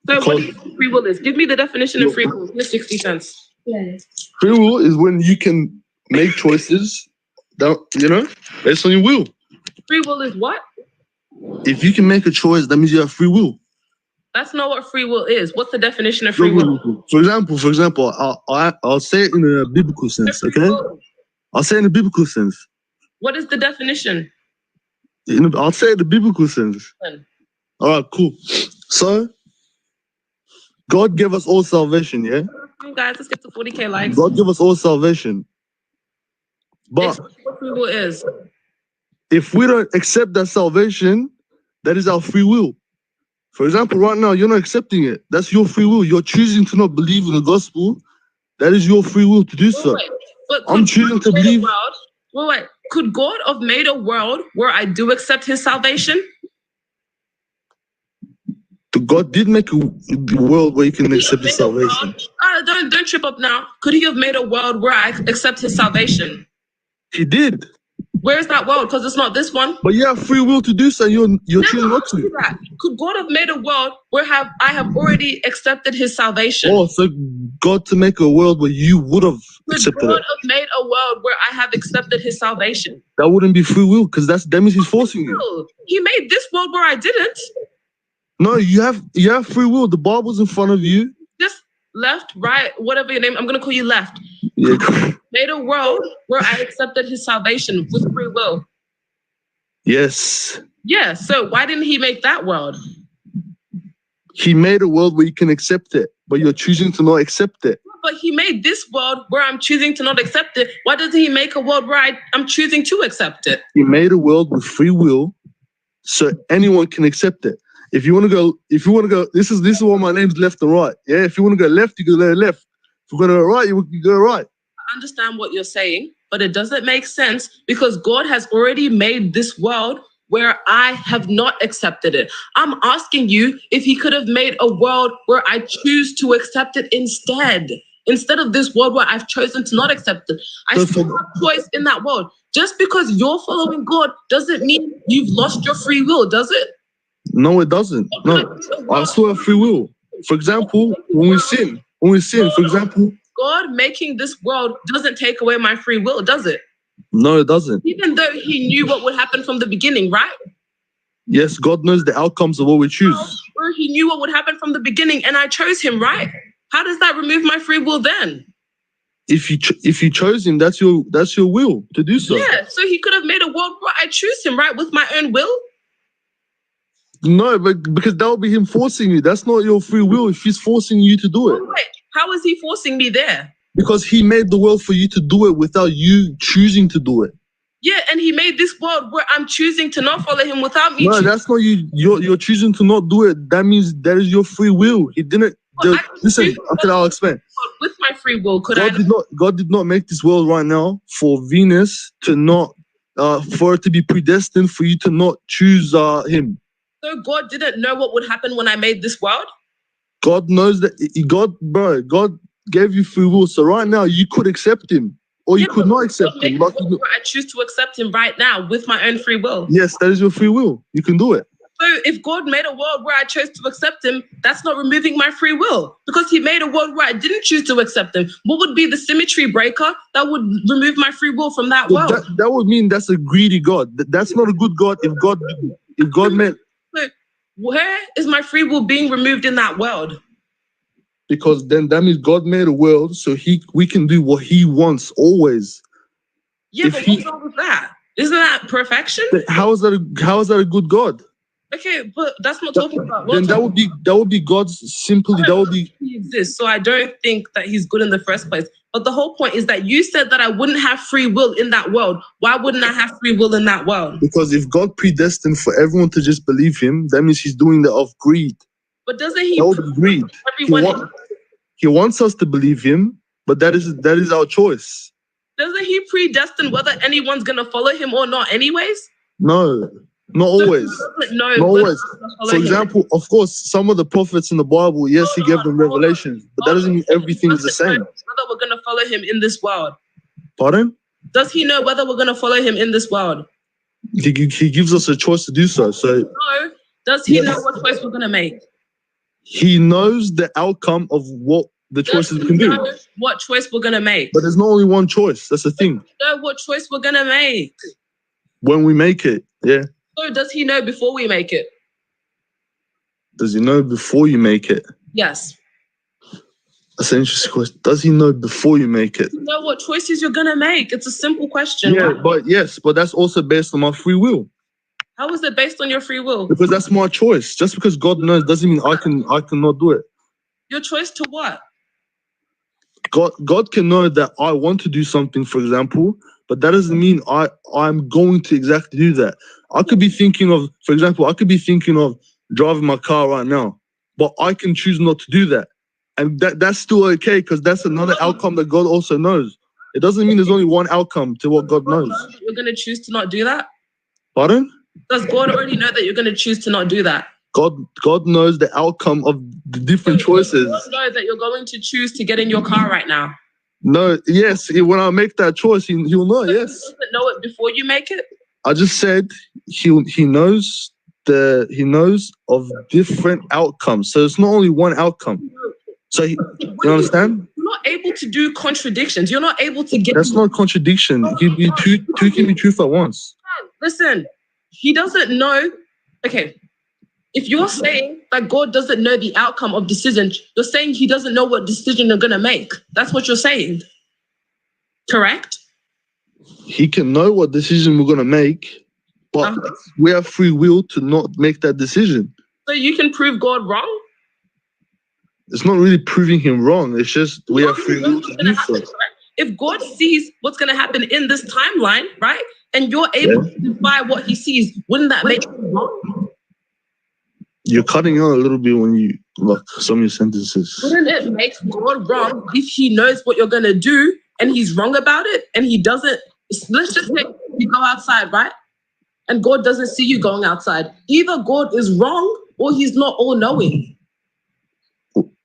So what do you think free will is? Give me the definition of free will. Here's 60 cents. Free will is when you can make choices that, based on your will. Free will is what? If you can make a choice, that means you have free will. That's not what free will is. What's the definition of free will? For example, I'll say it in a biblical sense, okay? I'll say it in a biblical sense. What is the definition? I'll say it in the biblical sense. All right, cool. So, God gave us all salvation, yeah? Guys, let's get to 40K likes. God gave us all salvation. But what free will is. If we don't accept that salvation, that is our free will. For example, right now, you're not accepting it. That's your free will. You're choosing to not believe in the gospel. That is your free will to do so. I'm choosing to believe. Wait. Could God have made a world where I do accept his salvation? God did make a world where you can accept his salvation. Don't trip up now. Could he have made a world where I accept his salvation? He did. Where is that world? Because it's not this one. But you have free will to do so. You're choosing not to. Could God have made a world where I have already accepted his salvation? Oh, so God to make a world where you would have accepted it. Could God have made a world where I have accepted his salvation? That wouldn't be free will, because that means he's forcing you. He made this world where I didn't. No, you have free will. The Bible's in front of you. Just left, right, whatever your name. I'm gonna call you left. Yeah. Made a world where I accepted his salvation with free will. Yes. Yeah, so why didn't he make that world? He made a world where you can accept it, but you're choosing to not accept it. But he made this world where I'm choosing to not accept it. Why doesn't he make a world where I'm choosing to accept it? He made a world with free will, so anyone can accept it. If you want to go, this is why my name's left and right. Yeah, if you want to go left, you go left. If you go to the right, you go right. I understand what you're saying, but it doesn't make sense because God has already made this world where I have not accepted it. I'm asking you if he could have made a world where I choose to accept it instead of this world where I've chosen to not accept it. I still have choice in that world. Just because you're following God doesn't mean you've lost your free will, does it? No, it doesn't. No, I still have free will. For example, when we sin, for example. God making this world doesn't take away my free will, does it? No, it doesn't. Even though he knew what would happen from the beginning, right? Yes, God knows the outcomes of what we choose. Or he knew what would happen from the beginning and I chose him, right? How does that remove my free will then? If you chose him, that's your will to do so. Yeah, so he could have made a world where I choose him, right? With my own will? No, but because that would be him forcing you. That's not your free will if he's forcing you to do it. Wait, how is he forcing me there? Because he made the world for you to do it without you choosing to do it. Yeah, and he made this world where I'm choosing to not follow him without me. No, that's not you. You're choosing to not do it. That means that is your free will. He didn't. Listen, okay, I'll explain. With my free will, God did not make this world right now for Venus to not, for it to be predestined for you to not choose him. So God didn't know what would happen when I made this world? God knows that. God gave you free will. So right now you could accept him or you could not accept him. I choose to accept him right now with my own free will. Yes, that is your free will. You can do it. So if God made a world where I chose to accept him, that's not removing my free will. Because he made a world where I didn't choose to accept him. What would be the symmetry breaker that would remove my free will from that world? That would mean that's a greedy God. That's not a good God if God meant. So where is my free will being removed in that world? Because then that means God made a world so we can do what he wants always. Yeah, but what's wrong with that? Isn't that perfection? How is that a good God? Okay, but that's not talking about. Then that would be God's simply. That would be. He exists, so I don't think that he's good in the first place. But the whole point is that you said that I wouldn't have free will in that world. Why wouldn't I have free will in that world? Because if God predestined for everyone to just believe him, that means he's doing that of greed. But doesn't he? That would be greed. He wants us to believe him, but that is our choice. Doesn't he predestine whether anyone's gonna follow him or not, anyways? No. Not always. No, not always. For example, of course, some of the prophets in the Bible, yes, he gave them revelations, but that doesn't mean everything is the same. Whether we're going to follow him in this world. Pardon? Does he know whether we're going to follow him in this world? He gives us a choice to do so. No. Does he know what choice we're going to make? He knows the outcome of what the choices we can do. What choice we're going to make? But there's not only one choice. That's the thing. Know what choice we're going to make. When we make it, yeah. So does he know before we make it? Does he know before you make it? Yes. That's an interesting question. Does he know before you make it? You know what choices you're gonna make. It's a simple question. Yeah, but that's also based on my free will. How is it based on your free will? Because that's my choice. Just because God knows doesn't mean I cannot do it. Your choice to what? God can know that I want to do something, for example, but that doesn't mean I'm going to exactly do that. I could be thinking of, for example, I could be thinking of driving my car right now, but I can choose not to do that. And that's still okay, because that's another outcome that God also knows. It doesn't mean there's only one outcome to what God knows. You're going to choose to not do that? Pardon? Does God already know that you're going to choose to not do that? God knows the outcome of the different choices. God knows that you're going to choose to get in your car right now. No, yes, when I make that choice, he'll know, yes. He doesn't know it before you make it? I just said he knows of different outcomes. So it's not only one outcome. So you understand? You're not able to do contradictions. You're not able to get. That's not contradiction. Two can be truth at once. Listen, he doesn't know. Okay, if you're saying that God doesn't know the outcome of decisions, you're saying he doesn't know what decision they're gonna make. That's what you're saying. Correct? He can know what decision we're gonna make, but we have free will to not make that decision. So you can prove God wrong? It's not really proving him wrong. It's just we have free will to do so. If God sees what's going to happen in this timeline, right, and you're able to defy what he sees, wouldn't that make him wrong? You're cutting out a little bit when you look some of your sentences. Wouldn't it make God wrong if he knows what you're going to do and he's wrong about it and he doesn't? Let's just say you go outside, right? And God doesn't see you going outside. Either God is wrong or he's not all-knowing.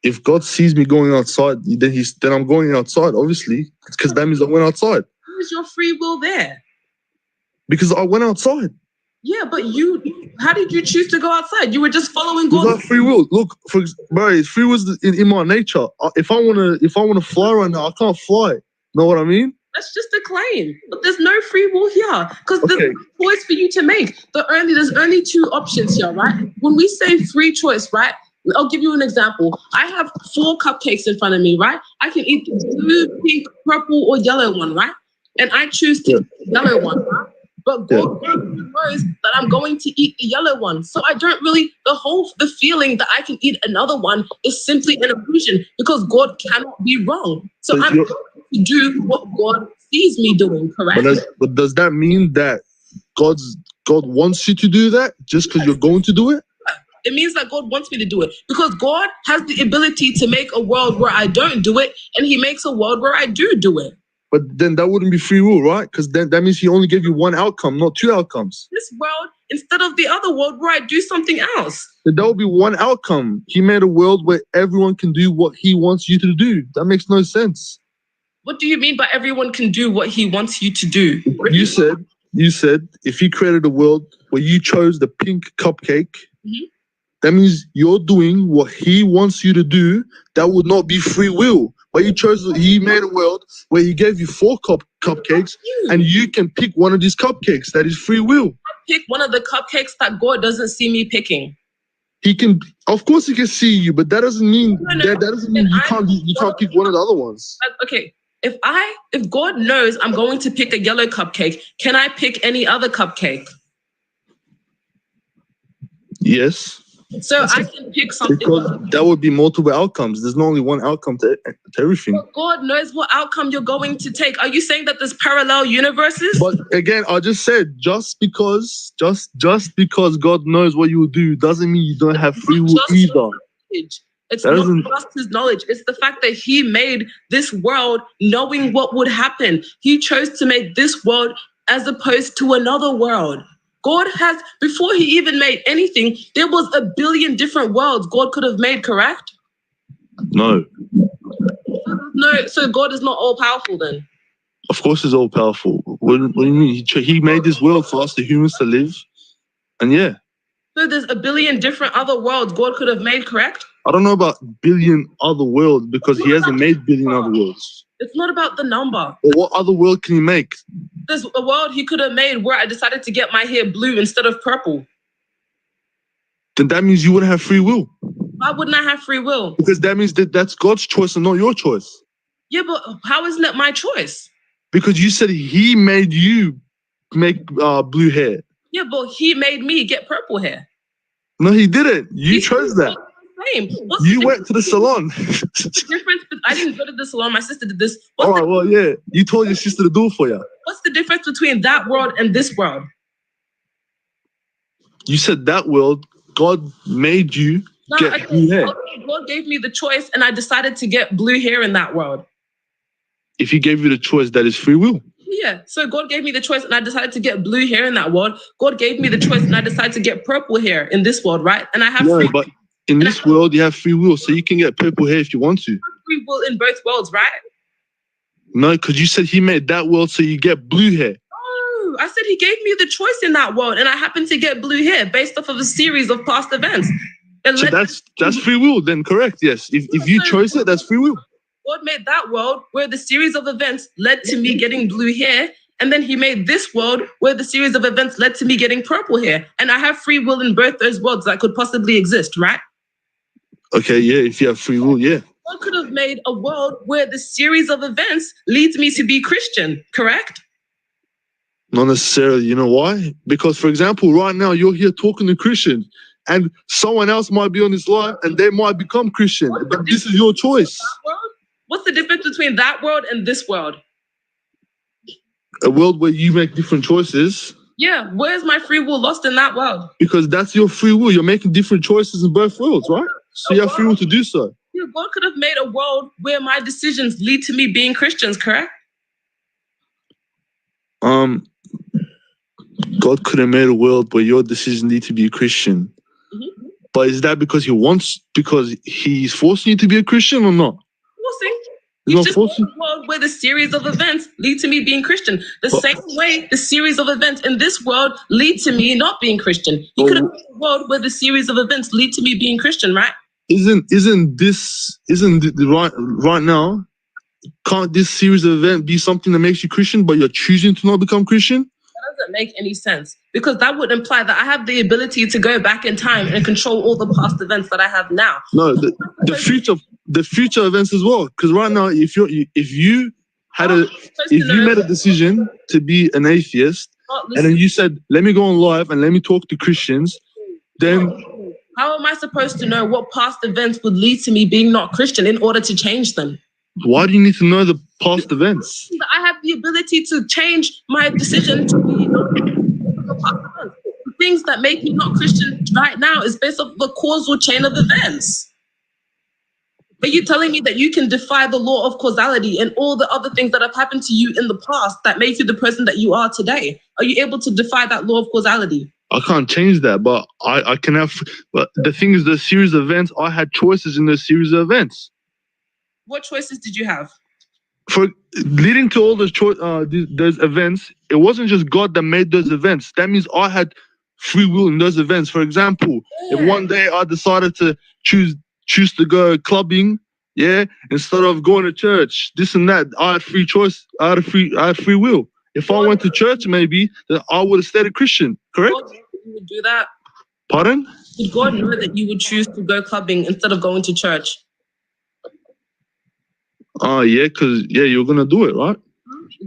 If God sees me going outside, then I'm going outside, obviously, because that means I went outside. Where is your free will there? Because I went outside. Yeah, but how did you choose to go outside? You were just following God. It's not free will. Look, bro, free will is in my nature. If I wanna fly right now, I can't fly. Know what I mean? That's just a claim. But there's no free will here because there's no choice for you to make. There's only two options here, right? When we say free choice, right? I'll give you an example. I have 4 cupcakes in front of me, right? I can eat the blue, pink, purple, or yellow one, right? And I choose to eat the yellow one, right? But God knows that I'm going to eat the yellow one. So I don't really, the feeling that I can eat another one is simply an illusion because God cannot be wrong. So I'm going to do what God sees me doing, correct? But does that mean that God wants you to do that just because you're going to do it? It means that God wants me to do it because God has the ability to make a world where I don't do it, and he makes a world where I do it. But then that wouldn't be free will, right? Because then that means he only gave you one outcome, not 2 outcomes. This world instead of the other world where I do something else. Then that would be one outcome. He made a world where everyone can do what he wants you to do. That makes no sense. What do you mean by everyone can do what he wants you to do? You said if he created a world where you chose the pink cupcake, that means you're doing what he wants you to do. That would not be free will. But he made a world where he gave you 4 cupcakes and you can pick one of these cupcakes. That is free will. I pick one of the cupcakes that God doesn't see me picking. He can, of course he can see you, but that doesn't mean you can't pick one of the other ones. Okay. If God knows I'm going to pick a yellow cupcake, can I pick any other cupcake? Yes. So I can pick something. Because that would be multiple outcomes. There's not only one outcome to everything. But God knows what outcome you're going to take. Are you saying that there's parallel universes? But again, I just said just because God knows what you will do doesn't mean you don't have free will either. It's not just his knowledge. It's the fact that he made this world knowing what would happen. He chose to make this world as opposed to another world. God has, before he even made anything, there was a billion different worlds God could have made, correct? No. No, so God is not all-powerful then? Of course he's all-powerful. What do you mean? He made this world for us, the humans, to live. And yeah. So there's a billion different other worlds God could have made, correct? I don't know about billion other worlds because he hasn't made billion other worlds. It's not about the number. Or what other world can he make? There's a world he could have made where I decided to get my hair blue instead of purple. Then that means you wouldn't have free will. Why wouldn't I have free will? Because that means that's God's choice and not your choice. Yeah, but how isn't it my choice? Because you said he made you make blue hair. Yeah, but he made me get purple hair. No, he didn't. You chose that. You went to the salon. The difference? I didn't go to the salon. My sister did this. All right, well, yeah. You told your sister to do it for you. What's the difference between that world and this world? You said that world, God made you get blue hair. Okay, God gave me the choice and I decided to get blue hair in that world. If he gave you the choice, that is free will. Yeah, so God gave me the choice and I decided to get blue hair in that world. God gave me the choice and I decided to get purple hair in this world, right? And I have free but in this world, you have free will, so you can get purple hair if you want to. Free will in both worlds, right? No, because you said he made that world so you get blue hair. No, I said he gave me the choice in that world and I happened to get blue hair based off of a series of past events. So that's free will then, correct? Yes. If you chose it, that's free will. God made that world where the series of events led to me getting blue hair. And then he made this world where the series of events led to me getting purple hair. And I have free will in both those worlds that could possibly exist, right? Okay, yeah, if you have free will, yeah. God could have made a world where the series of events leads me to be Christian, correct? Not necessarily. You know why? Because, for example, right now you're here talking to Christians and someone else might be on this live and they might become Christian. But this is your choice. What's the difference between that world and this world? A world where you make different choices. Yeah, where's my free will lost in that world? Because that's your free will. You're making different choices in both worlds, right? So you have free will to do so. Yeah, God could have made a world where my decisions lead to me being Christians, correct? God could have made a world where your decisions need to be a Christian. Mm-hmm. But is that because because he's forcing you to be a Christian or not? Forcing. You just want a world where the series of events lead to me being Christian. The same way the series of events in this world lead to me not being Christian. You could have made a world where the series of events lead to me being Christian, right? Isn't right now? Can't this series of events be something that makes you Christian, but you're choosing to not become Christian? That doesn't make any sense because that would imply that I have the ability to go back in time and control all the past events that I have now. No, the future events as well. Because right now, if you made a decision to be an atheist, and then you said, "Let me go on live and let me talk to Christians," then how am I supposed to know what past events would lead to me being not Christian in order to change them? Why do you need to know the past events? I have the ability to change my decision to be the past events. The things that make me not Christian right now is based off the causal chain of events. Are you telling me that you can defy the law of causality and all the other things that have happened to you in the past that made you the person that you are today? Are you able to defy that law of causality? I can't change that, but I can have. But the thing is, the series of events, I had choices in those series of events. What choices did you have? For leading to all those events, it wasn't just God that made those events. That means I had free will in those events. For example, if one day I decided to choose to go clubbing, instead of going to church, this and that, I had free choice. I had free will. If I went to church, maybe then I would have stayed a Christian. Correct? God knew that you would do that. Pardon? Did God know that you would choose to go clubbing instead of going to church? Yeah, because you're gonna do it, right?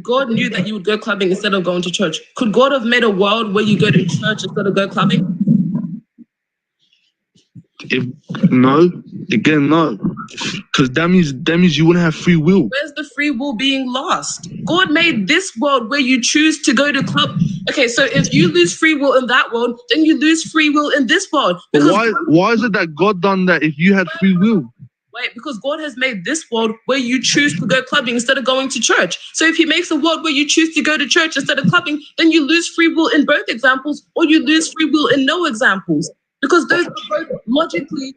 God knew that you would go clubbing instead of going to church. Could God have made a world where you go to church instead of go clubbing? No, because that means you wouldn't have free will. Where's the free will being lost? God made this world where you choose to go to club. Okay, so if you lose free will in that world, then you lose free will in this world. But why is it that God done that if you had free will? Wait, because God has made this world where you choose to go clubbing instead of going to church. So if he makes a world where you choose to go to church instead of clubbing, then you lose free will in both examples, or you lose free will in no examples. Because those are both logically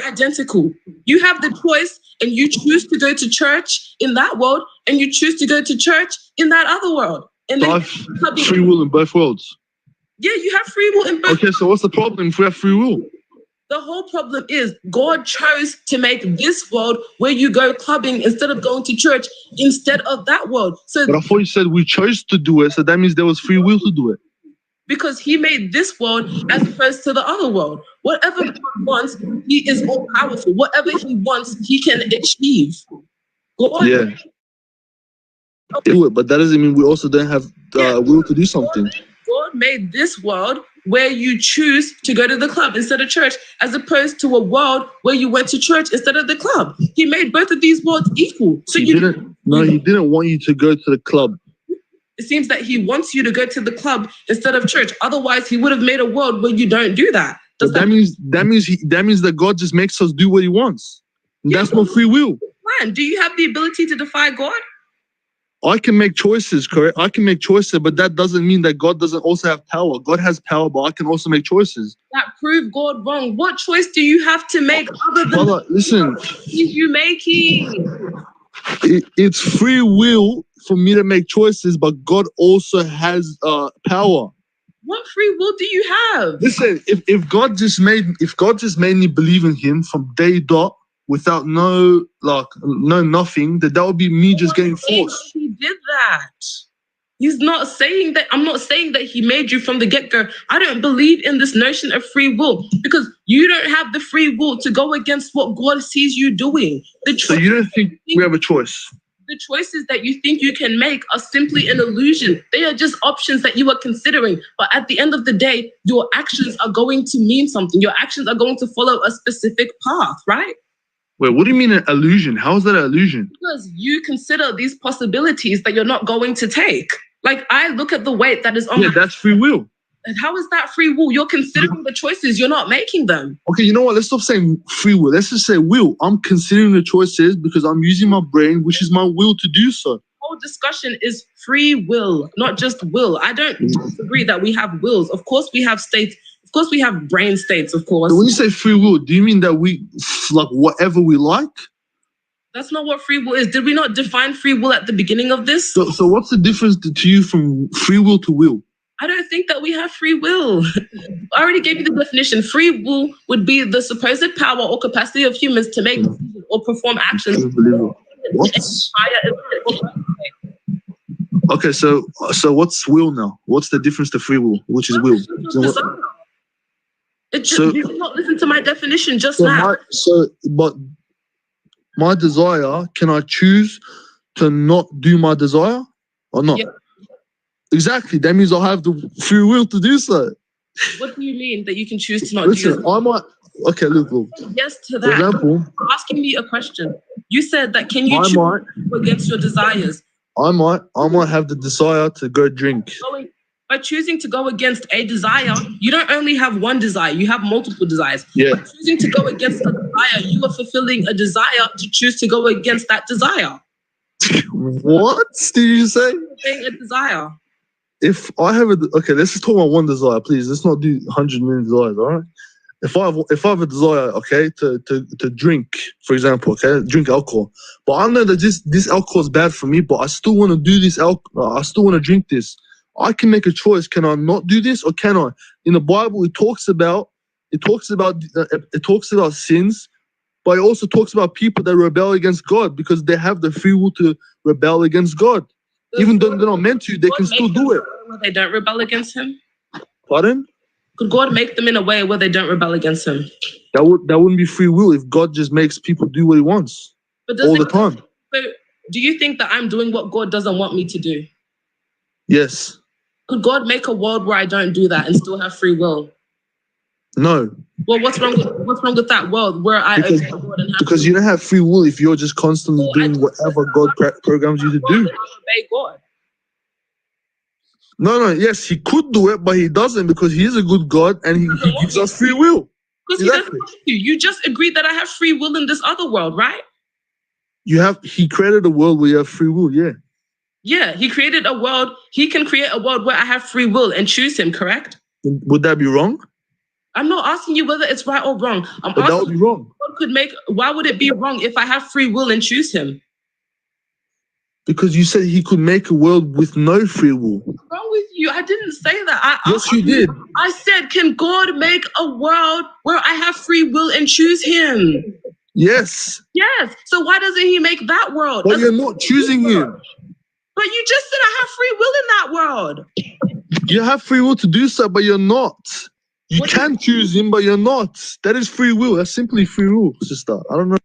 identical. You have the choice and you choose to go to church in that world and you choose to go to church in that other world. And then free will in both worlds. Yeah, you have free will in both. Okay, so what's the problem if we have free will? The whole problem is God chose to make this world where you go clubbing instead of going to church instead of that world. So, But I thought you said we chose to do it, so that means there was free will to do it. because he made this world as opposed to the other world. Whatever God wants, he is all powerful. Whatever he wants, he can achieve. God, Yeah. Do it, but that doesn't mean we also don't have will to do something. God made this world where you choose to go to the club instead of church, as opposed to a world where you went to church instead of the club. He made both of these worlds equal. So he didn't want you to go to the club. It seems that he wants you to go to the club instead of church. Otherwise, he would have made a world where you don't do that. That means that God just makes us do what he wants. That's not free will. Man, do you have the ability to defy God? I can make choices, correct? I can make choices, but that doesn't mean that God doesn't also have power. God has power, but I can also make choices. That prove God wrong. What choice do you have to make other than listen, you making? It's free will for me to make choices, but God also has power. What free will do you have? Listen, if God just made me believe in him from day dot without no nothing, that would be me just getting forced. He did that. He's not saying that. I'm not saying that he made you from the get-go. I don't believe in this notion of free will, because you don't have the free will to go against what God sees you doing. So you don't think we have a choice? The choices that you think you can make are simply an illusion. They are just options that you are considering. But at the end of the day, your actions are going to mean something. Your actions are going to follow a specific path, right? Wait, what do you mean an illusion? How is that an illusion? Because you consider these possibilities that you're not going to take. Like, I look at the weight that is on my... that's free will. And how is that free will? You're considering the choices, you're not making them. Okay, you know what? Let's stop saying free will. Let's just say will. I'm considering the choices because I'm using my brain, which is my will to do so. The whole discussion is free will, not just will. I don't disagree that we have wills. Of course we have states. Of course we have brain states, of course. When you say free will, do you mean that we like whatever we like? That's not what free will is. Did we not define free will at the beginning of this? So what's the difference to you from free will to will? I don't think that we have free will. I already gave you the definition. Free will would be the supposed power or capacity of humans to make decisions or perform actions. Okay, so what's will now? What's the difference to free will? Which is will? You did not listen to my definition just now. But my desire, can I choose to not do my desire or not? Yeah. Exactly. That means I have the free will to do so. What do you mean that you can choose to not do it? I might. Okay, look. Yes to that. For example, you're asking me a question. You said that can you choose against your desires? I might have the desire to go drink. By choosing to go against a desire, you don't only have one desire, you have multiple desires. Yeah. By choosing to go against a desire, you are fulfilling a desire to choose to go against that desire. What did you say? A desire. If I have let's just talk about one desire, please. Let's not do 100 million desires, all right? If I have a desire, okay, to drink, for example, okay, drink alcohol, but I know that this alcohol is bad for me, but I still want to do this I still want to drink this. I can make a choice. Can I not do this, or can I? In the Bible, it talks about sins, but it also talks about people that rebel against God because they have the free will to rebel against God. Even though they're not meant to, they can still do it. Where they don't rebel against him? Pardon? Could God make them in a way where they don't rebel against him? That wouldn't be free will if God just makes people do what he wants all the time. So do you think that I'm doing what God doesn't want me to do? Yes. Could God make a world where I don't do that and still have free will? No. Well, what's wrong with that world where I obey God and have because you don't have free will if you're just constantly doing whatever God programs you to do. Obey God. No, yes, he could do it, but he doesn't because he is a good God and he gives us free will. Because he doesn't want you. You just agreed that I have free will in this other world, right? He created a world where you have free will, yeah. Yeah, he created a world. He can create a world where I have free will and choose him, correct? Would that be wrong? I'm not asking you whether it's right or wrong. But that would be wrong. Why would it be wrong if I have free will and choose him? Because you said he could make a world with no free will. What's wrong with you? you. I didn't say that. Yes, you did. I said, can God make a world where I have free will and choose him? Yes. Yes. So why doesn't he make that world? But you're not choosing him. But you just said I have free will in that world. You have free will to do so, but you're not. You can choose him, but you're not. That is free will. That's simply free will, sister. I don't know.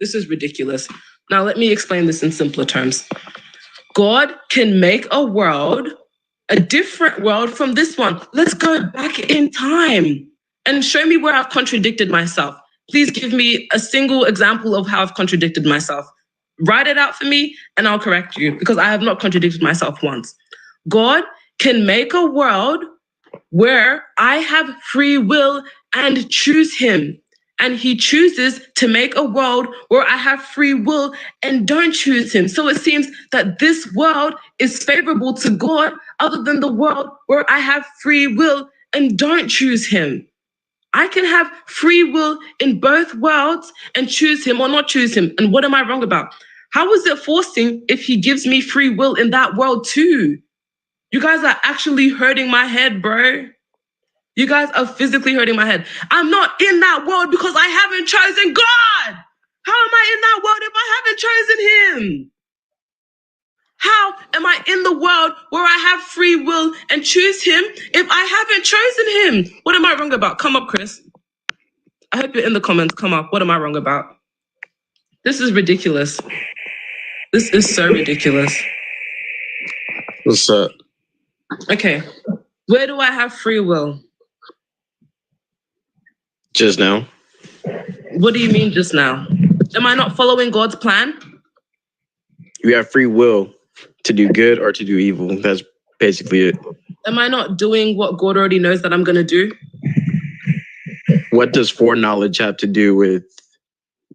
This is ridiculous. Now, let me explain this in simpler terms. God can make a world, a different world from this one. Let's go back in time and show me where I've contradicted myself. Please give me a single example of how I've contradicted myself. Write it out for me and I'll correct you because I have not contradicted myself once. God can make a world where I have free will and choose him. And he chooses to make a world where I have free will and don't choose him. So it seems that this world is favorable to God other than the world where I have free will and don't choose him. I can have free will in both worlds and choose him or not choose him. And what am I wrong about? How is it forcing if he gives me free will in that world too? You guys are actually hurting my head, bro. You guys are physically hurting my head. I'm not in that world because I haven't chosen God. How am I in that world if I haven't chosen him? How am I in the world where I have free will and choose him if I haven't chosen him? What am I wrong about? Come up, Chris. I hope you're in the comments. Come up. What am I wrong about? This is ridiculous. This is so ridiculous. What's up? Okay. Where do I have free will? Just now. What do you mean just now? Am I not following God's plan? You have free will to do good or to do evil. That's basically it. Am I not doing what God already knows that I'm going to do? What does foreknowledge have to do with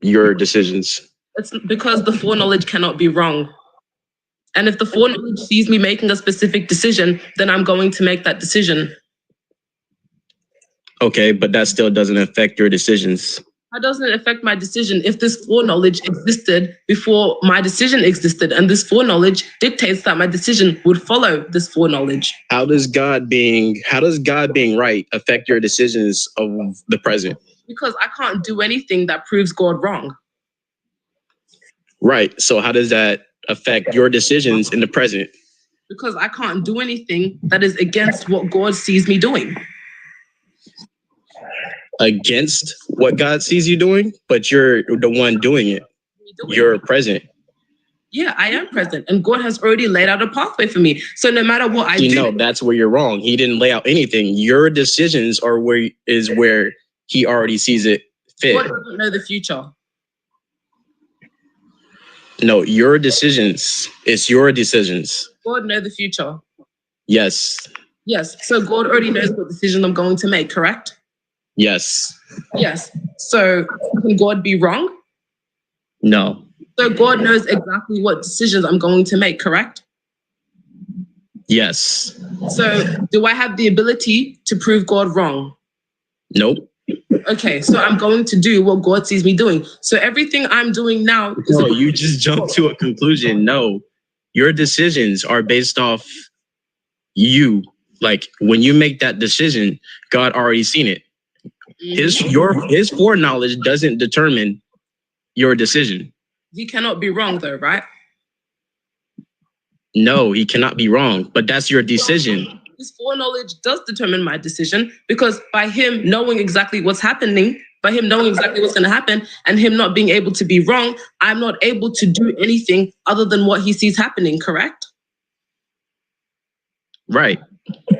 your decisions? It's because the foreknowledge cannot be wrong. And if the foreknowledge sees me making a specific decision, then I'm going to make that decision. Okay, but that still doesn't affect your decisions. That doesn't affect my decision if this foreknowledge existed before my decision existed, and this foreknowledge dictates that my decision would follow this foreknowledge. How does God being right affect your decisions of the present? Because I can't do anything that proves God wrong. Right. So how does that affect your decisions in the present? Because I can't do anything that is against what God sees me doing. Against what God sees you doing, but you're the one doing it. You're present. Yeah, I am present, and God has already laid out a pathway for me. So no matter what I do, know that's where you're wrong. He didn't lay out anything. Your decisions are where he already sees it fit. God doesn't know the future. No, your decisions. It's your decisions. God knows the future. Yes. Yes. So God already knows what decision I'm going to make, correct? Yes. Yes. So can God be wrong? No. So God knows exactly what decisions I'm going to make, correct? Yes. So do I have the ability to prove God wrong? Nope. Okay, so I'm going to do what God sees me doing. So everything I'm doing now is... No, you just jumped to a conclusion. No, your decisions are based off you. Like when you make that decision, God already seen it. His foreknowledge doesn't determine your decision. He cannot be wrong though, right? No, he cannot be wrong, but that's your decision. His foreknowledge does determine my decision because by him knowing exactly what's happening, by him knowing exactly what's going to happen and him not being able to be wrong, I'm not able to do anything other than what he sees happening, correct? Right.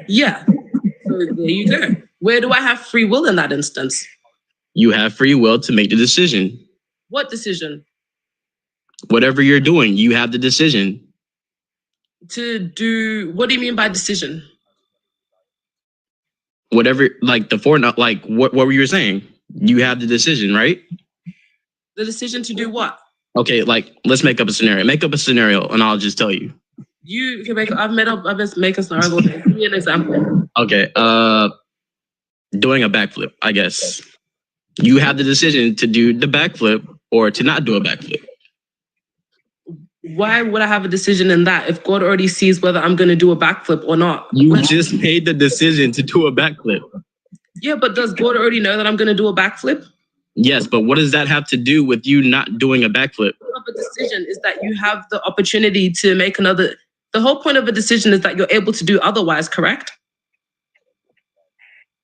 Yeah. So there you go. Where do I have free will in that instance? You have free will to make the decision. What decision? Whatever you're doing, you have the decision. To do, what do you mean by decision? Whatever, like the foreknowledge, like what were you saying? You have the decision, right? The decision to do what? Okay, like let's make up a scenario. Make up a scenario and I'll just tell you. You can make, I've just make a scenario. Give me an example. Okay, doing a backflip, I guess. You have the decision to do the backflip or to not do a backflip. Why would I have a decision in that if God already sees whether I'm going to do a backflip or not? You just made the decision to do a backflip. Yeah, but does God already know that I'm going to do a backflip? Yes, but what does that have to do with you not doing a backflip? The point of a decision is that you have the opportunity to make another. The whole point of a decision is that you're able to do otherwise, correct?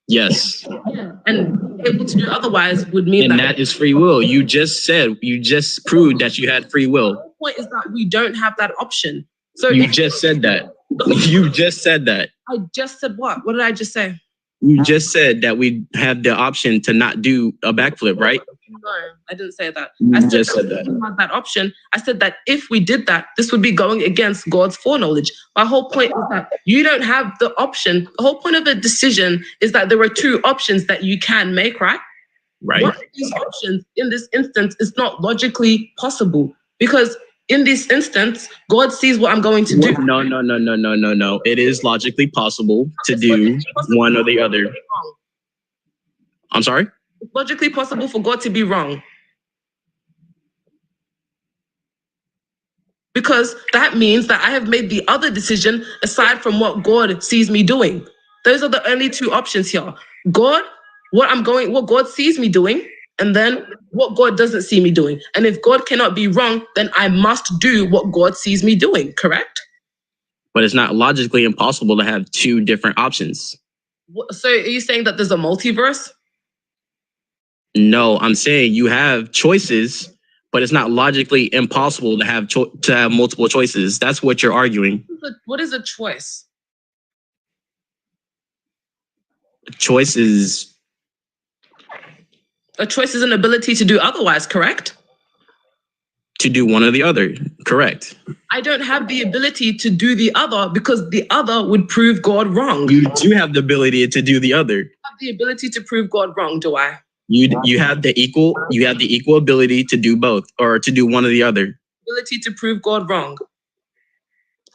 Yes. Yeah. And able to do otherwise would mean And that is free will. You just proved that you had free will. The whole point is that we don't have that option. So you just said that. You just said that. I just said what? What did I just say? You just said that we have the option to not do a backflip, right? No, I didn't say that. You I said just said that. we had that option. I said that if we did that, this would be going against God's foreknowledge. My whole point is that you don't have the option. The whole point of a decision is that there are two options that you can make, right? Right. One of these options in this instance is not logically possible because in this instance, God sees what I'm going to do. No. It is logically possible to do one or the other. I'm sorry? It's logically possible for God to be wrong. Because that means that I have made the other decision aside from what God sees me doing. Those are the only two options here. God, what God sees me doing, and then what God doesn't see me doing. And if God cannot be wrong, then I must do what God sees me doing, correct? But it's not logically impossible to have two different options. So are you saying that there's a multiverse? No, I'm saying you have choices, but it's not logically impossible to have multiple choices. That's what you're arguing. What is a choice? A choice is an ability to do otherwise, correct? To do one or the other, correct. I don't have the ability to do the other because the other would prove God wrong. You do have the ability to do the other. I have the ability to prove God wrong, do I? You have the equal ability to do both or to do one or the other. Ability to prove God wrong.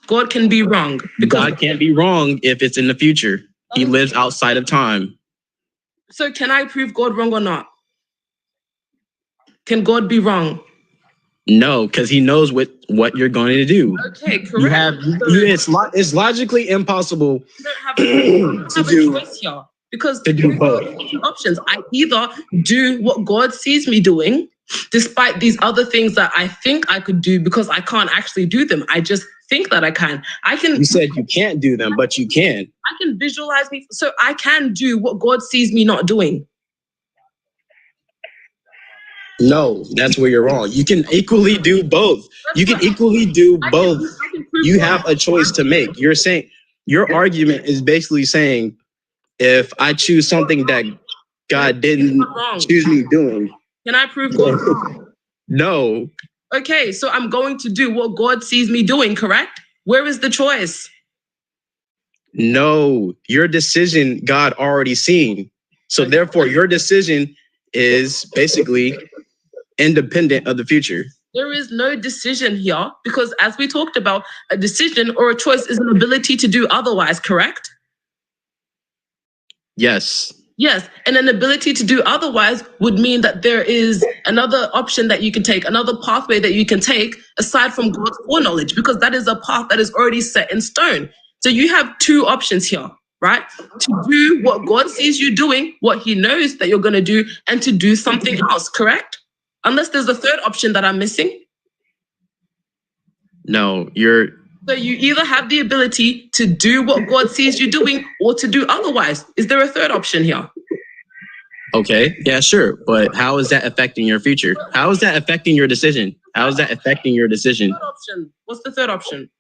God can be wrong. God can't be wrong if it's in the future. He lives outside of time. So can I prove God wrong or not? Can God be wrong? No, because he knows what you're going to do. Okay, correct. It's logically impossible to do choice here because to do both. Options. I either do what God sees me doing, despite these other things that I think I could do because I can't actually do them. I just think that I can. You said you can't do them, but you can. I can visualize me, so I can do what God sees me not doing. No, that's where you're wrong. You can equally do both. You can equally do both. You have a choice to make. You're saying your argument is basically saying if I choose something that God didn't choose me doing. Can I prove God wrong? No. Okay, so I'm going to do what God sees me doing, correct? Where is the choice? No, your decision God already seen. So therefore your decision is basically independent of the future. There is no decision here because as we talked about, a decision or a choice is an ability to do otherwise, correct? Yes. Yes, and an ability to do otherwise would mean that there is another option that you can take, another pathway that you can take aside from God's foreknowledge, because that is a path that is already set in stone. So you have two options here, right? To do what God sees you doing, what he knows that you're going to do, and to do something else, correct? Unless there's a third option that I'm missing. No, So you either have the ability to do what God sees you doing or to do otherwise. Is there a third option here? Okay, yeah, sure. But how is that affecting your future? How is that affecting your decision? How is that affecting your decision? Third option. What's the third option?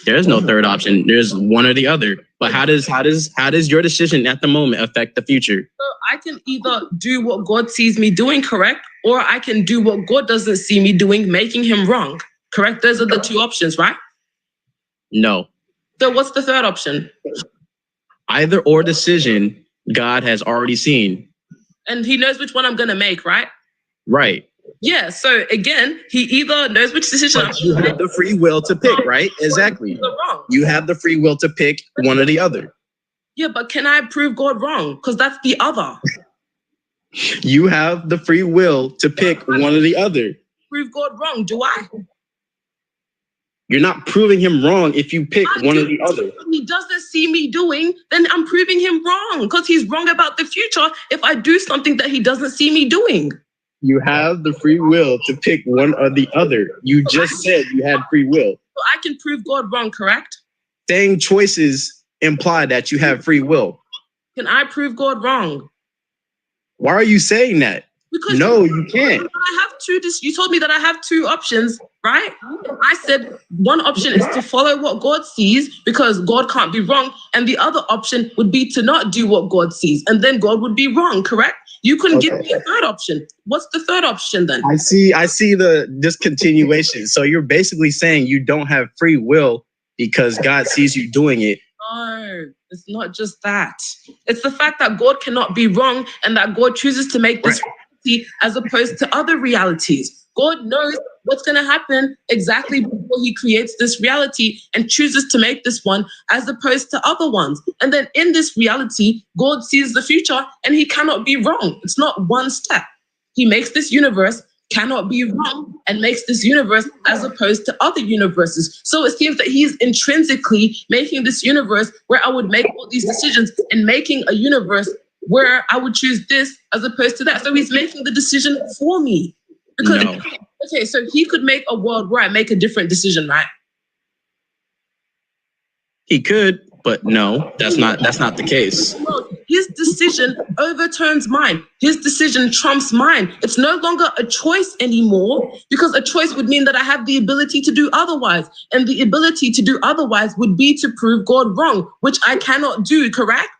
There is no third option. There's one or the other. But how does your decision at the moment affect the future? So I can either do what God sees me doing, correct? Or I can do what God doesn't see me doing, making him wrong. Correct? Those are the two options, right? No. So what's the third option? Either or decision God has already seen. And he knows which one I'm going to make, right? Right. Yeah. So again, he either knows which decision but you have the free will to pick, right? Exactly. You have the free will to pick one or the other. Yeah, but can I prove God wrong? Because that's the other. You have the free will to pick one or the other. Prove God wrong, do I? You're not proving him wrong if you pick one or the other. He doesn't see me doing, then I'm proving him wrong because he's wrong about the future if I do something that he doesn't see me doing. You have the free will to pick one or the other. You just said you had free will. So I can prove God wrong, correct? Saying choices imply that you have free will. Can I prove God wrong? Why are you saying that? Because you can't. I have two. You told me that I have two options, right? I said one option is to follow what God sees because God can't be wrong, and the other option would be to not do what God sees, and then God would be wrong. Correct? You couldn't give me a third option. What's the third option then? I see the discontinuation. So you're basically saying you don't have free will because God sees you doing it. No, it's not just that. It's the fact that God cannot be wrong and that God chooses to make this reality as opposed to other realities. God knows what's going to happen exactly before he creates this reality and chooses to make this one as opposed to other ones. And then in this reality, God sees the future and he cannot be wrong. It's not one step. He makes this universe, cannot be wrong, and makes this universe as opposed to other universes. So it seems that he's intrinsically making this universe where I would make all these decisions and making a universe where I would choose this as opposed to that. So he's making the decision for me. Because okay, so he could make a world where I make a different decision, right? He could, but no, that's not the case. No, his decision overturns mine. His decision trumps mine. It's no longer a choice anymore because a choice would mean that I have the ability to do otherwise. And the ability to do otherwise would be to prove God wrong, which I cannot do, correct?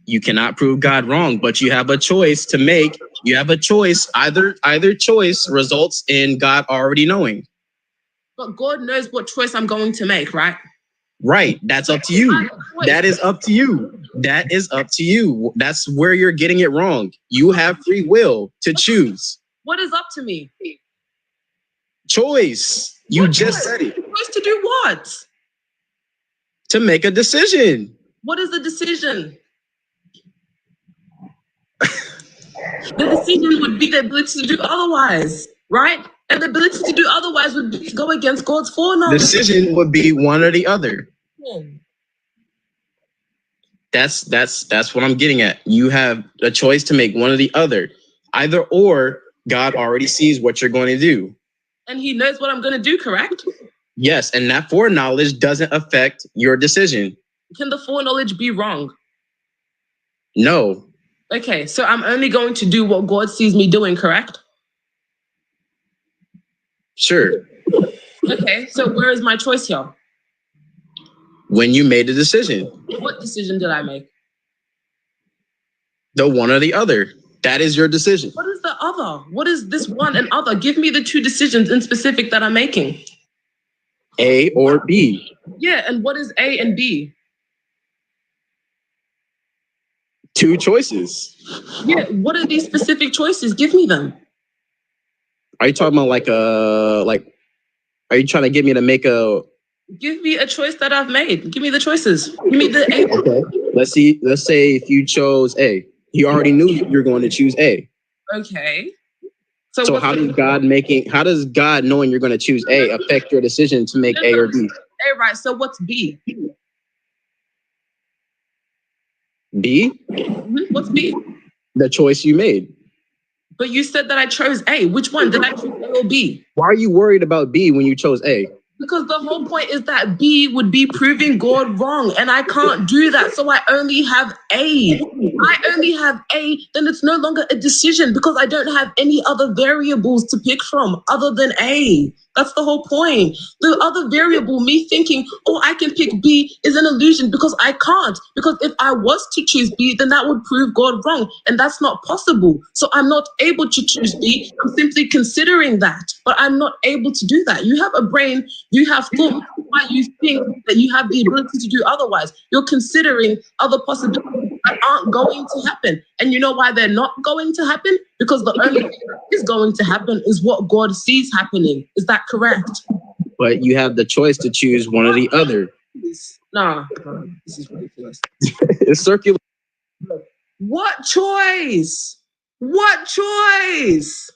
You cannot prove God wrong, but you have a choice to make. You have a choice. Either choice results in God already knowing. But God knows what choice I'm going to make, right? Right. That's up to you. That is up to you. That is up to you. That's where you're getting it wrong. You have free will to choose. What is up to me? Choice. You just said it. Choice to do what? To make a decision. What is the decision? The decision would be the ability to do otherwise, right? And the ability to do otherwise would be to go against God's foreknowledge. Decision would be one or the other. That's what I'm getting at. You have a choice to make one or the other. Either or, God already sees what you're going to do. And he knows what I'm going to do, correct? Yes, and that foreknowledge doesn't affect your decision. Can the foreknowledge be wrong? No. Okay, so I'm only going to do what God sees me doing, correct? Sure. Okay, so where is my choice here? When you made a decision. What decision did I make? The one or the other. That is your decision. What is the other? What is this one and other? Give me the two decisions in specific that I'm making. A or B. Yeah, and what is A and B? Two choices. Yeah, what are these specific choices? Give me them. Are you talking about are you trying to get me to make a... Give me a choice that I've made. Give me the choices. Give me the A. Okay. Let's say if you chose A. You already knew you're going to choose A. Okay. So how does God knowing you're going to choose A affect your decision to make A or B? A, right. So what's B? B? What's B? The choice you made. But you said that I chose A. Which one? Did I choose A or B? Why are you worried about B when you chose A? Because the whole point is that B would be proving God wrong, and I can't do that. So I only have A. I only have A, then it's no longer a decision because I don't have any other variables to pick from other than A. That's the whole point. The other variable, me thinking, oh, I can pick B, is an illusion because I can't. Because if I was to choose B, then that would prove God wrong. And that's not possible. So I'm not able to choose B. I'm simply considering that. But I'm not able to do that. You have a brain, you have thought, why you think that you have the ability to do otherwise. You're considering other possibilities that aren't going to happen. And you know why they're not going to happen? Because the only thing that is going to happen is what God sees happening. Is that correct? But you have the choice to choose one or the other. Nah, this is ridiculous. It's circular. What choice? What choice?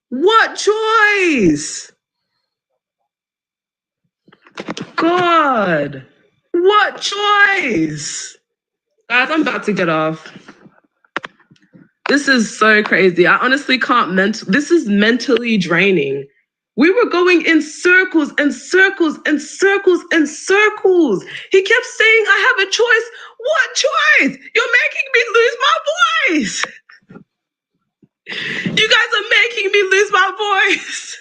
What choice? God, what choice? Guys, I'm about to get off. This is so crazy. I honestly can't this is mentally draining. We were going in circles and circles and circles and circles. He kept saying, I have a choice. What choice? You're making me lose my voice. You guys are making me lose my voice.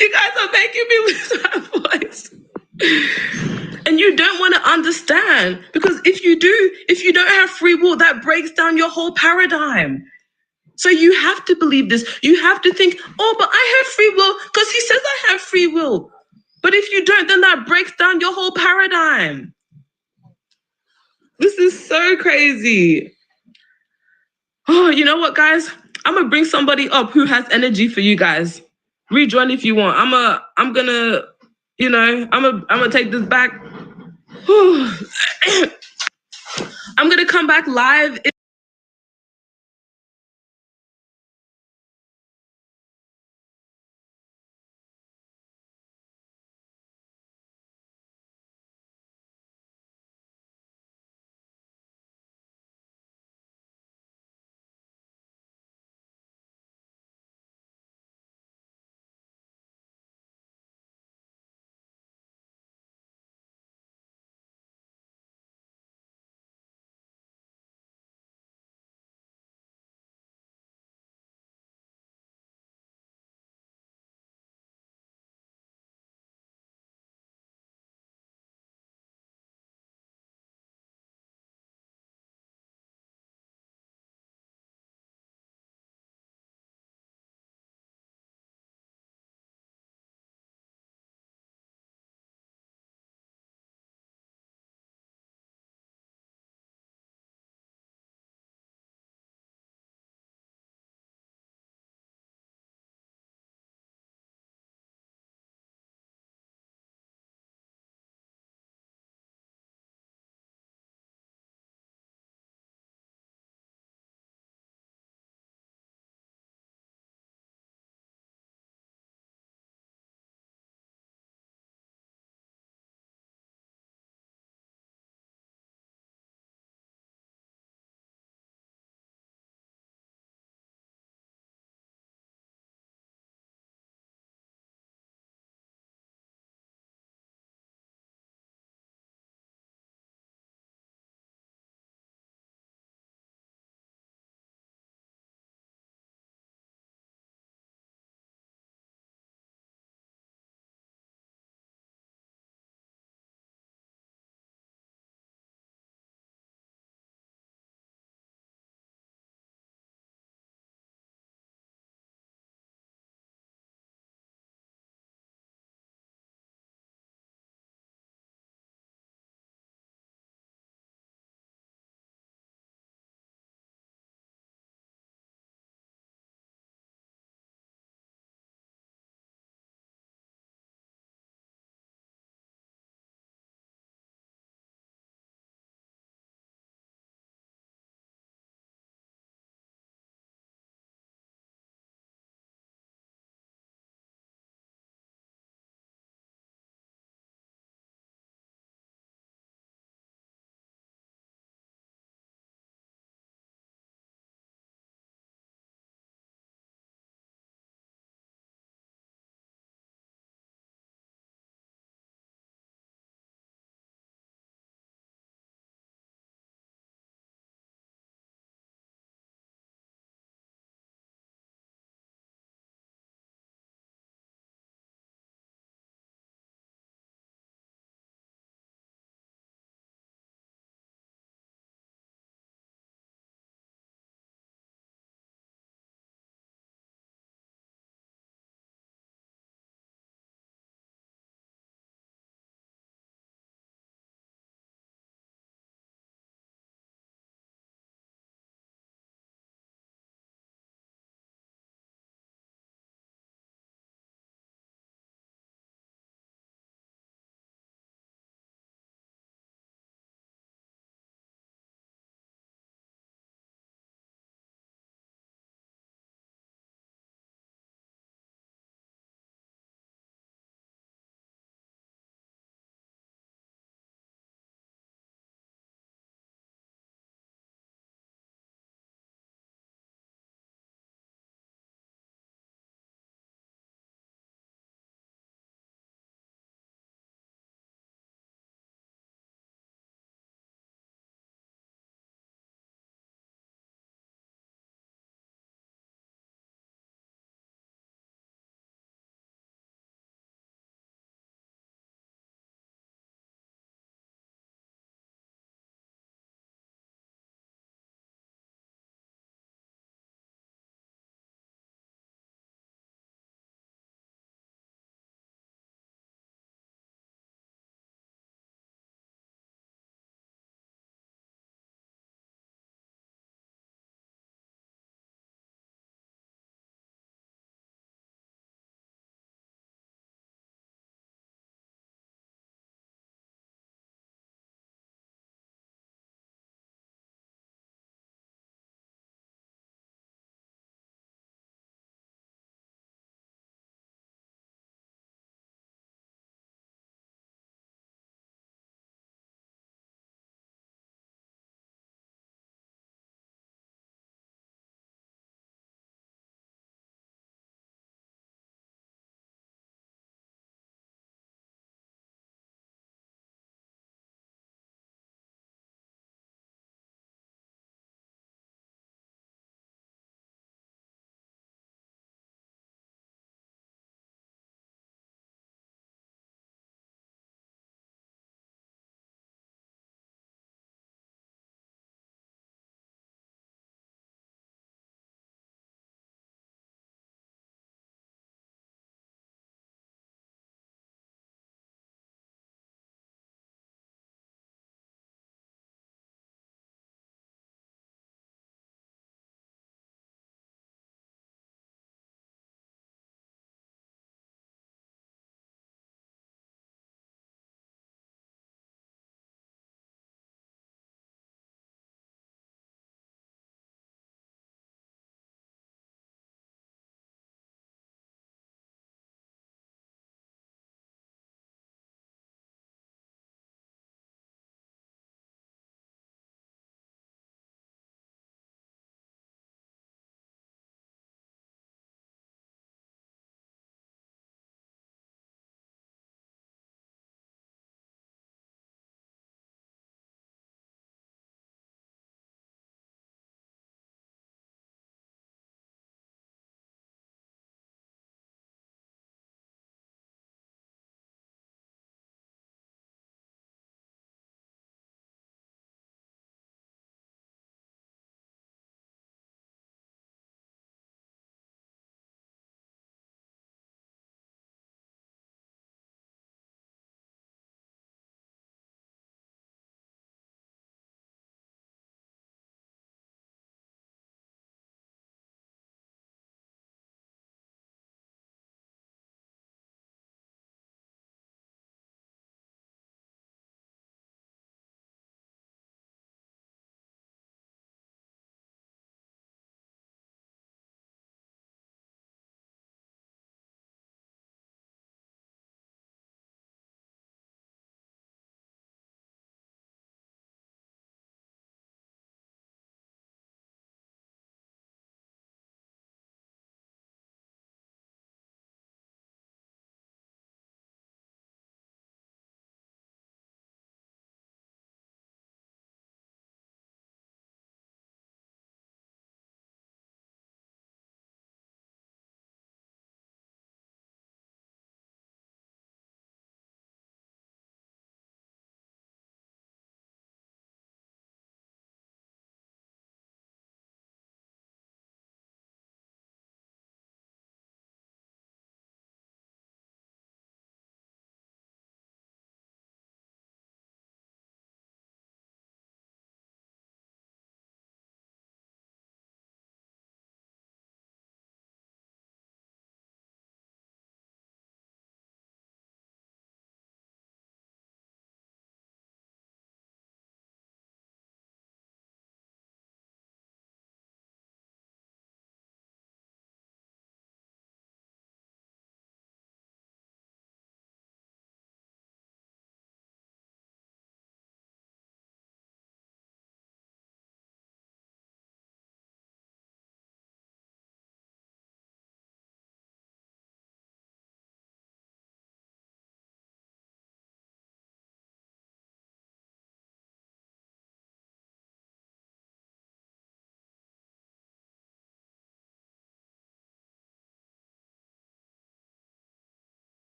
You guys are making me lose my voice. And you don't want to understand, because if you don't have free will, that breaks down your whole paradigm. So you have to believe this. You have to think, oh, but I have free will because he says I have free will. But if you don't, then that breaks down your whole paradigm. This is so crazy. Oh, you know what, guys? I'm gonna bring somebody up who has energy for you guys. Rejoin if you want. I'm gonna take this back. I'm gonna come back live.